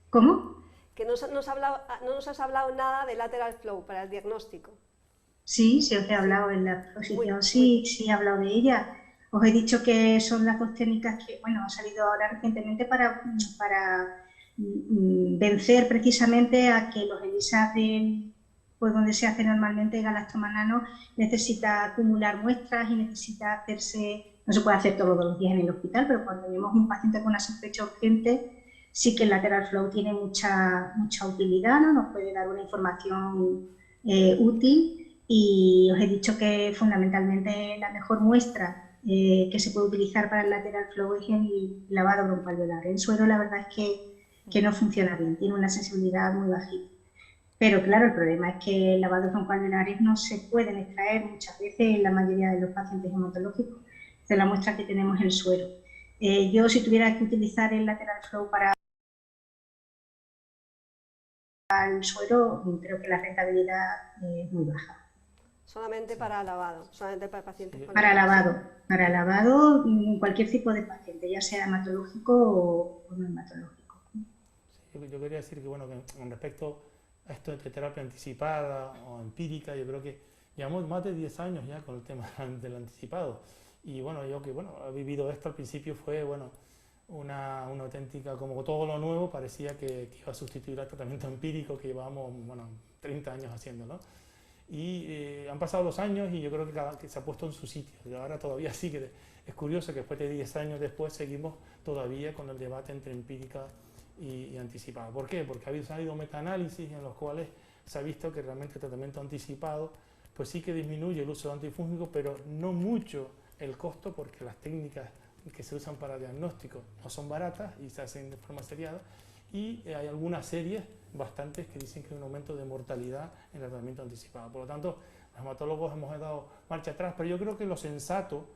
¿Cómo? Que no nos has hablado nada de lateral flow para el diagnóstico. Sí, os he hablado en la exposición, sí he hablado de ella. Os he dicho que son las 2 técnicas que, bueno, han salido ahora recientemente para vencer precisamente a que los ELISA pues donde se hace normalmente galactomanano necesita acumular muestras y necesita hacerse, no se puede hacer todos los días en el hospital, pero cuando tenemos un paciente con una sospecha urgente, sí que el lateral flow tiene mucha utilidad, ¿no? Nos puede dar una información útil, y os he dicho que fundamentalmente la mejor muestra que se puede utilizar para el lateral flow es el lavado broncoalveolar. El suero la verdad es que no funciona bien, tiene una sensibilidad muy bajita. Pero claro, el problema es que lavados broncoalveolares no se pueden extraer muchas veces en la mayoría de los pacientes hematológicos. Esta es la muestra que tenemos en el suero. Yo, si tuviera que utilizar el lateral flow para el suero, creo que la rentabilidad es muy baja. Solamente para lavado, solamente para pacientes con para lavado, cualquier tipo de paciente, ya sea hematológico o no hematológico. Sí, yo quería decir que, bueno, que con respecto esto de terapia anticipada o empírica. Yo creo que llevamos más de 10 años ya con el tema del anticipado. Y bueno, yo que he vivido esto al principio fue, una auténtica, como todo lo nuevo, parecía que iba a sustituir al tratamiento empírico que llevábamos, 30 años haciendo, ¿no? Y han pasado los años y yo creo que se ha puesto en su sitio. Y ahora todavía sigue. Es curioso que después de 10 años después seguimos todavía con el debate entre empírica y anticipada. ¿Por qué? Porque ha habido metaanálisis en los cuales se ha visto que realmente el tratamiento anticipado pues sí que disminuye el uso de antifúngicos, pero no mucho el costo, porque las técnicas que se usan para diagnóstico no son baratas y se hacen de forma seriada, y hay algunas series, bastantes, que dicen que hay un aumento de mortalidad en el tratamiento anticipado. Por lo tanto, los hematólogos hemos dado marcha atrás, pero yo creo que lo sensato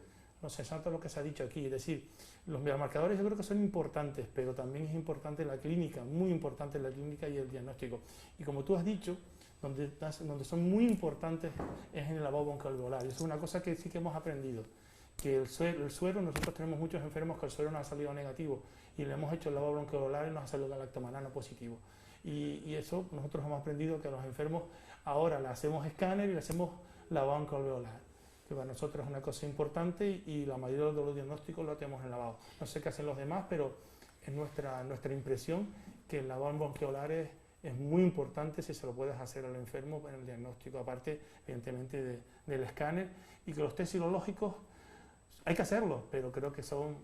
es lo que se ha dicho aquí, es decir, los biomarcadores yo creo que son importantes, pero también es importante la clínica, muy importante la clínica y el diagnóstico. Y como tú has dicho, donde son muy importantes es en el lavado broncoalveolar. Eso es una cosa que sí que hemos aprendido, que el suero, nosotros tenemos muchos enfermos que el suero nos ha salido negativo y le hemos hecho el lavado broncoalveolar y nos ha salido galactomanano positivo. Y eso nosotros hemos aprendido que a los enfermos ahora le hacemos escáner y le hacemos lavado broncoalveolar, que para nosotros es una cosa importante, y la mayoría de los diagnósticos lo tenemos en lavado. No sé qué hacen los demás, pero es nuestra impresión que el lavado bronquiolar es muy importante si se lo puedes hacer al enfermo en el diagnóstico, aparte evidentemente del escáner, y que los test serológicos hay que hacerlos, pero creo que son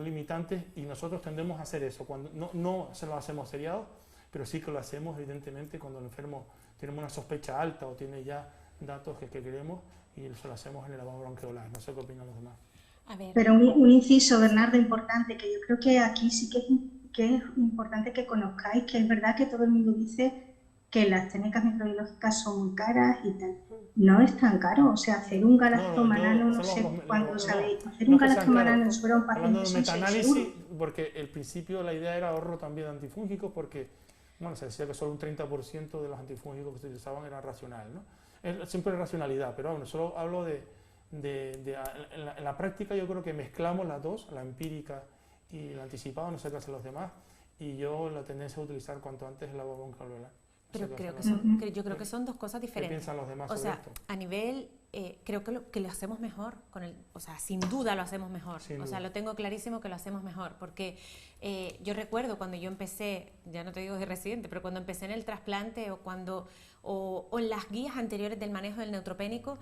limitantes, y nosotros tendemos a hacer eso. Cuando no se lo hacemos seriado, pero sí que lo hacemos evidentemente cuando el enfermo tiene una sospecha alta o tiene ya datos que queremos, y eso lo hacemos en el lavado bronquiolar. No sé qué opinan los demás. A ver. Pero un inciso, Bernardo, importante, que yo creo que aquí sí que es importante que conozcáis, que es verdad que todo el mundo dice que las técnicas microbiológicas son muy caras y tal. No es tan caro, o sea, hacer un galactomanano, no sé cuánto sabéis, hacer un galactomanano en suero a un paciente son 6 euros. Porque el principio la idea era ahorro también de antifúngicos, porque se decía que solo un 30% de los antifúngicos que se utilizaban eran racionales, ¿no? Siempre es racionalidad, pero solo hablo en la práctica. Yo creo que mezclamos las dos, la empírica y la anticipada, no sé qué hacen los demás, y yo la tendencia a utilizar cuanto antes el lavado broncoalveolar. Pero yo creo que son dos cosas diferentes. ¿Qué piensan los demás sobre esto? A nivel, creo que lo hacemos mejor, sin duda lo hacemos mejor. Lo tengo clarísimo que lo hacemos mejor, porque yo recuerdo cuando yo empecé, ya no te digo de residente, pero cuando empecé en el trasplante o en las guías anteriores del manejo del neutropénico,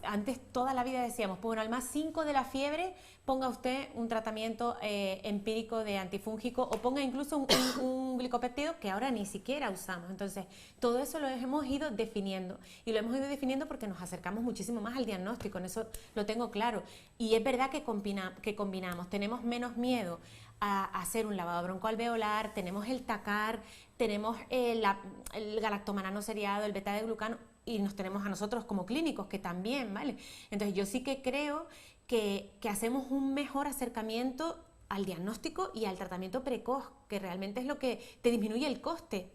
antes toda la vida decíamos, bueno, al más 5 de la fiebre, ponga usted un tratamiento empírico de antifúngico, o ponga incluso un glicopéptido, que ahora ni siquiera usamos. Entonces, todo eso lo hemos ido definiendo, y lo hemos ido definiendo porque nos acercamos muchísimo más al diagnóstico, en eso lo tengo claro. Y es verdad que combinamos, tenemos menos miedo a hacer un lavado broncoalveolar, tenemos el TACAR, tenemos el galactomanano seriado, el beta de glucano, y nos tenemos a nosotros como clínicos, que también, ¿vale? Entonces yo sí que creo que hacemos un mejor acercamiento al diagnóstico y al tratamiento precoz, que realmente es lo que te disminuye el coste,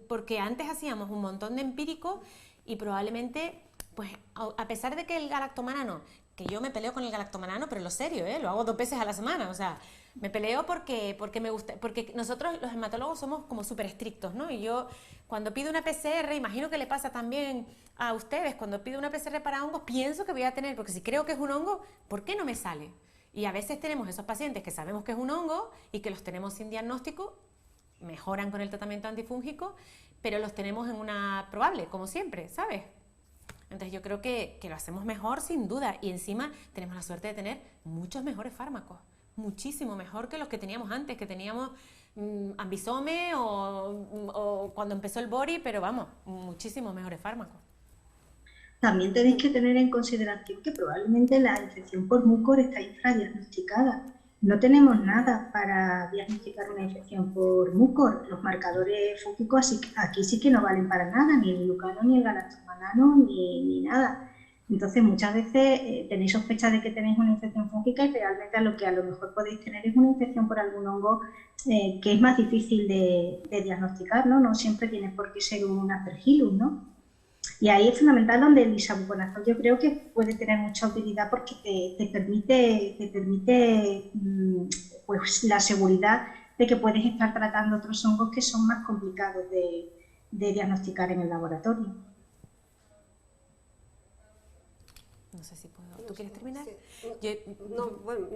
porque antes hacíamos un montón de empírico y probablemente, pues a pesar de que el galactomanano, que yo me peleo con el galactomanano, pero lo serio, lo hago 2 veces a la semana, o sea, me peleo porque me gusta, porque nosotros los hematólogos somos como súper estrictos, ¿no? Y yo cuando pido una PCR, imagino que le pasa también a ustedes, cuando pido una PCR para hongos, pienso que voy a tener, porque si creo que es un hongo, ¿por qué no me sale? Y a veces tenemos esos pacientes que sabemos que es un hongo y que los tenemos sin diagnóstico, mejoran con el tratamiento antifúngico, pero los tenemos en una probable, como siempre, ¿sabes? Entonces yo creo que lo hacemos mejor sin duda, y encima tenemos la suerte de tener muchos mejores fármacos, muchísimo mejor que los que teníamos antes, que teníamos Ambisome o cuando empezó el Bori, pero vamos, muchísimos mejores fármacos. También tenéis que tener en consideración que probablemente la infección por mucor está infradiagnosticada. No tenemos nada para diagnosticar una infección por mucor. Los marcadores fúngicos aquí sí que no valen para nada, ni el glucano, ni el galactomanano, ni nada. Entonces, muchas veces tenéis sospecha de que tenéis una infección fúngica y realmente lo que a lo mejor podéis tener es una infección por algún hongo que es más difícil de diagnosticar, ¿no? No siempre tiene por qué ser un Aspergillus, ¿no? Y ahí es fundamental donde el isavuconazol yo creo que puede tener mucha utilidad, porque te permite pues, la seguridad de que puedes estar tratando otros hongos que son más complicados de diagnosticar en el laboratorio. No sé si puedo. ¿Tú quieres terminar? Sí. Bueno,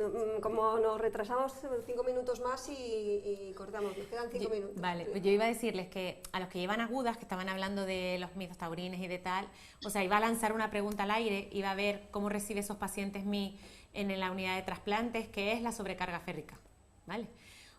como nos retrasamos 5 minutos más y cortamos, nos quedan 5 minutos. Vale, pues yo iba a decirles que a los que llevan agudas, que estaban hablando de los mitos taurines y de tal, o sea, iba a lanzar una pregunta al aire, iba a ver cómo recibe esos pacientes MI en la unidad de trasplantes, que es la sobrecarga férrica, ¿vale?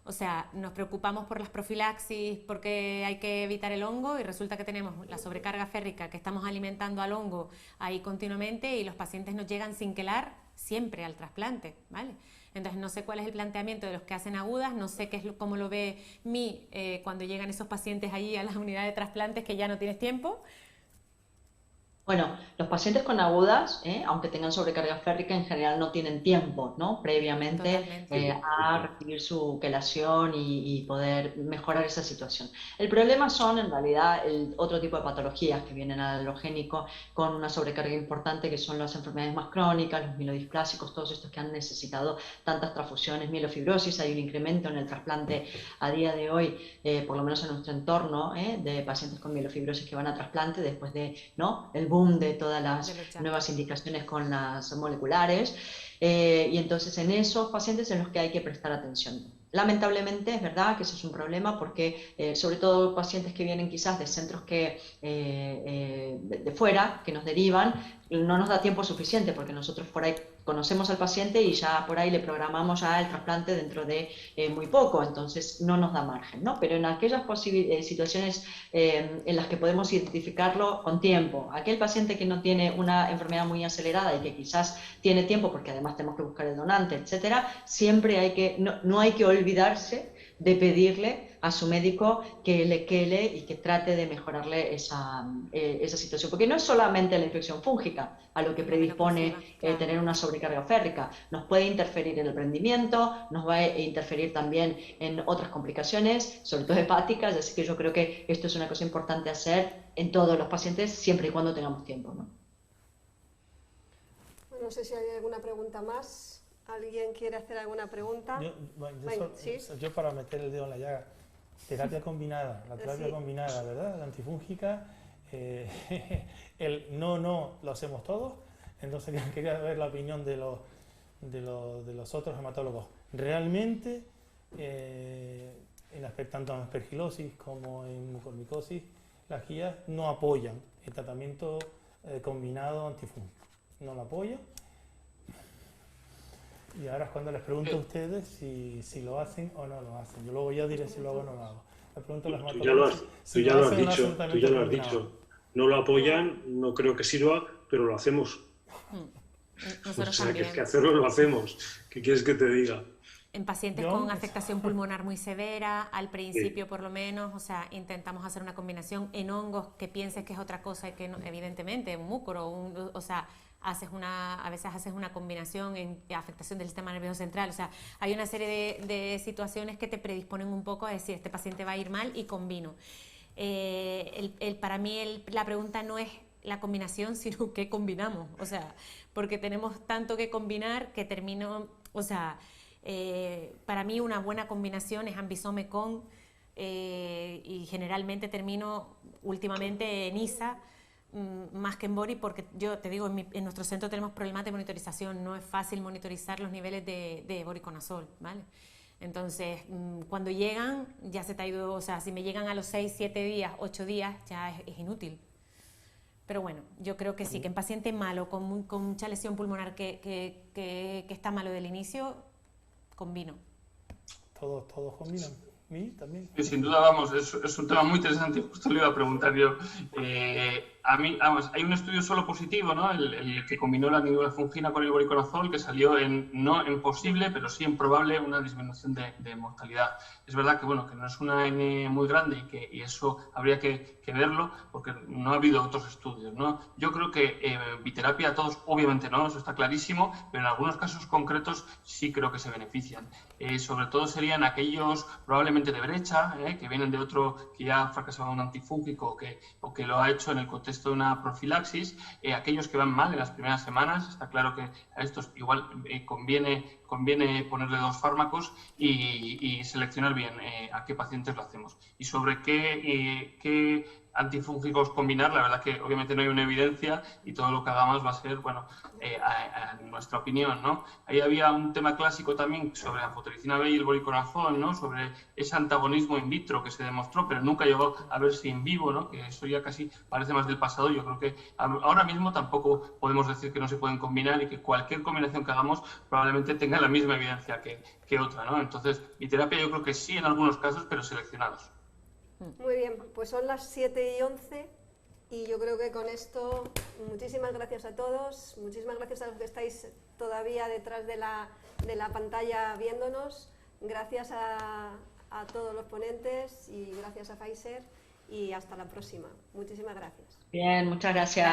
O sea, nos preocupamos por las profilaxis porque hay que evitar el hongo y resulta que tenemos la sobrecarga férrica, que estamos alimentando al hongo ahí continuamente y los pacientes nos llegan sin quelar siempre al trasplante, ¿vale? Entonces no sé cuál es el planteamiento de los que hacen agudas, no sé cómo lo ve MI cuando llegan esos pacientes allí a la unidad de trasplantes que ya no tienes tiempo. Bueno, los pacientes con agudas, aunque tengan sobrecarga férrica, en general no tienen tiempo, ¿no? Previamente a recibir su quelación y poder mejorar esa situación. El problema son, en realidad, otro tipo de patologías que vienen al alogénico con una sobrecarga importante, que son las enfermedades más crónicas, los mielodisplásicos, todos estos que han necesitado tantas transfusiones, mielofibrosis. Hay un incremento en el trasplante a día de hoy, por lo menos en nuestro entorno, de pacientes con mielofibrosis que van a trasplante después de, ¿no?, el de todas las nuevas indicaciones con las moleculares, y entonces en esos pacientes en los que hay que prestar atención. Lamentablemente es verdad que eso es un problema porque sobre todo pacientes que vienen quizás de centros que de fuera, que nos derivan, no nos da tiempo suficiente porque nosotros por ahí conocemos al paciente y ya por ahí le programamos ya el trasplante dentro de muy poco, entonces no nos da margen, ¿no? Pero en aquellas situaciones en las que podemos identificarlo con tiempo, aquel paciente que no tiene una enfermedad muy acelerada y que quizás tiene tiempo porque además tenemos que buscar el donante, etcétera, siempre hay que, no hay que olvidarse de pedirle a su médico que le quele y que trate de mejorarle esa situación, porque no es solamente la infección fúngica a lo que predispone tener una sobrecarga férrica, nos puede interferir en el rendimiento, nos va a interferir también en otras complicaciones, sobre todo hepáticas, así que yo creo que esto es una cosa importante hacer en todos los pacientes siempre y cuando tengamos tiempo, ¿no? No sé si hay alguna pregunta más. ¿Alguien quiere hacer alguna pregunta? Yo para meter el dedo en la llaga, terapia combinada, la terapia combinada, ¿verdad? La antifúngica, el no lo hacemos todos, entonces quería ver la opinión de los otros hematólogos. Realmente, tanto en aspergilosis como en mucormicosis, las guías no apoyan el tratamiento combinado antifúngico, no lo apoyan. Y ahora es cuando les pregunto a ustedes si lo hacen o no lo hacen. Yo luego ya diré si lo hago o no lo hago. Les pregunto a los hematólogos. Tú ya lo has dicho. No lo apoyan, no creo que sirva, pero lo hacemos. Nosotros o sea, también. que es que hacerlo lo hacemos. ¿Qué quieres que te diga? En pacientes con afectación pulmonar muy severa, al principio por lo menos, o sea, intentamos hacer una combinación en hongos que pienses que es otra cosa y que no, evidentemente, un mucro, o sea, a veces haces una combinación en asfectación del sistema nervioso central, o sea, hay una serie de situaciones que te predisponen un poco a decir, este paciente va a ir mal y combino. Para mí la pregunta no es la combinación, sino qué combinamos, o sea, porque tenemos tanto que combinar que termino, o sea, para mí una buena combinación es Ambisome con, y generalmente termino últimamente en ISA, más que en Bori, porque yo te digo, en nuestro centro tenemos problemas de monitorización, no es fácil monitorizar los niveles de voriconazol, ¿vale? Entonces, cuando llegan, ya se te ha ido, o sea, si me llegan a los 6, 7 días, 8 días, ya es inútil. Pero bueno, yo creo que sí, que en paciente malo, con mucha lesión pulmonar que está malo del inicio, combino. Todos combinan. ¿Y también? Sí, sin duda, vamos, es un tema muy interesante, justo le iba a preguntar yo. A mí, vamos, hay un estudio solo positivo, ¿no? El que combinó la nidurafungina con el voriconazol, que salió no en posible, pero sí en probable una disminución de mortalidad. Es verdad que, bueno, que no es una N muy grande y eso habría que verlo, porque no ha habido otros estudios, ¿no? Yo creo que biterapia a todos, obviamente no, eso está clarísimo, pero en algunos casos concretos sí creo que se benefician. Sobre todo serían aquellos probablemente de brecha, que vienen de otro que ya ha fracasado un antifúngico o que lo ha hecho en el contexto de una profilaxis, aquellos que van mal en las primeras semanas, está claro que a estos igual conviene conviene ponerle 2 fármacos y seleccionar bien a qué pacientes lo hacemos. Y sobre qué antifúngicos combinar, la verdad que obviamente no hay una evidencia y todo lo que hagamos va a ser, bueno, a nuestra opinión, ¿no? Ahí había un tema clásico también sobre la anfotericina B y el voriconazol, ¿no? Sobre ese antagonismo in vitro que se demostró, pero nunca llegó a verse in vivo, ¿no? Que eso ya casi parece más del pasado. Yo creo que ahora mismo tampoco podemos decir que no se pueden combinar y que cualquier combinación que hagamos probablemente tenga la misma evidencia que otra, ¿no? Entonces, mi terapia yo creo que sí en algunos casos, pero seleccionados. Muy bien, pues son las 7:11 y yo creo que con esto muchísimas gracias a todos, muchísimas gracias a los que estáis todavía detrás de la pantalla viéndonos, gracias a todos los ponentes y gracias a Pfizer y hasta la próxima. Muchísimas gracias. Bien, muchas gracias.